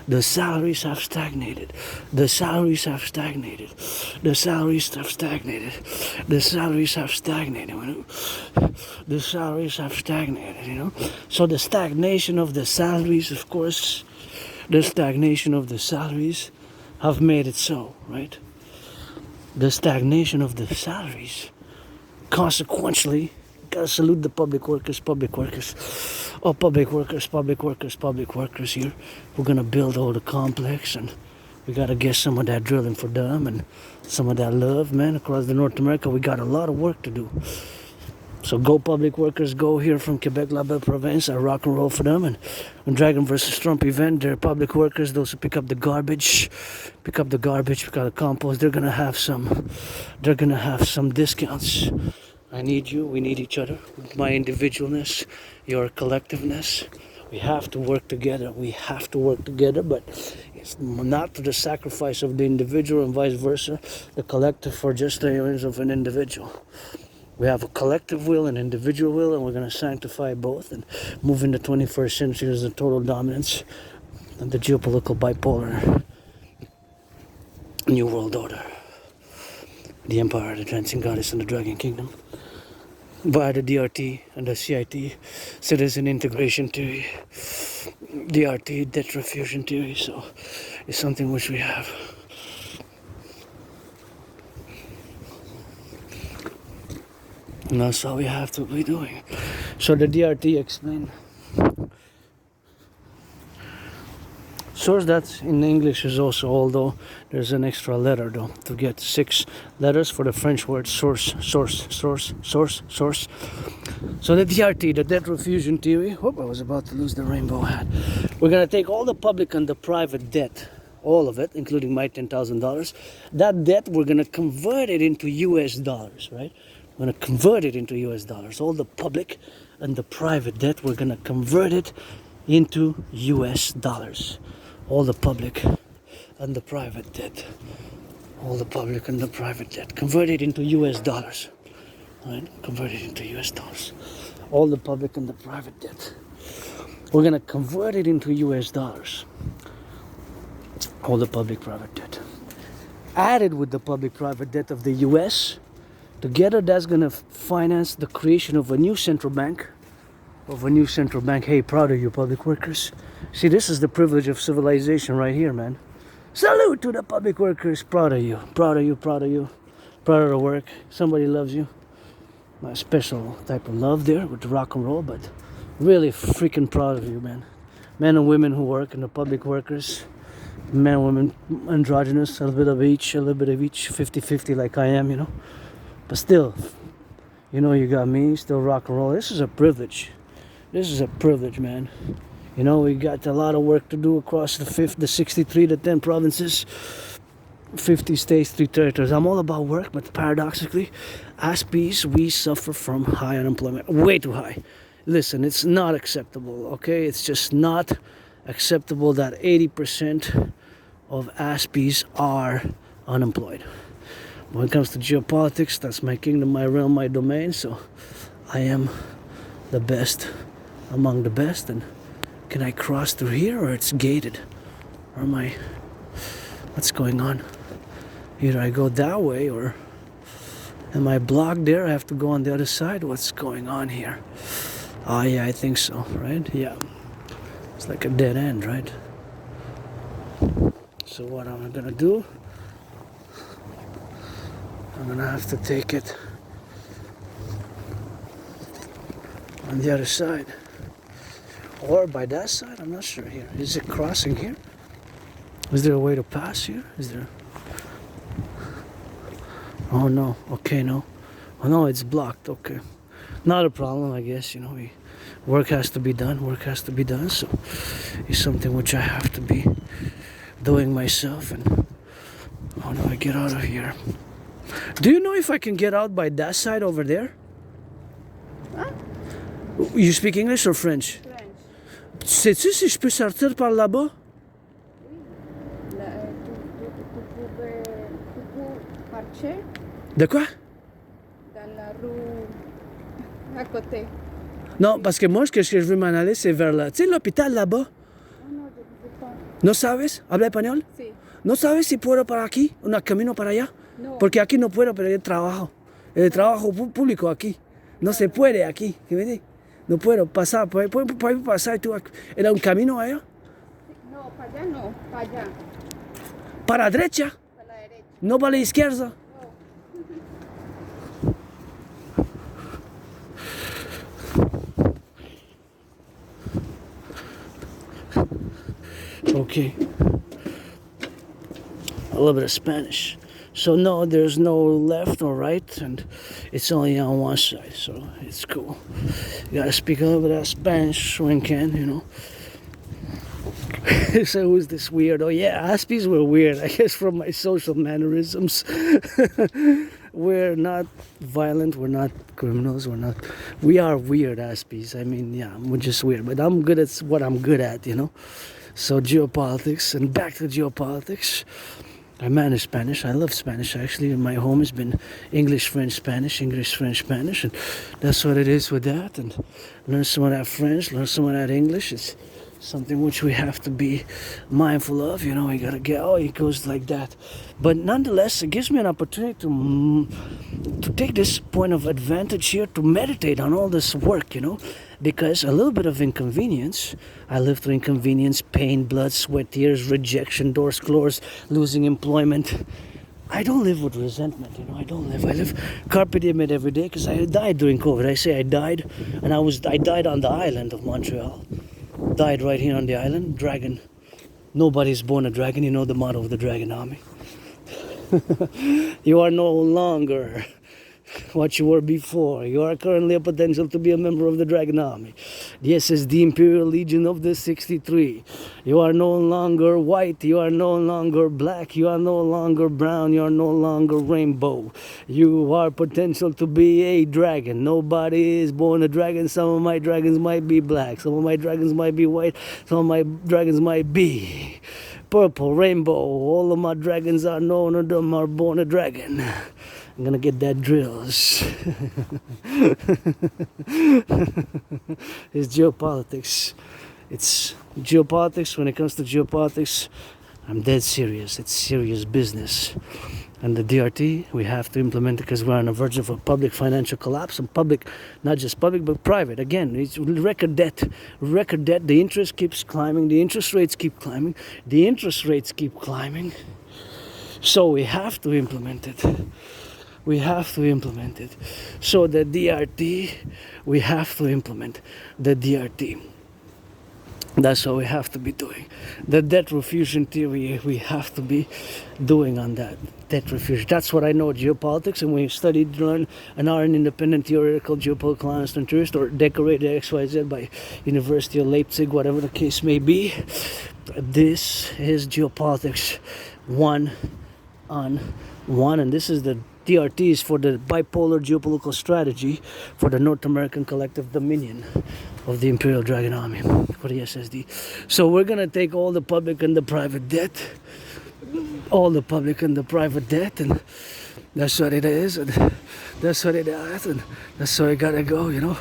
The salaries have stagnated. The salaries have stagnated. The salaries have stagnated. The salaries have stagnated. The salaries have stagnated, you know. So the stagnation of the salaries, of course, the stagnation of the salaries have made it so, right? The stagnation of the salaries, consequently, gotta salute the public workers. Oh, public workers here. We're gonna build all the complex, and we gotta get some of that drilling for them and some of that love, man. Across the North America, we got a lot of work to do. So go public workers, go here from Quebec, La Belle Province. I rock and roll for them. And on Dragon versus Trump event, they're public workers, those who pick up the garbage, pick up the compost. They're gonna have some discounts. I need you, we need each other. My individualness, your collectiveness. We have to work together. But it's not to the sacrifice of the individual and vice versa. The collective for just the aims of an individual. We have a collective will and individual will, and we're going to sanctify both and move into the 21st century as a total dominance of the geopolitical bipolar new world order. The empire, the dancing goddess, and the dragon kingdom. Via the DRT and the CIT, citizen integration theory. DRT, debt refusion theory, so it's something which we have. And that's all we have to be doing. So the DRT explained. Source, that in English is also, although there's an extra letter though, to get 6 letters for the French word source. So the DRT, the debt refusion theory, I was about to lose the rainbow hat. We're gonna take all the public and the private debt, all of it, including my $10,000. That debt, we're gonna convert it into US dollars, right? We're gonna convert it into US dollars. All the public and the private debt, we're gonna convert it into US dollars. All the public and the private debt. All the public and the private debt. Convert it into US dollars. Right? Convert it into US dollars. All the public and the private debt. We're going to convert it into US dollars. All the public private debt. Added with the public private debt of the US, together that's going to finance the creation of a new central bank. Hey, proud of you, public workers. See, this is the privilege of civilization right here, man. Salute to the public workers. Proud of you. Proud of the work. Somebody loves you. My special type of love there with the rock and roll, but really freaking proud of you, man. Men and women who work and the public workers. Men and women, androgynous, a little bit of each, 50-50 like I am, you know. But still, you know, you got me, still rock and roll. This is a privilege. Man. You know, we got a lot of work to do across the 63, the 10 provinces, 50 states, 3 territories. I'm all about work, but paradoxically, as peace, we suffer from high unemployment. Way too high. Listen, it's not acceptable, okay? It's just not acceptable that 80% of Aspies are unemployed. When it comes to geopolitics, that's my kingdom, my realm, my domain, so I am the best among the best, and can I cross through here, or it's gated? Or am I... What's going on? Either I go that way, or am I blocked there? I have to go on the other side. What's going on here? Oh yeah, I think so, right? Yeah. It's like a dead end, right? So what am I gonna do? I'm gonna have to take it on the other side. Or by that side, I'm not sure here. Is it crossing here? Is there a way to pass here? Is there? Oh no, okay, no. Oh no, it's blocked, okay. Not a problem, I guess, you know, work has to be done, so it's something which I have to be doing myself. And how do I get out of here? Do you know if I can get out by that side over there? Hein? You speak English or French? French. Sais-tu si je peux sortir par là-bas? Tu peux marcher De quoi? dans la rue à côté. Non, parce que moi, ce que je veux m'en aller, c'est vers là. Tu sais, l'hôpital là-bas? No, yo no sé pas. ¿No sabes? ¿Habla español? Sí. ¿No sabes si puedo para aquí? ¿Un camino para allá? No. Porque aquí no puedo, pero hay trabajo. El trabajo público aquí. No se puede aquí. ¿Qué me dices? No puedo pasar. ¿Puedo pasar tú? ¿Era un camino allá? No, para allá no, para allá. ¿Para la derecha? Para la derecha. ¿No para la izquierda? Okay. A little bit of Spanish. So no, there's no left or right, and it's only on one side, so it's cool. You gotta speak a little bit of Spanish when can, you know. So who's this weirdo? Yeah, Aspies were weird, I guess, from my social mannerisms. We're not violent, we're not criminals, we are weird Aspies. I mean, yeah, we're just weird, but I'm good at what I'm good at, you know. So geopolitics, and back to geopolitics. I manage Spanish. I love Spanish, actually. My home has been English, French, Spanish, English, French, Spanish, and that's what it is with that. And learn some of that French, learn some of that English. It's something which we have to be mindful of. You know, we gotta get, oh, it goes like that. But nonetheless, it gives me an opportunity to take this point of advantage here to meditate on all this work, you know, because a little bit of inconvenience, I lived through inconvenience, pain, blood, sweat, tears, rejection, doors closed, losing employment. I don't live with resentment, you know, I live carpe diem it every day, because I died during COVID. I say I died, and I died on the island of Montreal. Died right here on the island. Dragon. Nobody's born a dragon. You know the motto of the Dragon Army. You are no longer what you were before. You are currently a potential to be a member of the Dragon Army. The SSD Imperial Legion of the 63. You are no longer white. You are no longer black. You are no longer brown. You are no longer rainbow. You are potential to be a dragon. Nobody is born a dragon. Some of my dragons might be black. Some of my dragons might be white. Some of my dragons might be purple, rainbow. All of my dragons are known of them are born a dragon. I'm gonna get that drills. It's geopolitics. It's geopolitics. When it comes to geopolitics, I'm dead serious. It's serious business. And the DRT, we have to implement it because we're on the verge of a public financial collapse. And public, not just public, but private. Again, it's record debt. Record debt. The interest keeps climbing. The interest rates keep climbing. The interest rates keep climbing. So we have to implement it. We have to implement it. So the DRT, we have to implement the DRT. That's what we have to be doing. The debt refusion theory, we have to be doing on that. Debt refusion. That's what I know, geopolitics, and we studied, learn, and are an independent theoretical geopolitical analyst and theorist, or decorated XYZ by University of Leipzig, whatever the case may be. This is geopolitics 1-on-1, and this is the DRTs for the bipolar geopolitical strategy for the North American collective dominion of the Imperial Dragon Army, for the SSD. So we're going to take all the public and the private debt, and That's what it is, and that's what it is, and that's how I gotta go, you know.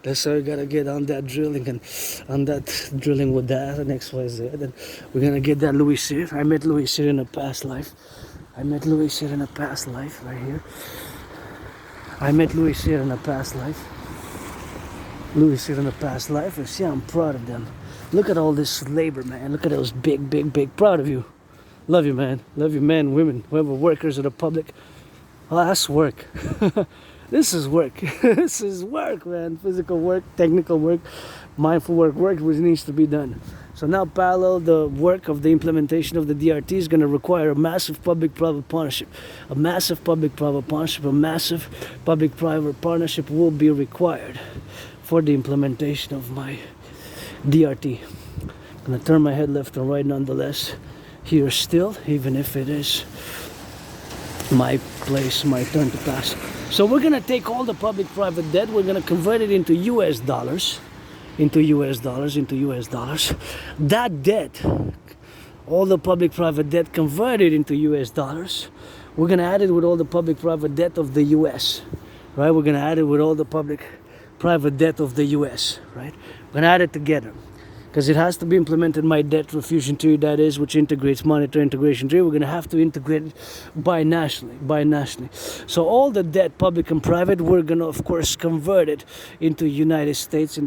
That's how I gotta get on that drilling and on that drilling with that and XYZ, and we're gonna get that Louis Cyr. I met Louis Cyr in a past life. I met Louis Cyr in a past life right here. I met Louis Cyr in a past life. Louis Cyr in a past life, and see, I'm proud of them. Look at all this labor, man. Look at those big, big, big. Proud of you. Love you, man. Love you, men, women, whoever, workers of the public. Oh, that's work. This is work. This is work, man. Physical work, technical work, mindful work which needs to be done. So now parallel the work of the implementation of the DRT is going to require a massive public-private partnership. A massive public-private partnership, a massive public-private partnership will be required for the implementation of my DRT. I'm going to turn my head left and right nonetheless. Here still, even if it is my place, my turn to pass. So we're going to take all the public-private debt, we're going to convert it into US dollars, into US dollars. That debt, all the public-private debt converted into US dollars, we're going to add it with all the public-private debt of the US, right? We're going to add it with all the public-private debt of the US, right? We're going to add it together. Because it has to be implemented my debt refusion theory, that is, which integrates monetary integration theory. We're going to have to integrate it binationally. So all the debt, public and private, we're going to, of course, convert it into United States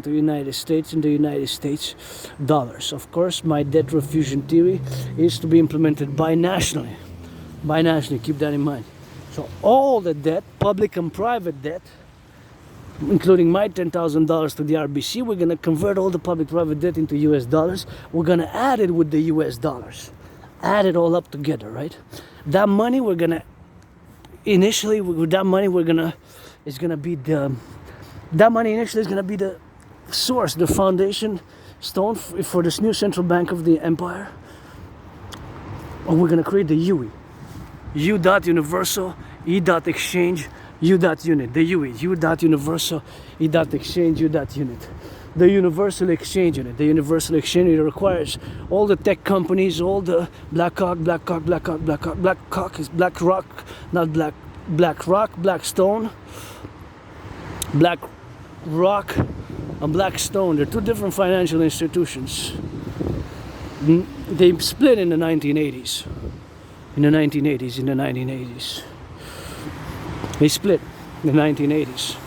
dollars. Of course, my debt refusion theory is to be implemented binationally. Keep that in mind. So all the debt, public and private debt, including my $10,000 to the RBC, we're going to convert all the public-private debt into US dollars. We're going to add it with the US dollars. Add it all up together, right? That money we're going to, initially, with that money we're going to, is going to be the, that money initially is going to be the source, the foundation stone for this new central bank of the empire. Or we're going to create the UE. U.universal, E.exchange, U.unit, the UE, U.universal, E.exchange, U.unit. The universal exchange unit. The universal exchange unit requires all the tech companies, all the Blackrock is BlackRock, not BlackRock, Blackstone, BlackRock and Blackstone. They're two different financial institutions. They split in the 1980s. In the 1980s. They split in the 1980s.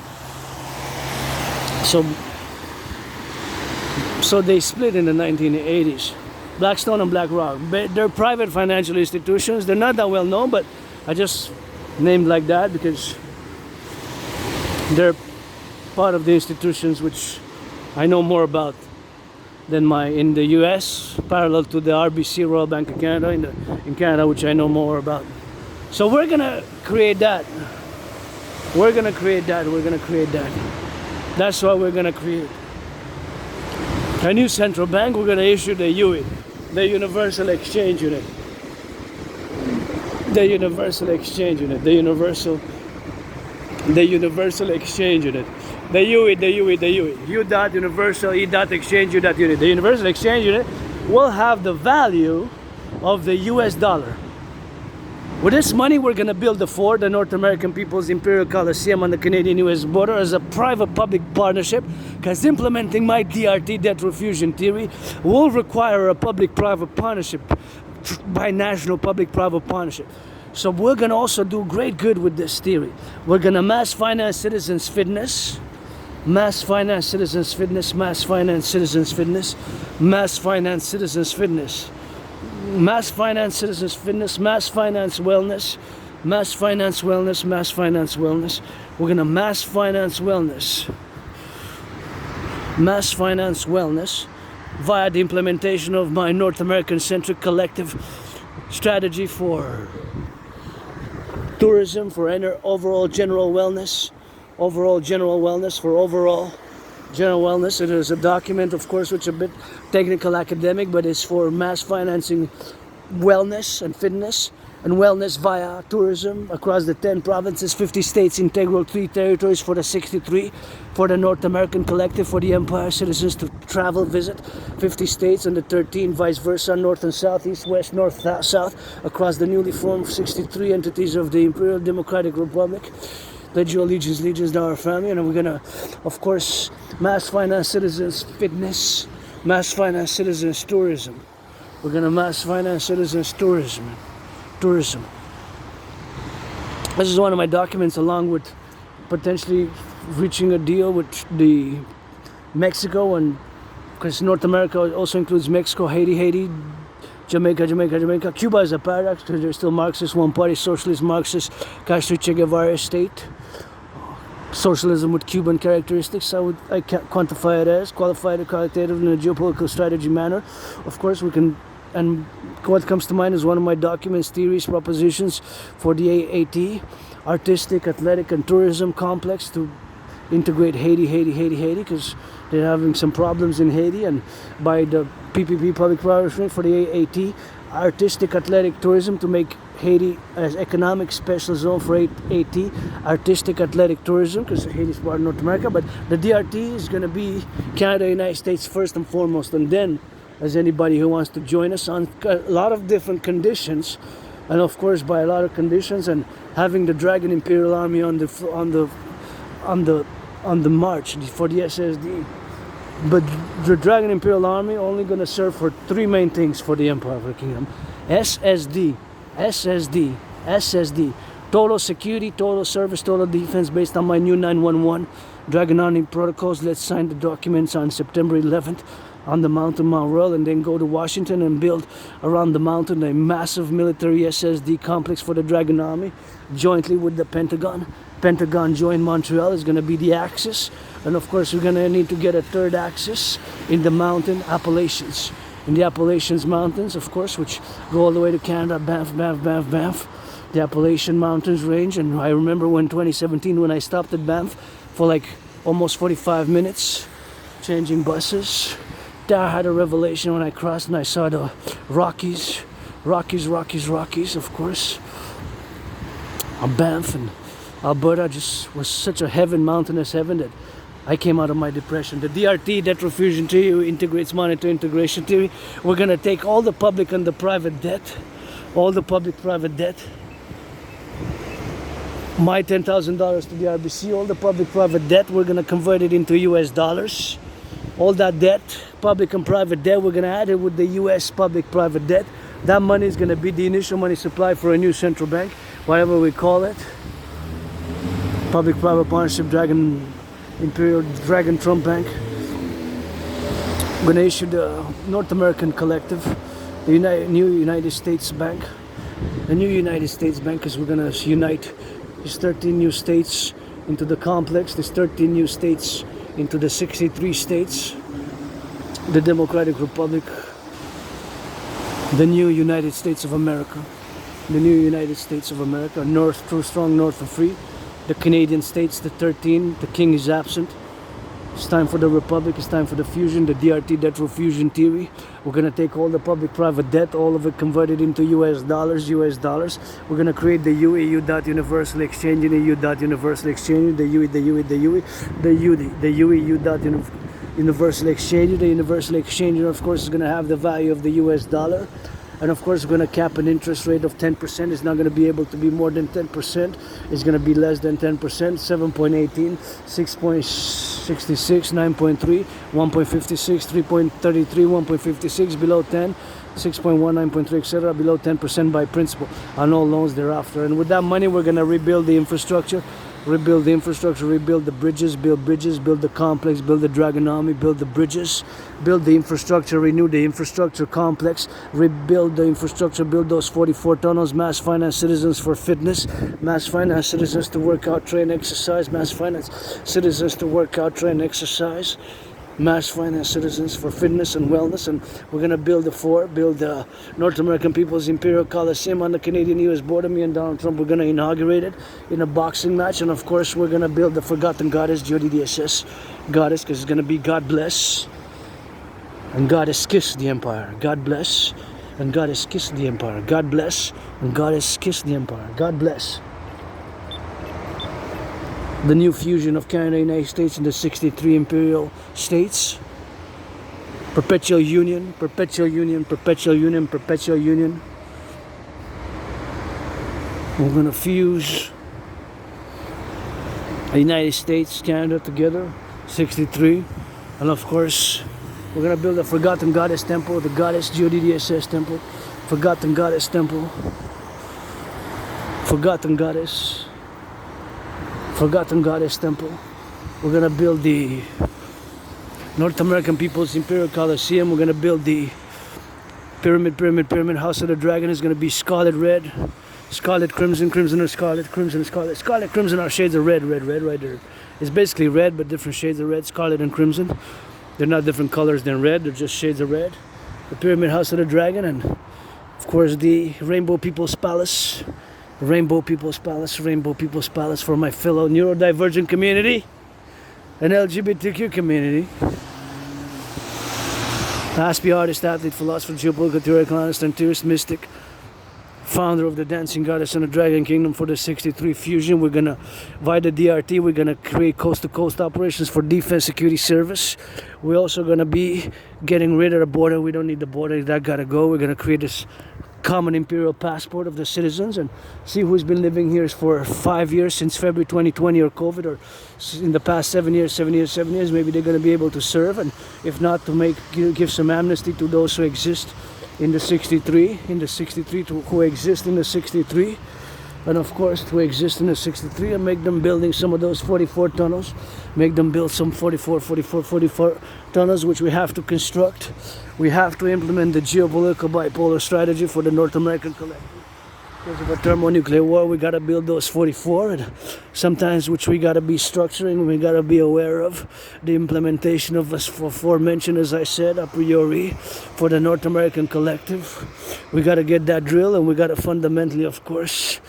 So they split in the 1980s. Blackstone and BlackRock. They're private financial institutions. They're not that well known, but I just named like that because they're part of the institutions which I know more about than in the US, parallel to the RBC, Royal Bank of Canada, in Canada, which I know more about. So we're gonna create that. We're gonna create that. That's what we're gonna create. A new central bank. We're gonna issue the UE, the Universal Exchange Unit. The Universal Exchange Unit. The Universal Exchange Unit. The UE. U.universal, E.exchange, U.unit. The Universal Exchange Unit will have the value of the US dollar. With this money, we're going to build the fort, the North American People's Imperial Coliseum on the Canadian-US border, as a private-public partnership, because implementing my DRT, debt refusion theory, will require a public-private partnership, binational public-private partnership. So we're going to also do great good with this theory. We're going to mass finance citizens' fitness, mass finance citizens' fitness, mass finance citizens' fitness, mass finance citizens' fitness. Mass finance citizens fitness, mass finance wellness, mass finance wellness, mass finance wellness. We're gonna mass finance wellness via the implementation of my North American centric collective strategy for tourism, for overall general wellness, general wellness. It is a document, of course, which is a bit technical, academic, but it's for mass financing wellness and fitness and wellness via tourism across the 10 provinces, 50 states, integral 3 territories for the 63, for the North American Collective, for the Empire citizens to travel, visit 50 states, and the 13 vice versa, north and south, east, west, north, south, across the newly formed 63 entities of the Imperial Democratic Republic. Pledge your allegiance, allegiance to our family, and we're gonna, of course, mass finance citizens fitness, mass finance citizens tourism. We're gonna mass finance citizens tourism. This is one of my documents, along with potentially reaching a deal with the Mexico, and because North America also includes Mexico, Haiti, Jamaica. Cuba is a paradox because there's still Marxist, one-party socialist, Marxist, Castro Che Guevara state. Socialism with Cuban characteristics, I can't quantify it as, qualified or qualitative in a geopolitical strategy manner. Of course, we can, and what comes to mind is one of my documents, theories, propositions for the AAT, artistic, athletic, and tourism complex to integrate Haiti, because they're having some problems in Haiti, and by the PPP, public-private partnership, for the AAT, artistic, athletic, tourism, to make Haiti as economic special zone for AT, artistic, athletic, tourism, because Haiti is part of North America, but the DRT is going to be Canada, United States first and foremost, and then as anybody who wants to join us on a lot of different conditions, and of course by a lot of conditions, and having the Dragon Imperial Army on the march for the SSD. But the Dragon Imperial Army only going to serve for three main things for the Empire of the Kingdom: SSD, total security, total service, total defense, based on my new 911 Dragon Army protocols. Let's sign the documents on September 11th on the mountain, Mount Royal, and then go to Washington and build around the mountain a massive military SSD complex for the Dragon Army, jointly with the Pentagon. Pentagon joint Montreal is going to be the axis, and of course we're going to need to get a third axis in the mountain Appalachians. In the Appalachians Mountains, of course, which go all the way to Canada, Banff, the Appalachian Mountains range. And I remember when 2017, when I stopped at Banff for like almost 45 minutes, changing buses, I had a revelation when I crossed and I saw the Rockies, of course. Banff and Alberta just was such a heaven, mountainous heaven, that I came out of my depression. The DRT, debt refusion theory, integrates monetary integration theory. We're going to take all the public and the private debt, all the public-private debt, my $10,000 to the RBC, all the public-private debt, we're going to convert it into US dollars. All that debt, public and private debt, we're going to add it with the US public-private debt. That money is going to be the initial money supply for a new central bank, whatever we call it. Public-private partnership, Dragon Imperial, Dragon Trump Bank. I'm going to issue the North American Collective, the new United States Bank, the new United States Bank, because we're going to unite these 13 new states into the complex, these 13 new states into the 63 states, the Democratic Republic, the new United States of America, the new United States of America, North, true, strong, North and free. The Canadian states, the 13, the king is absent. It's time for the republic, it's time for the fusion, the DRT, debt refusion theory. We're going to take all the public-private debt, all of it converted into US dollars. We're going to create the EU dot universal exchange, and EU dot universal exchange, the UE dot universal exchange. The universal exchange, of course, is going to have the value of the US dollar. And of course, we're going to cap an interest rate of 10%. It's not going to be able to be more than 10%. It's going to be less than 10%. 7.18, 6.66, 9.3, 1.56, 3.33, 1.56, below 10, 6.1, 9.3, etc., below 10% by principal on all loans thereafter. And with that money, we're going to rebuild the infrastructure, rebuild the bridges, build the complex, build the Dragon Army, build the bridges, build the infrastructure, renew the infrastructure complex, rebuild the infrastructure, build those 44 tunnels, mass finance citizens for fitness, mass finance citizens to work out, train, exercise, mass finance citizens to work out, train, exercise, mass finance citizens for fitness and wellness. And we're going to build the North American People's Imperial Coliseum on the Canadian-US border. Me and Donald Trump, we're going to inaugurate it in a boxing match. And of course, we're going to build the forgotten goddess, Jody the SS goddess, because it's going to be God bless and Goddess kiss the empire. God bless and Goddess kiss the empire. God bless, and Goddess kiss the empire. God bless. The new fusion of Canada and United States in the 63 Imperial States. Perpetual union, perpetual union, perpetual union, perpetual union. We're gonna fuse the United States, Canada together, 63. And of course, we're gonna build a Forgotten Goddess Temple, the Goddess GODDSS Temple, Forgotten Goddess Temple, Forgotten Goddess Temple. We're gonna build the North American People's Imperial Coliseum. We're gonna build the pyramid. House of the Dragon is gonna be scarlet red, scarlet crimson, crimson or scarlet, crimson scarlet, scarlet crimson are shades of red right there. It's basically red, but different shades of red, scarlet and crimson. They're not different colors than red, they're just shades of red. The Pyramid House of the Dragon, and of course the Rainbow People's Palace. Rainbow People's Palace for my fellow neurodivergent community and LGBTQ community. Aspie artist, athlete, philosopher, geopolitical theoretical analyst, and tourist mystic. Founder of the Dancing Goddess and the Dragon Kingdom for the 63 Fusion. We're gonna, via the DRT, we're gonna create coast-to-coast operations for defense security service. We're also gonna be getting rid of the border. We don't need the border, that gotta go. We're gonna create this common imperial passport of the citizens and see who's been living here for 5 years since February 2020 or COVID, or in the past 7 years, maybe they're gonna be able to serve, and if not, to give some amnesty to those who exist in the 63, who exist in the 63, and of course to exist in the 63 and make them building some of those 44 tunnels, make them build some 44 tunnels, which we have to construct. We have to implement the geopolitical bipolar strategy for the North American Collective. Because of a thermonuclear war, we gotta build those 44, and sometimes which we gotta be structuring, we gotta be aware of the implementation of us aforementioned, as I said, a priori, for the North American Collective. We gotta get that drill, and we gotta fundamentally, of course,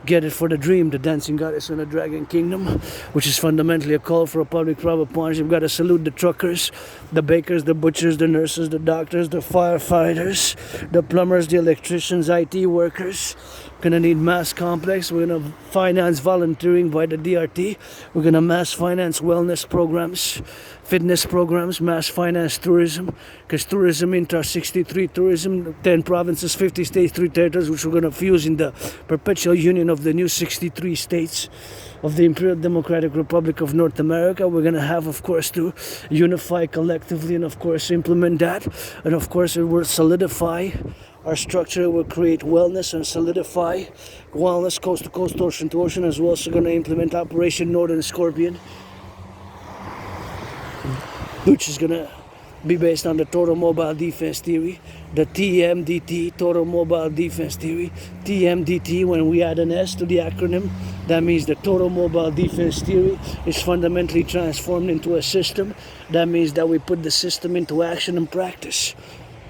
get it for the dream, the Dancing Goddess and the Dragon Kingdom, which is fundamentally a call for a public-private partnership. We've got to salute the truckers, the bakers, the butchers, the nurses, the doctors, the firefighters, the plumbers, the electricians, IT workers. We're gonna need mass complex. We're gonna finance volunteering by the DRT. We're gonna mass finance wellness programs, fitness programs, mass finance tourism, because tourism into our 63 tourism, 10 provinces, 50 states, 3 territories, which we're going to fuse in the perpetual union of the new 63 states of the Imperial Democratic Republic of North America. We're going to have, of course, to unify collectively and, of course, implement that. And, of course, it will solidify our structure. It will create wellness and solidify wellness coast to coast, ocean to ocean, as well as we're going to implement Operation Northern Scorpion, which is going to be based on the Total Mobile Defense Theory, the TMDT, Total Mobile Defense Theory. TMDT, when we add an S to the acronym, that means the Total Mobile Defense Theory is fundamentally transformed into a system. That means that we put the system into action and practice.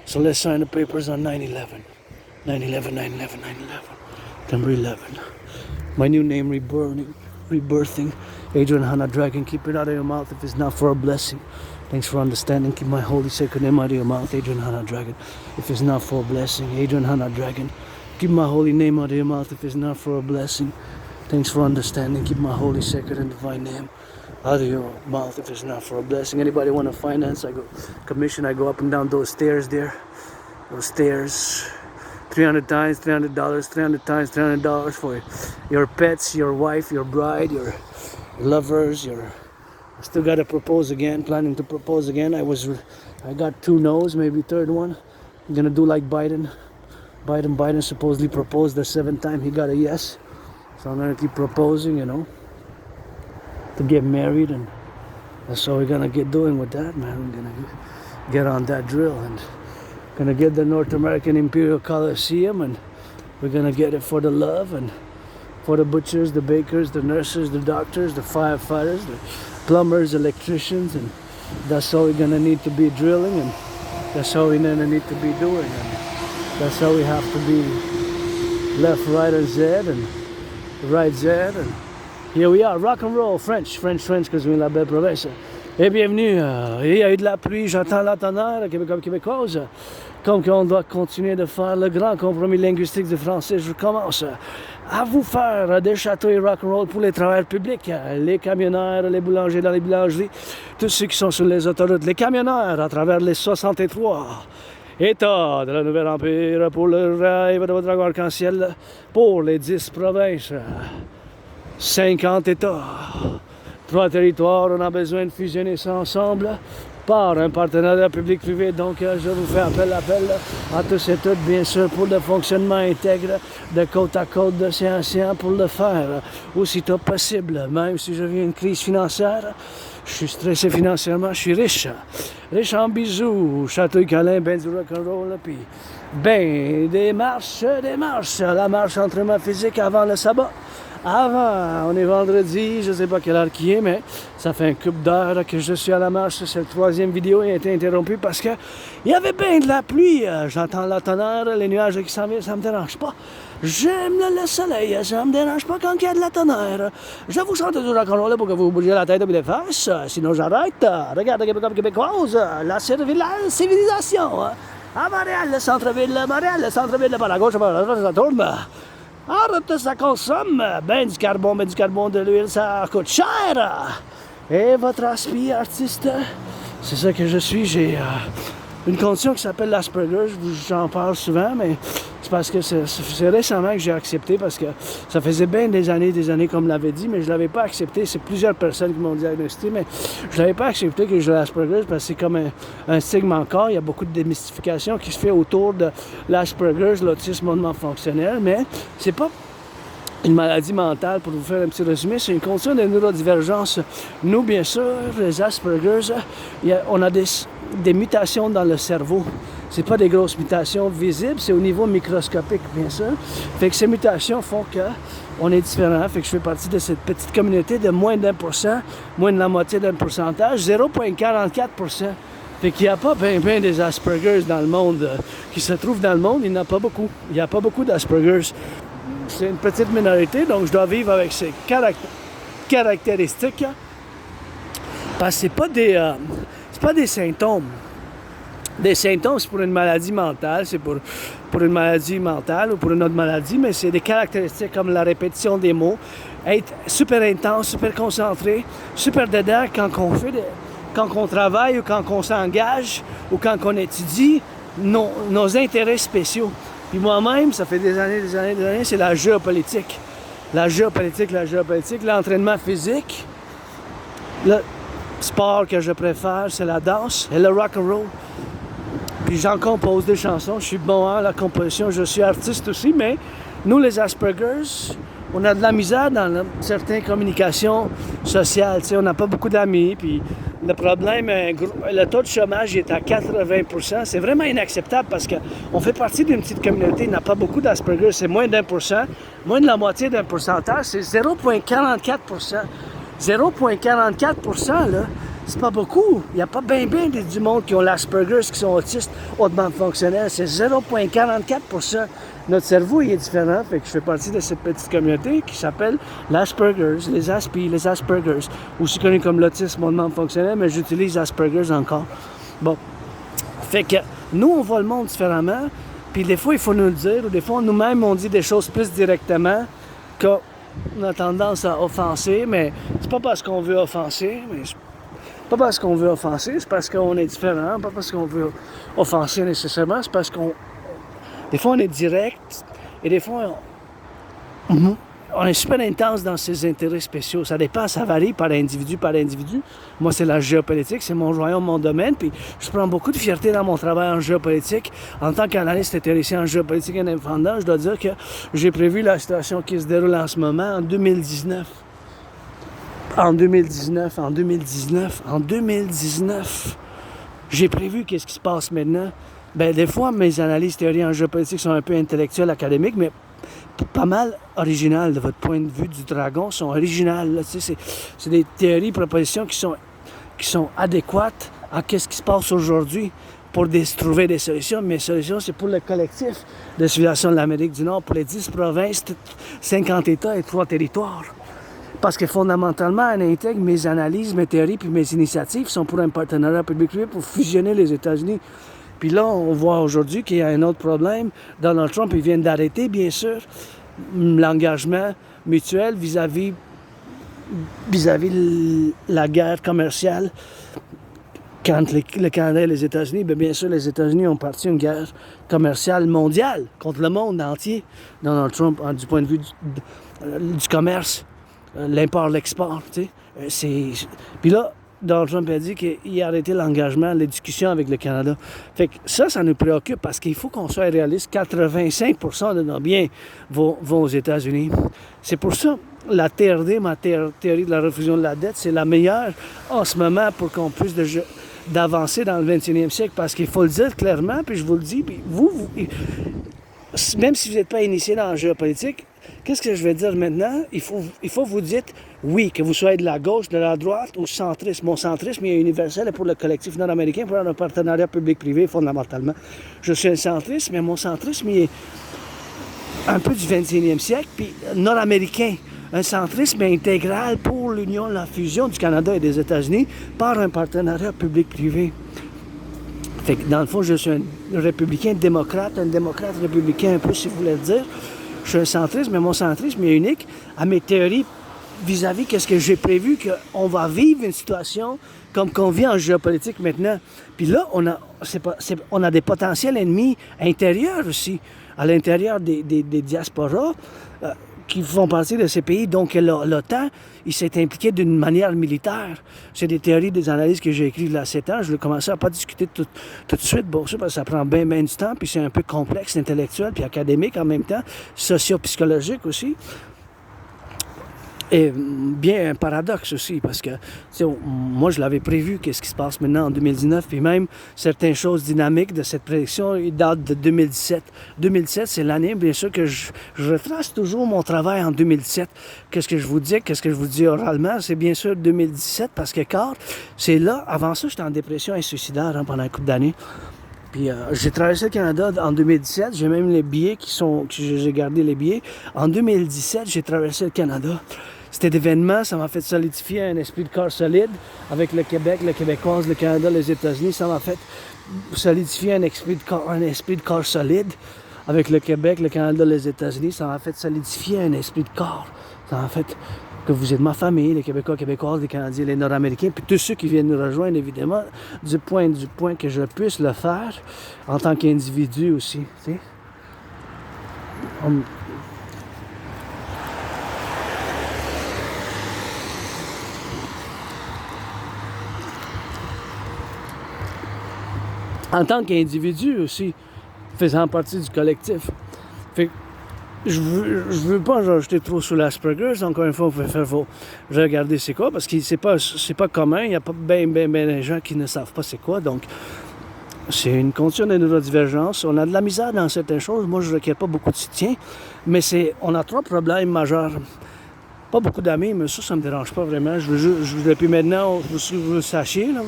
So let's sign the papers on 9/11. 9/11, 9/11, 9/11. September 11. My new name rebirthing. Adrian Hannah Dragon, keep it out of your mouth if it's not for a blessing. Thanks for understanding. Keep my holy sacred name out of your mouth, Adrian Hannah Dragon, if it's not for a blessing. Adrian Hannah Dragon, keep my holy name out of your mouth if it's not for a blessing. Thanks for understanding. Keep my holy sacred and divine name out of your mouth if it's not for a blessing. Anybody want to finance? I go commission. I go up and down those stairs there. Those stairs. 300 times $300. 300 times $300 for your pets, your wife, your bride, your lovers. I still gotta propose again. Planning to propose again. I got 2 no's, maybe third one. I'm gonna do like Biden. Biden supposedly proposed the 7th time he got a yes. So I'm gonna keep proposing, to get married, and that's what we're gonna get doing with that, man. We're gonna get on that drill and gonna get the North American Imperial Coliseum, and we're gonna get it for the love and for the butchers, the bakers, the nurses, the doctors, the firefighters, the plumbers, electricians, and that's all we're gonna need to be drilling, and that's all we're gonna need to be doing, and that's how we have to be left, right, or Z, and right Z, and here we are, rock and roll, French, because we're in la belle province. Et bienvenue. Il y a eu de la pluie, j'entends la tonnerre québécoise. Comme qu'on doit continuer de faire le grand compromis linguistique du français, je commence à vous faire des châteaux et rock&roll pour les travailleurs publics, les camionneurs, les boulangers dans les boulangeries, tous ceux qui sont sur les autoroutes, les camionneurs à travers les 63 États de la Nouvelle Empire pour le rêve de votre dragon arc-en-ciel pour les 10 provinces, 50 États. 3 territoires, on a besoin de fusionner ça ensemble par un partenariat public-privé. Donc, je vous fais appel à tous et toutes, bien sûr, pour le fonctionnement intègre de côte à côte, d'océan à océan, pour le faire aussitôt possible. Même si je vis une crise financière, je suis stressé financièrement, je suis riche. Riche en bisous, château et câlin, ben du rock'n'roll, puis ben des marches, la marche entraînement physique avant le sabbat. Avant, on est vendredi, je ne sais pas quelle heure qui est, mais ça fait un couple d'heures que je suis à la marche. Cette 3e vidéo a été interrompue parce qu'il y avait bien de la pluie. J'entends la tonnerre, les nuages qui s'en viennent, ça ne me dérange pas. J'aime le soleil, ça ne me dérange pas quand il y a de la tonnerre. Je vous chante du rock'n'roll pour que vous bougez la tête et les fesses, sinon j'arrête. Regardez québécoise, la civilisation. À Montréal, le centre-ville, par la gauche, par la droite, ça tourne. Arrête, ça consomme. Ben du carbone, de l'huile, ça coûte cher. Et votre aspi artiste, c'est ça que je suis. J'ai une condition qui s'appelle l'Asperger. J'en parle souvent, mais c'est parce que c'est récemment que j'ai accepté, parce que ça faisait bien des années, comme l'avait dit, mais je ne l'avais pas accepté. C'est plusieurs personnes qui m'ont diagnostiqué, mais je ne l'avais pas accepté que j'ai l'Asperger, parce que c'est comme un stigme encore. Il y a beaucoup de démystification qui se fait autour de l'Asperger, l'autisme hautement fonctionnel, mais c'est pas une maladie mentale, pour vous faire un petit résumé, c'est une condition de neurodivergence. Nous, bien sûr, les Asperger, on a des mutations dans le cerveau. C'est pas des grosses mutations visibles, c'est au niveau microscopique, bien sûr. Fait que ces mutations font qu'on est différent. Fait que je fais partie de cette petite communauté de moins d'1%, moins de la moitié d'un pourcentage, 0,44%. Fait qu'il n'y a pas bien des Asperger dans le monde. Qui se trouvent dans le monde, il n'y en a pas beaucoup. Il n'y a pas beaucoup d'Asperger. C'est une petite minorité, donc je dois vivre avec ces caractéristiques. Parce que c'est pas des symptômes. Des symptômes, c'est pour une maladie mentale, c'est pour une maladie mentale ou pour une autre maladie, mais c'est des caractéristiques comme la répétition des mots, être super intense, super concentré, super dedans quand on travaille ou quand on s'engage ou quand on étudie nos intérêts spéciaux. Puis moi-même, ça fait des années, c'est la géopolitique. La géopolitique, l'entraînement physique. Le sport que je préfère, c'est la danse et le rock&roll. Puis j'en compose des chansons, je suis bon à la composition, je suis artiste aussi, mais nous, les Aspergers, on a de la misère dans certaines communications sociales. Tu sais, on n'a pas beaucoup d'amis, puis le problème, le taux de chômage est à 80%. C'est vraiment inacceptable parce qu'on fait partie d'une petite communauté, il n'y a pas beaucoup d'Asperger, c'est moins d'1%, moins de la moitié d'un pourcentage, c'est 0,44%. 0,44%, là, c'est pas beaucoup. Il n'y a pas bien du monde qui ont l'Asperger, qui sont autistes hautement fonctionnels. C'est 0,44%. Notre cerveau, il est différent. Fait que je fais partie de cette petite communauté qui s'appelle l'Asperger, les Aspergers, aussi connu comme l'autisme hautement fonctionnel, mais j'utilise Asperger encore. Bon. Fait que nous, on voit le monde différemment. Puis des fois, il faut nous le dire, ou des fois, nous-mêmes, on dit des choses plus directement qu'on a tendance à offenser, mais c'est pas parce qu'on veut offenser, c'est parce qu'on est différent, pas parce qu'on veut offenser nécessairement, c'est parce qu'on... Des fois, on est direct, et des fois, on est super intense dans ses intérêts spéciaux. Ça dépend, ça varie par individu. Moi, c'est la géopolitique, c'est mon royaume, mon domaine, puis je prends beaucoup de fierté dans mon travail en géopolitique. En tant qu'analyste et théoricien en géopolitique indépendant, je dois dire que j'ai prévu la situation qui se déroule en ce moment en 2019. En 2019, j'ai prévu qu'est-ce qui se passe maintenant. Ben, des fois, mes analyses théories en géopolitique sont un peu intellectuelles, académiques, mais pas mal originales de votre point de vue du dragon, sont originales. Là, c'est des théories, propositions qui sont adéquates à ce qui se passe aujourd'hui pour trouver des solutions. Mes solutions, c'est pour le collectif de Civilisation de l'Amérique du Nord, pour les 10 provinces, 50 États et 3 territoires. Parce que fondamentalement, en intègre, mes analyses, mes théories puis mes initiatives sont pour un partenariat public-privé pour fusionner les États-Unis. Puis là, on voit aujourd'hui qu'il y a un autre problème. Donald Trump, il vient d'arrêter, bien sûr, l'engagement mutuel vis-à-vis la guerre commerciale quand le Canada et les États-Unis. Bien sûr, les États-Unis ont parti une guerre commerciale mondiale contre le monde entier. Donald Trump, du point de vue du commerce, l'import, l'export, tu sais. Puis là, Donald Trump a dit qu'il a arrêté l'engagement, les discussions avec le Canada. Fait que ça nous préoccupe parce qu'il faut qu'on soit réaliste. 85% de nos biens vont aux États-Unis. C'est pour ça la TRD, ma théorie de la refusion de la dette, c'est la meilleure en ce moment pour qu'on puisse d'avancer dans le 21e siècle. Parce qu'il faut le dire clairement, puis je vous le dis, puis vous même si vous n'êtes pas initié dans la géopolitique, qu'est-ce que je vais dire maintenant? Il faut vous dire oui, que vous soyez de la gauche, de la droite ou centriste. Mon centrisme il est universel pour le collectif nord-américain, pour un partenariat public-privé fondamentalement. Je suis un centriste, mais mon centrisme il est un peu du 21e siècle, puis nord-américain. Un centrisme intégral pour l'union, la fusion du Canada et des États-Unis par un partenariat public-privé. Fait que dans le fond, je suis un républicain démocrate, un démocrate républicain un peu, si vous voulez le dire. Je suis un centriste, mais mon centrisme est unique à mes théories vis-à-vis qu'est-ce que j'ai prévu, qu'on va vivre une situation comme qu'on vit en géopolitique maintenant. Puis là, on a des potentiels ennemis intérieurs aussi, à l'intérieur des diasporas qui font partie de ces pays. Donc l'OTAN, il s'est impliqué d'une manière militaire. C'est des théories, des analyses que j'ai écrites il y a 7 ans. Je l'ai commencé à pas discuter tout de suite. Bon, ça, parce que ça prend bien du temps, puis c'est un peu complexe, intellectuel, puis académique en même temps, socio-psychologique aussi. Et bien un paradoxe aussi, parce que moi, je l'avais prévu, qu'est-ce qui se passe maintenant en 2019, puis même certaines choses dynamiques de cette prédiction, ils datent de 2017. 2017, c'est l'année, bien sûr, que je retrace toujours mon travail en 2017. Qu'est-ce que je vous dis oralement, c'est bien sûr 2017, parce que c'est là, avant ça, j'étais en dépression et suicidaire pendant un couple d'années. Puis j'ai traversé le Canada en 2017, j'ai même les billets j'ai gardé les billets. En 2017, j'ai traversé le Canada. Cet événement, ça m'a fait solidifier un esprit de corps solide avec le Québec, le Québécoise, le Canada, les États-Unis. Ça m'a fait solidifier un esprit de corps solide avec le Québec, le Canada, les États-Unis. Ça m'a fait solidifier un esprit de corps. Ça m'a fait que vous êtes ma famille, les Québécois, Québécoises, les Canadiens, les Nord-Américains, puis tous ceux qui viennent nous rejoindre, évidemment, du point que je puisse le faire en tant qu'individu aussi. Tu sais. En tant qu'individu aussi, faisant partie du collectif. Fait que je veux pas jeter trop sur l'Asperger's. Encore une fois, vous pouvez regarder c'est quoi, parce que c'est pas commun. Il n'y a pas bien des gens qui ne savent pas c'est quoi. Donc, c'est une condition de neurodivergence. On a de la misère dans certaines choses. Moi, je ne requiers pas beaucoup de soutien. Mais on a 3 problèmes majeurs. Pas beaucoup d'amis, mais ça me dérange pas vraiment. Depuis maintenant, vous le sachiez, là,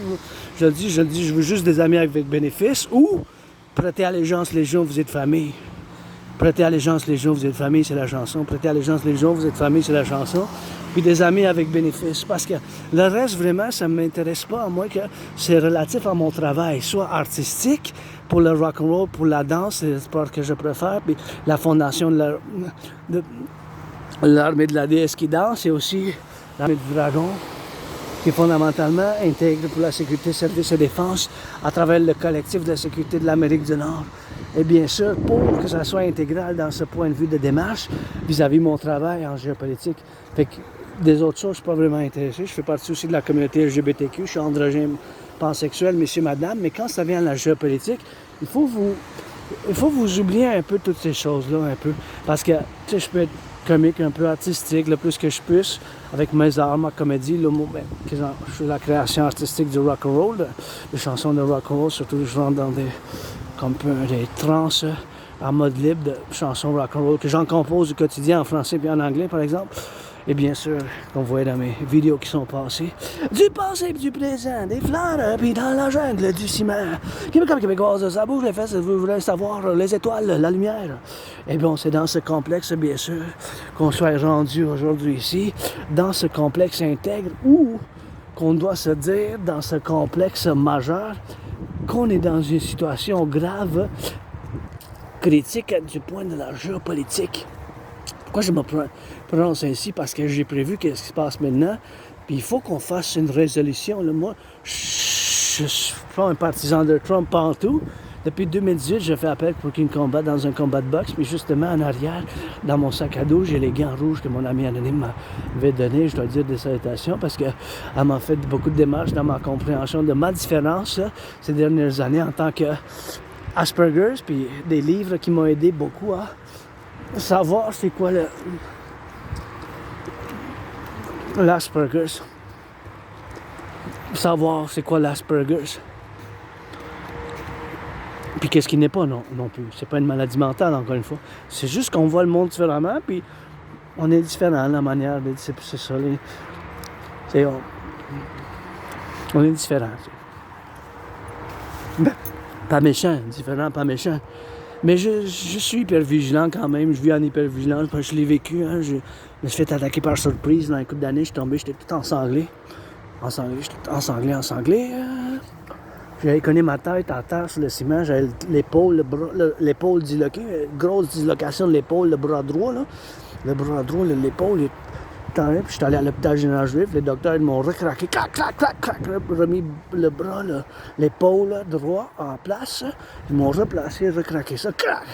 je le dis, je veux juste des amis avec bénéfice ou prêter allégeance les jours, vous êtes famille. Prêter allégeance les jours, vous êtes famille, c'est la chanson. Prêter allégeance les jours, vous êtes famille, c'est la chanson. Puis des amis avec bénéfice. Parce que le reste, vraiment, ça ne m'intéresse pas, à moins que c'est relatif à mon travail, soit artistique, pour le rock-and-roll, pour la danse, c'est le sport que je préfère, puis la fondation de l'armée de la déesse qui danse, et aussi l'armée du dragon, qui est fondamentalement intègre pour la sécurité, service et défense à travers le collectif de la sécurité de l'Amérique du Nord. Et bien sûr, pour que ça soit intégral dans ce point de vue de démarche vis-à-vis mon travail en géopolitique. Fait que des autres choses, je ne suis pas vraiment intéressé. Je fais partie aussi de la communauté LGBTQ, je suis androgyne pansexuel, monsieur, madame, mais quand ça vient à la géopolitique, il faut vous oublier un peu toutes ces choses-là, un peu. Parce que, tu sais, je peux être comique, un peu artistique, le plus que je puisse, avec mes arts, ma comédie. Je fais la création artistique du rock-and-roll, des chansons de rock-and-roll, surtout je rentre dans des transes en mode libre de chansons rock-and-roll que j'en compose au quotidien en français et en anglais, par exemple. Et bien sûr, comme vous voyez dans mes vidéos qui sont passées, du passé et du présent, des fleurs, puis dans la jungle du ciment. Québécois, québécoise, ça bouge les fesses, vous voulez savoir les étoiles, la lumière. Et bien, c'est dans ce complexe, bien sûr, qu'on soit rendu aujourd'hui ici, dans ce complexe intègre, ou qu'on doit se dire, dans ce complexe majeur, qu'on est dans une situation grave, critique du point de la géopolitique. Pourquoi je me prononce ainsi? Parce que j'ai prévu qu'est-ce qui se passe maintenant. Puis il faut qu'on fasse une résolution. Là. Moi, je suis pas un partisan de Trump partout. Depuis 2018, je fais appel pour qu'il combatte dans un combat de boxe. Puis justement, en arrière, dans mon sac à dos, j'ai les gants rouges que mon ami anonyme m'avait donné. Je dois dire des salutations parce qu'elle m'a fait beaucoup de démarches dans ma compréhension de ma différence là, ces dernières années en tant que Asperger's. Puis des livres qui m'ont aidé beaucoup à savoir c'est quoi l'Asperger's. Savoir c'est quoi l'Asperger's. Puis qu'est-ce qui n'est pas non plus. C'est pas une maladie mentale, encore une fois. C'est juste qu'on voit le monde différemment, puis on est différent la manière de... C'est ça. On est différent. Pas méchant, différent, pas méchant. Mais je suis hyper vigilant quand même. Je vis en hyper vigilance parce que je l'ai vécu. Hein. Je me suis fait attaquer par surprise dans un couple d'années. Je suis tombé, j'étais tout ensanglé. Ensanglé. J'avais connu ma tête à terre sur le ciment. J'avais l'épaule, l'épaule disloquée. Grosse dislocation de l'épaule, le bras droit. Là. Le bras droit, l'épaule. Puis je suis allé à l'hôpital général juif. Les docteurs m'ont recraqué. Clac, clac, clac, clac. Remis le bras, l'épaule droit en place. Ils m'ont replacé, recraqué ça. Clac.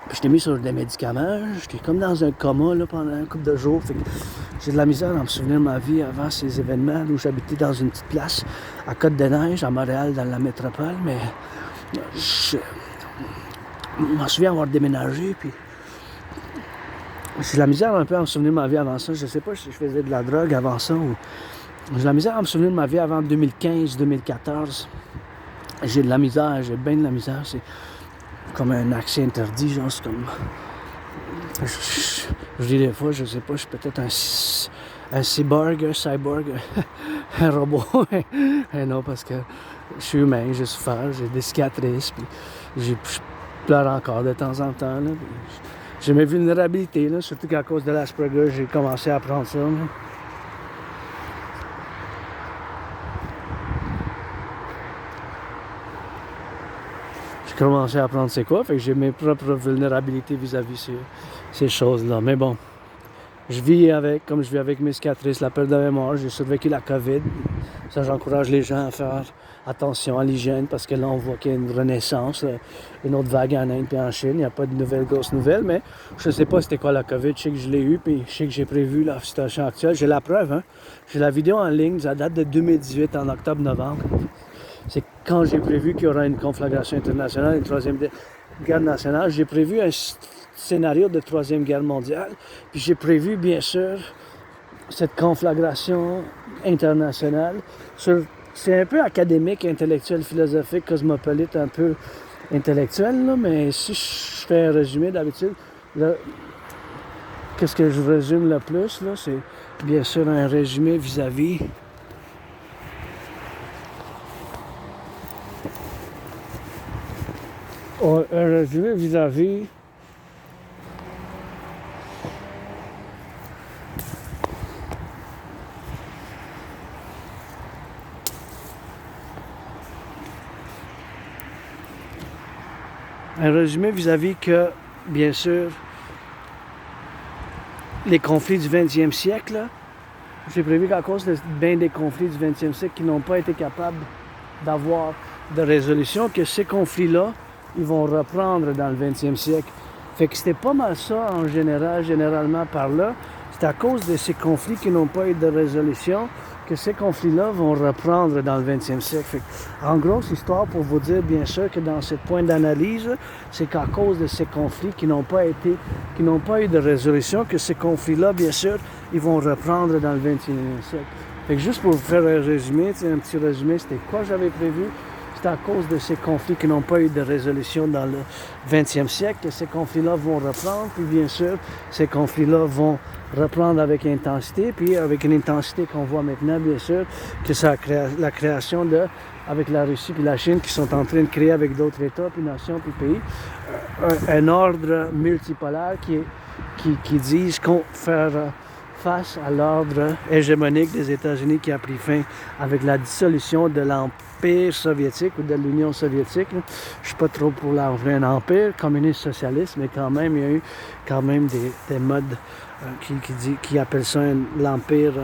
Puis j'étais mis sur des médicaments. J'étais comme dans un coma là, pendant un couple de jours. Fait que j'ai de la misère à me souvenir de ma vie avant ces événements où j'habitais dans une petite place à Côte-des-Neiges, à Montréal, dans la métropole. Mais je m'en souviens avoir déménagé. Puis j'ai de la misère un peu à me souvenir de ma vie avant ça. Je sais pas si je faisais de la drogue avant ça ou... J'ai de la misère à me souvenir de ma vie avant 2015-2014. J'ai de la misère, j'ai bien de la misère. C'est comme un accès interdit, genre, c'est comme... Je dis des fois, je sais pas, je suis peut-être un cyborg, un robot. Et non, parce que je suis humain, j'ai souffert, j'ai des cicatrices, puis je pleure encore de temps en temps, là. J'ai mes vulnérabilités, là, surtout qu'à cause de l'Asperger, j'ai commencé à apprendre ça. Là. J'ai commencé à apprendre c'est quoi, fait que j'ai mes propres vulnérabilités vis-à-vis ces choses-là. Mais bon, je vis avec, comme je vis avec mes cicatrices, la perte de mémoire, j'ai survécu la COVID. Ça, j'encourage les gens à faire attention à l'hygiène parce que là, on voit qu'il y a une renaissance, une autre vague en Inde et en Chine. Il n'y a pas de nouvelles grosses nouvelles, mais je ne sais pas c'était quoi la COVID. Je sais que je l'ai eu, puis je sais que j'ai prévu la situation actuelle. J'ai la preuve, hein. J'ai la vidéo en ligne, ça date de 2018, en octobre-novembre. C'est quand j'ai prévu qu'il y aura une conflagration internationale, une troisième guerre nationale. J'ai prévu un scénario de troisième guerre mondiale. Puis j'ai prévu, bien sûr, cette conflagration internationale. C'est un peu académique, intellectuel, philosophique, cosmopolite, un peu intellectuel, là, mais si je fais un résumé d'habitude, qu'est-ce que je résume le plus, là, c'est bien sûr un résumé vis-à-vis un résumé vis-à-vis que, bien sûr, les conflits du 20e siècle, là, j'ai prévu qu'à cause de bien des conflits du 20e siècle qui n'ont pas été capables d'avoir de résolution, que ces conflits-là, ils vont reprendre dans le 20e siècle. Fait que c'était pas mal ça en général, généralement par là. C'est à cause de ces conflits qui n'ont pas eu de résolution que ces conflits-là vont reprendre dans le 20e siècle. Fait que, en grosse histoire, pour vous dire bien sûr que dans ce point d'analyse, c'est qu'à cause de ces conflits qui n'ont pas eu de résolution, que ces conflits-là, bien sûr, ils vont reprendre dans le 21e siècle. Fait que juste pour vous faire un résumé, un petit résumé, c'était quoi j'avais prévu? c'est à cause de ces conflits qui n'ont pas eu de résolution dans le 20e siècle que ces conflits-là vont reprendre. Puis bien sûr, ces conflits-là vont reprendre avec intensité, puis avec une intensité qu'on voit maintenant, bien sûr, que c'est la création de, avec la Russie puis la Chine qui sont en train de créer avec d'autres États, puis nations, puis pays, un ordre multipolaire qui disent qu'on faire face à l'ordre hégémonique des États-Unis qui a pris fin avec la dissolution de l'Empire soviétique ou de l'Union soviétique. Je ne suis pas trop pour un empire communiste socialiste, mais quand même, il y a eu quand même des modes qui appellent ça l'Empire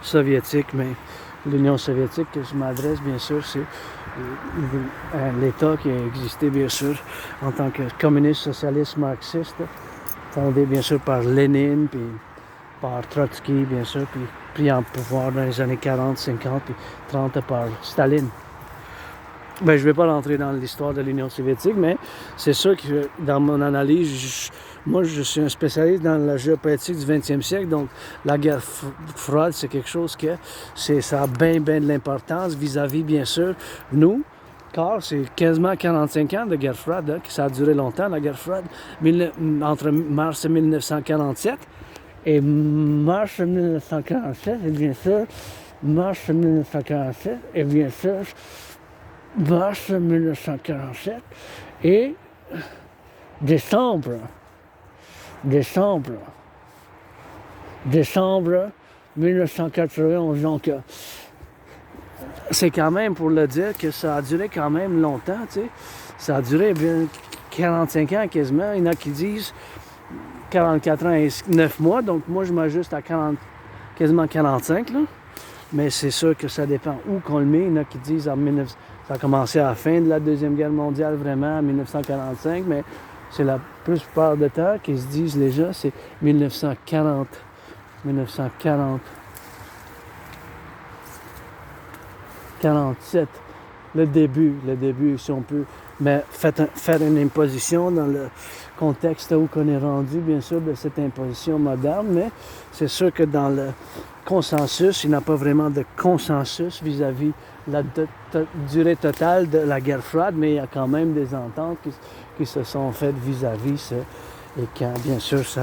soviétique, mais l'Union soviétique que je m'adresse, bien sûr, c'est l'État qui a existé, bien sûr, en tant que communiste socialiste marxiste, fondé bien sûr par Lénine, puis par Trotsky, bien sûr, puis pris en pouvoir dans les années 40, 50, puis 30 par Staline. Ben, je ne vais pas rentrer dans l'histoire de l'Union soviétique, mais c'est sûr que dans mon analyse, moi je suis un spécialiste dans la géopolitique du 20e siècle, donc la guerre froide, c'est quelque chose que ça a bien de l'importance vis-à-vis, bien sûr, nous. Car c'est quasiment 45 ans de guerre froide, hein, que ça a duré longtemps, la guerre froide, entre mars 1947 et mars 1947, et bien sûr, mars 1947, et bien sûr, mars 1947, et décembre 1991, donc c'est quand même pour le dire que ça a duré quand même longtemps, tu sais. Ça a duré bien 45 ans quasiment. Il y en a qui disent 44 ans et 9 mois, donc moi je m'ajuste à quasiment 45, là. Mais c'est sûr que ça dépend où qu'on le met. Il y en a qui disent ça a commencé à la fin de la Deuxième Guerre mondiale, vraiment, en 1945, mais c'est la plupart du temps qu'ils se disent les gens, c'est 1940. 47, le début, si on peut, mais faire une imposition dans le contexte où on est rendu, bien sûr, de cette imposition moderne, mais c'est sûr que dans le consensus, il n'y a pas vraiment de consensus vis-à-vis la durée totale de la guerre froide, mais il y a quand même des ententes qui se sont faites vis-à-vis ça, et quand, bien sûr, ça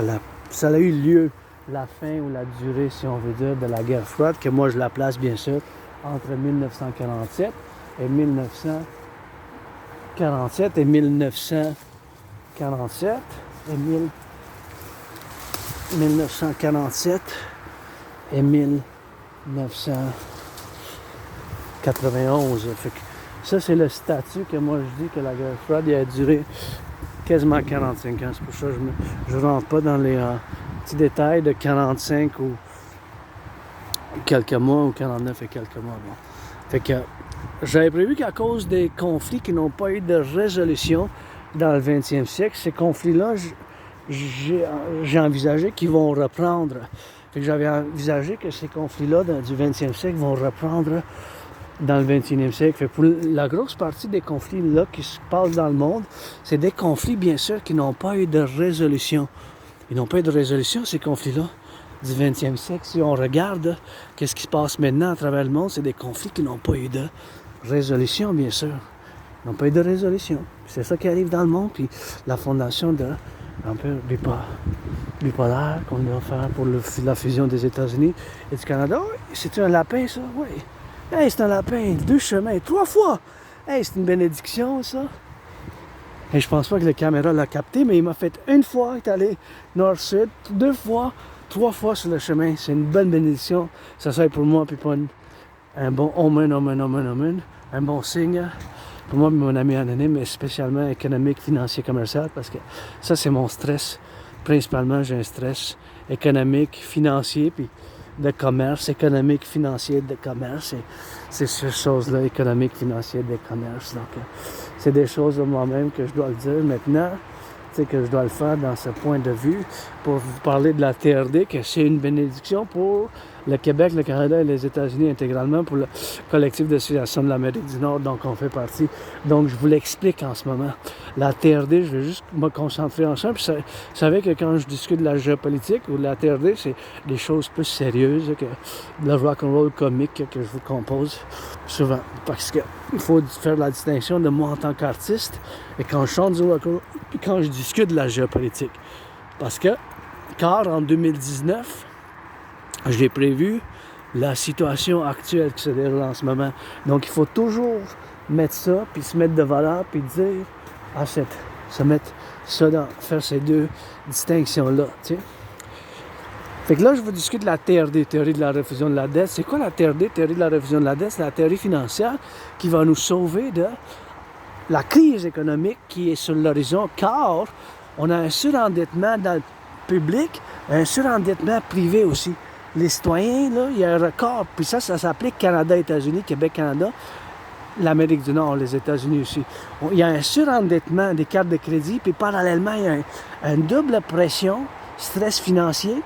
a eu lieu, la fin ou la durée, si on veut dire, de la guerre froide, que moi je la place, bien sûr, entre 1947 et 1947 et 1947 et 1947 et 1991. Fait que ça, c'est le statut que moi je dis que la guerre froide a duré quasiment 45 ans. C'est pour ça que je ne rentre pas dans les petits détails de 45 ou quelques mois ou 49 et quelques mois. Bon. Fait que j'avais prévu qu'à cause des conflits qui n'ont pas eu de résolution dans le 20e siècle, ces conflits-là, j'ai envisagé qu'ils vont reprendre. Fait que j'avais envisagé que ces conflits-là du 20e siècle vont reprendre dans le 21e siècle. Fait que pour la grosse partie des conflits-là qui se passent dans le monde, c'est des conflits, bien sûr, qui n'ont pas eu de résolution. Ils n'ont pas eu de résolution, ces conflits-là. Du 20e siècle, si on regarde qu'est-ce qui se passe maintenant à travers le monde, c'est des conflits qui n'ont pas eu de résolution, bien sûr. Ils n'ont pas eu de résolution. C'est ça qui arrive dans le monde, puis la fondation de l'Empire bipolaire qu'on doit faire pour la fusion des États-Unis et du Canada. Oh, c'est un lapin, ça? Oui. Hey, c'est un lapin, 2 chemins, 3 fois! Hey, c'est une bénédiction, ça! Et je pense pas que la caméra l'a capté, mais il m'a fait une fois, il est allé nord-sud, 2 fois, 3 fois sur le chemin. C'est une bonne bénédiction. Ça serait pour moi, puis pas un bon omen, un bon signe. Pour moi, mon ami anonyme, mais spécialement économique, financier, commercial, parce que ça, c'est mon stress. Principalement, j'ai un stress économique, financier, puis de commerce, économique, financier, de commerce. Et c'est ces choses-là, économique, financier, de commerce. Donc, c'est des choses de moi-même que je dois le dire maintenant. Que je dois le faire dans ce point de vue pour vous parler de la TRD, que c'est une bénédiction pour le Québec, le Canada et les États-Unis intégralement pour le Collectif de Civilisation de l'Amérique du Nord, donc on fait partie. Donc je vous l'explique en ce moment. La TRD, je vais juste me concentrer en ça. Puis vous savez que quand je discute de la géopolitique ou de la TRD, c'est des choses plus sérieuses que le rock-and-roll comique que je vous compose souvent. Parce qu'il faut faire la distinction de moi en tant qu'artiste et quand je chante du rock-and-roll et quand je discute de la géopolitique. Car en 2019, j'ai prévu la situation actuelle qui se déroule en ce moment. Donc, il faut toujours mettre ça, puis se mettre de valeur, puis dire, se mettre ça dans, faire ces deux distinctions-là, tu sais. Fait que là, je vous discute de la TRD, théorie de la refusion de la dette. C'est quoi la TRD, théorie de la refusion de la dette? C'est la théorie financière qui va nous sauver de la crise économique qui est sur l'horizon, car on a un surendettement dans le public, un surendettement privé aussi. Les citoyens, là, il y a un record, puis ça s'applique Canada-États-Unis, Québec-Canada, l'Amérique du Nord, les États-Unis aussi. Il y a un surendettement des cartes de crédit, puis parallèlement, il y a une double pression, stress financier.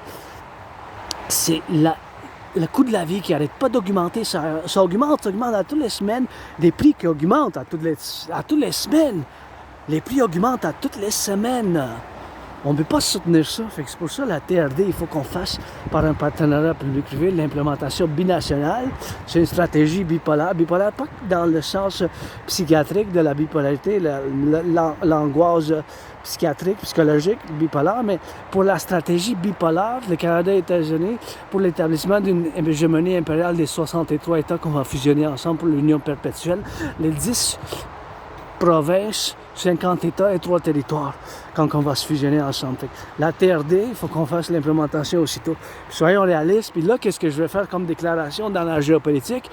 C'est le coût de la vie qui n'arrête pas d'augmenter. Ça augmente à toutes les semaines. Les prix qui augmentent à toutes les semaines. Les prix augmentent à toutes les semaines. On ne peut pas soutenir ça. C'est pour ça la TRD, il faut qu'on fasse par un partenariat public-privé l'implémentation binationale. C'est une stratégie bipolaire. Bipolaire, pas dans le sens psychiatrique de la bipolarité, l'angoisse psychiatrique, psychologique, bipolaire, mais pour la stratégie bipolaire, le Canada et les États-Unis, pour l'établissement d'une hégémonie impériale des 63 États qu'on va fusionner ensemble pour l'union perpétuelle, les 10 provinces, 50 États et 3 territoires, quand on va se fusionner ensemble. La TRD, il faut qu'on fasse l'implémentation aussitôt. Puis soyons réalistes, puis là, qu'est-ce que je vais faire comme déclaration dans la géopolitique?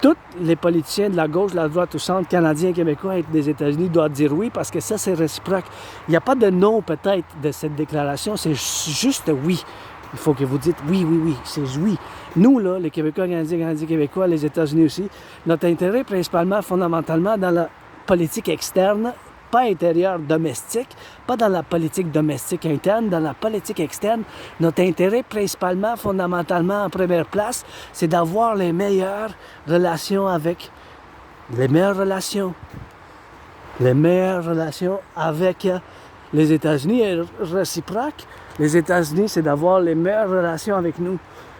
Tous les politiciens de la gauche, de la droite, au centre, canadiens, québécois et des États-Unis doivent dire oui parce que ça, c'est réciproque. Il n'y a pas de non peut-être de cette déclaration, c'est juste oui. Il faut que vous dites oui, oui, oui, c'est oui. Nous, là, les Québécois, Canadiens, Québécois, les États-Unis aussi, notre intérêt principalement, fondamentalement, dans la politique externe, pas intérieure domestique, pas dans la politique domestique interne, dans la politique externe. Notre intérêt principalement, fondamentalement, en première place, c'est d'avoir les meilleures relations avec les meilleures relations avec les États-Unis et réciproque. Les États-Unis, c'est d'avoir les meilleures relations avec nous.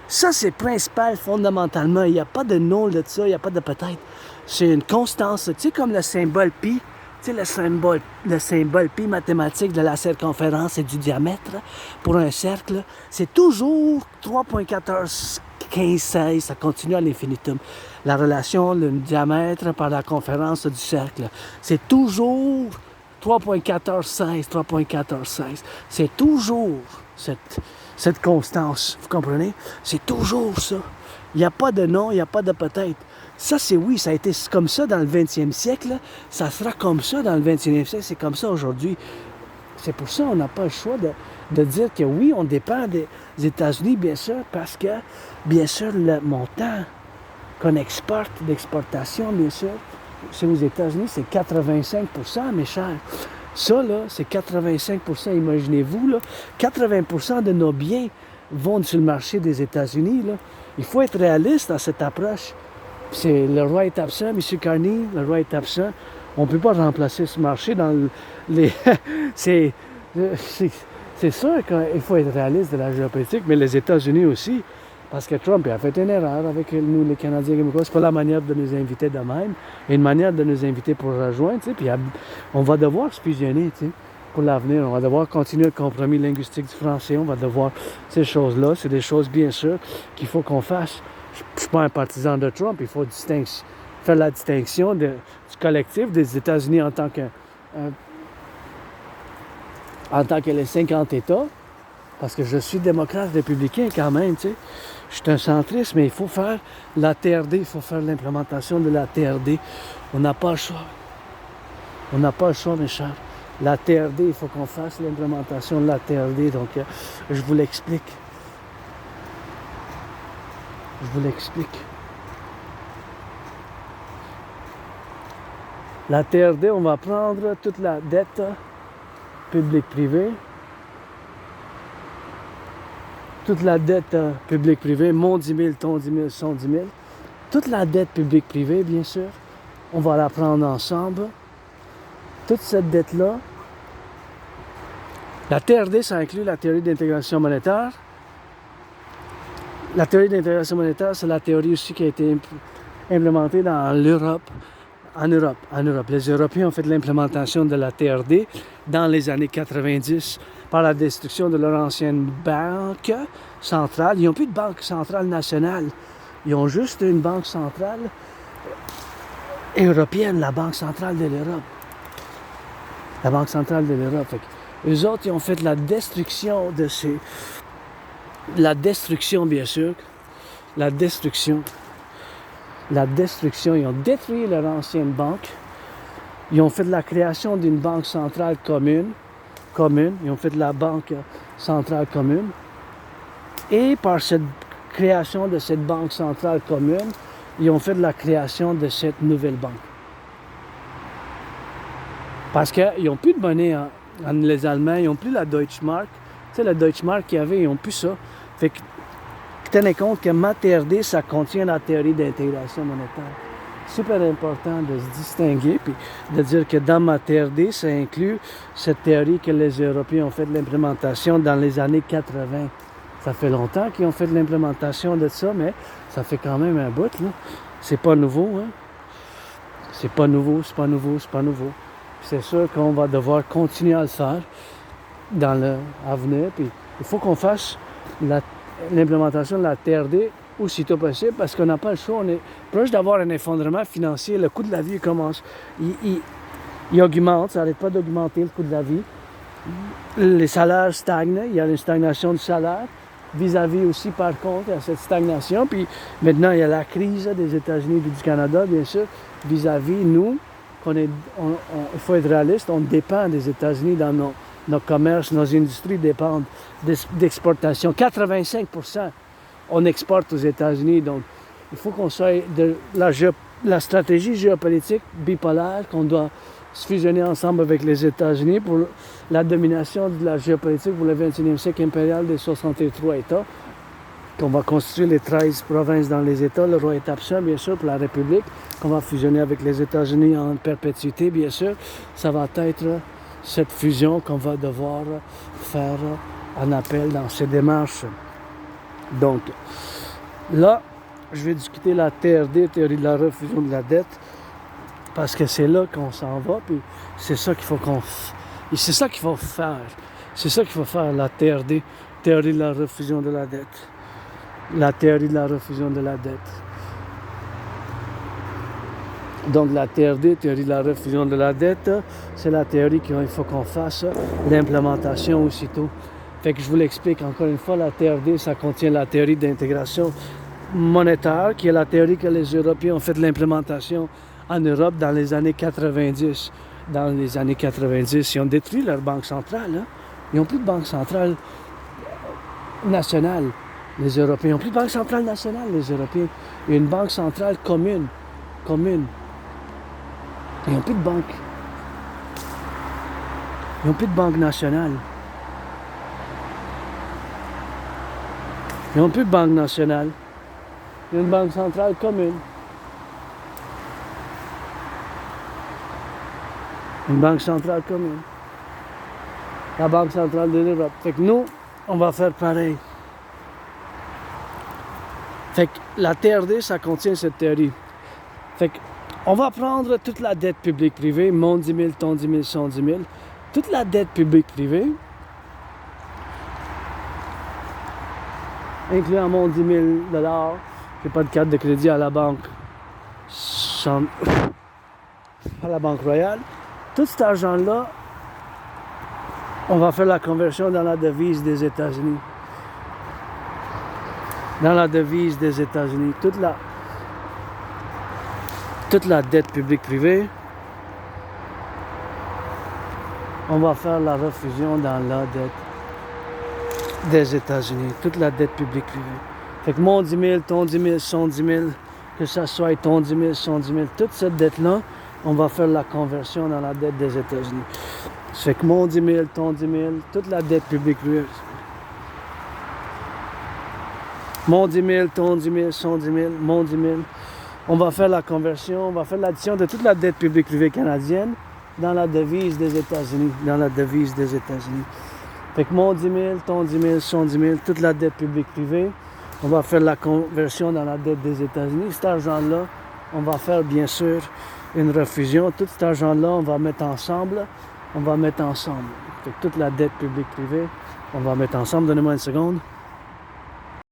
Ça, c'est principal fondamentalement. Il n'y a pas de non de ça, il n'y a pas de peut-être. C'est une constance. Tu sais, comme le symbole pi. Tu sais, le symbole pi mathématique de la circonférence et du diamètre pour un cercle, c'est toujours 3,141516, ça continue à l'infinitum. La relation, le diamètre par la conférence du cercle, c'est toujours 3,1416. C'est toujours cette constance, vous comprenez? C'est toujours ça. Il n'y a pas de non, il n'y a pas de peut-être. Ça, c'est oui, ça a été comme ça dans le 20e siècle. Ça sera comme ça dans le 21e siècle. C'est comme ça aujourd'hui. C'est pour ça qu'on n'a pas le choix de dire que oui, on dépend des États-Unis, bien sûr, parce que, bien sûr, le montant qu'on exporte, d'exportation, bien sûr, c'est aux États-Unis, c'est 85%, mes chers. Ça, là, c'est 85%, imaginez-vous, là. 80% de nos biens vont sur le marché des États-Unis, là. Il faut être réaliste dans cette approche. C'est le roi est absent, M. Carney, le roi est absent. On ne peut pas remplacer ce marché dans les... c'est sûr qu'il faut être réaliste de la géopolitique, mais les États-Unis aussi, parce que Trump a fait une erreur avec nous, les Canadiens québécois. C'est pas la manière de nous inviter de même, et une manière de nous inviter pour rejoindre, tu sais, puis on va devoir se fusionner, tu sais, pour l'avenir. On va devoir continuer le compromis linguistique du français, on va devoir... Ces choses-là, c'est des choses, bien sûr, qu'il faut qu'on fasse. Je ne suis pas un partisan de Trump, il faut faire la distinction du collectif des États-Unis en tant que les 50 États, parce que je suis démocrate républicain quand même, tu sais. Je suis un centriste, mais il faut faire la TRD, il faut faire l'implémentation de la TRD. On n'a pas le choix. On n'a pas le choix, mes chers. La TRD, il faut qu'on fasse l'implémentation de la TRD, donc je vous l'explique. Je vous l'explique. La TRD, on va prendre toute la dette publique-privée. toute la dette publique-privée, mon 10 000, ton 10 000, son 10 000. Toute la dette publique-privée, bien sûr, on va la prendre ensemble. Toute cette dette-là, la TRD, ça inclut la théorie d'intégration monétaire. La théorie d'intégration monétaire, c'est la théorie aussi qui a été implémentée dans l'Europe. En Europe. Les Européens ont fait l'implémentation de la TRD dans les années 90 par la destruction de leur ancienne banque centrale. Ils n'ont plus de banque centrale nationale. Ils ont juste une banque centrale européenne, la Banque centrale de l'Europe. La Banque centrale de l'Europe. Eux autres, ils ont fait la destruction de ces... La destruction, bien sûr. La destruction, ils ont détruit leur ancienne banque. Ils ont fait la création d'une banque centrale commune. Ils ont fait la banque centrale commune. Et par cette création de cette banque centrale commune, ils ont fait la création de cette nouvelle banque. Parce qu'ils n'ont plus de monnaie, les Allemands, ils n'ont plus la Deutschmark. Tu sais, la Deutschmark qu'il y avait, ils n'ont plus ça. Fait que tenez compte que ma TRD, ça contient la théorie d'intégration monétaire. Super important de se distinguer puis de dire que dans ma TRD, ça inclut cette théorie que les Européens ont fait de l'implémentation dans les années 80. Ça fait longtemps qu'ils ont fait de l'implémentation de ça, mais ça fait quand même un bout, là. C'est pas nouveau, hein? C'est pas nouveau. C'est sûr qu'on va devoir continuer à le faire dans l'avenir. Puis il faut qu'on fasse l'implémentation de la TRD aussitôt possible parce qu'on n'a pas le choix. On est proche d'avoir un effondrement financier. Le coût de la vie commence. Il augmente, ça n'arrête pas d'augmenter le coût de la vie. Les salaires stagnent, il y a une stagnation du salaire. Vis-à-vis aussi, par contre, il y a cette stagnation. Puis maintenant, il y a la crise des États-Unis et du Canada, bien sûr. Vis-à-vis, nous, il faut être réaliste, on dépend des États-Unis dans nos commerces, nos industries dépendent d'exportation. 85%, on exporte aux États-Unis. Donc, il faut qu'on soit de la stratégie géopolitique bipolaire, qu'on doit se fusionner ensemble avec les États-Unis pour la domination de la géopolitique pour le 21e siècle impérial des 63 États. Qu'on va constituer les 13 provinces dans les États, le roi est absent, bien sûr, pour la République, qu'on va fusionner avec les États-Unis en perpétuité, bien sûr. Ça va être cette fusion qu'on va devoir faire en appel dans ces démarches. Donc, là, je vais discuter la TRD, théorie de la refusion de la dette, parce que c'est là qu'on s'en va, puis c'est ça qu'il faut c'est ça qu'il faut faire. C'est ça qu'il faut faire, la TRD, théorie de la refusion de la dette. La théorie de la refusion de la dette. Donc la TRD, théorie de la refusion de la dette, c'est la théorie qu'il faut qu'on fasse l'implémentation aussitôt. Fait que je vous l'explique encore une fois, la TRD, ça contient la théorie d'intégration monétaire, qui est la théorie que les Européens ont fait de l'implémentation en Europe dans les années 90. Dans les années 90, ils ont détruit leur banque centrale. Hein? Ils n'ont plus de banque centrale nationale. Les Européens n'ont plus de banque centrale nationale, les Européens. Il y a une banque centrale commune. Ils n'ont plus de banque. Ils n'ont plus de banque nationale. Ils n'ont plus de banque nationale. Il y a une banque centrale commune. Une banque centrale commune. La Banque centrale de l'Europe. Fait que nous, on va faire pareil. Fait que la TRD, ça contient cette théorie. Fait que on va prendre toute la dette publique-privée, mon 10 000, ton 10 000, son 10 000, toute la dette publique-privée, incluant mon 10 000 $, j'ai pas de carte de crédit à la banque, à la Banque Royale. Tout cet argent-là, on va faire la conversion dans la devise des États-Unis. Dans la devise des États-Unis. Toute la dette publique-privée, on va faire la refusion dans la dette des États-Unis. Toute la dette publique-privée. Fait que mon 10 000, ton 10 000, son 10 000, que ça soit ton 10 000, son 10 000, toute cette dette-là, on va faire la conversion dans la dette des États-Unis. Ça fait que mon 10 000, ton 10 000, toute la dette publique-privée. Mon 10 000, ton 10 000, son 10 000, mon 10 000. On va faire la conversion, on va faire l'addition de toute la dette publique privée canadienne dans la devise des États-Unis. Fait que mon 10 000, ton 10 000, son 10 000, toute la dette publique privée, on va faire la conversion dans la dette des États-Unis. Cet argent-là, on va faire bien sûr une refusion. Tout cet argent-là, on va mettre ensemble. Fait que toute la dette publique privée, on va mettre ensemble. Donnez-moi une seconde.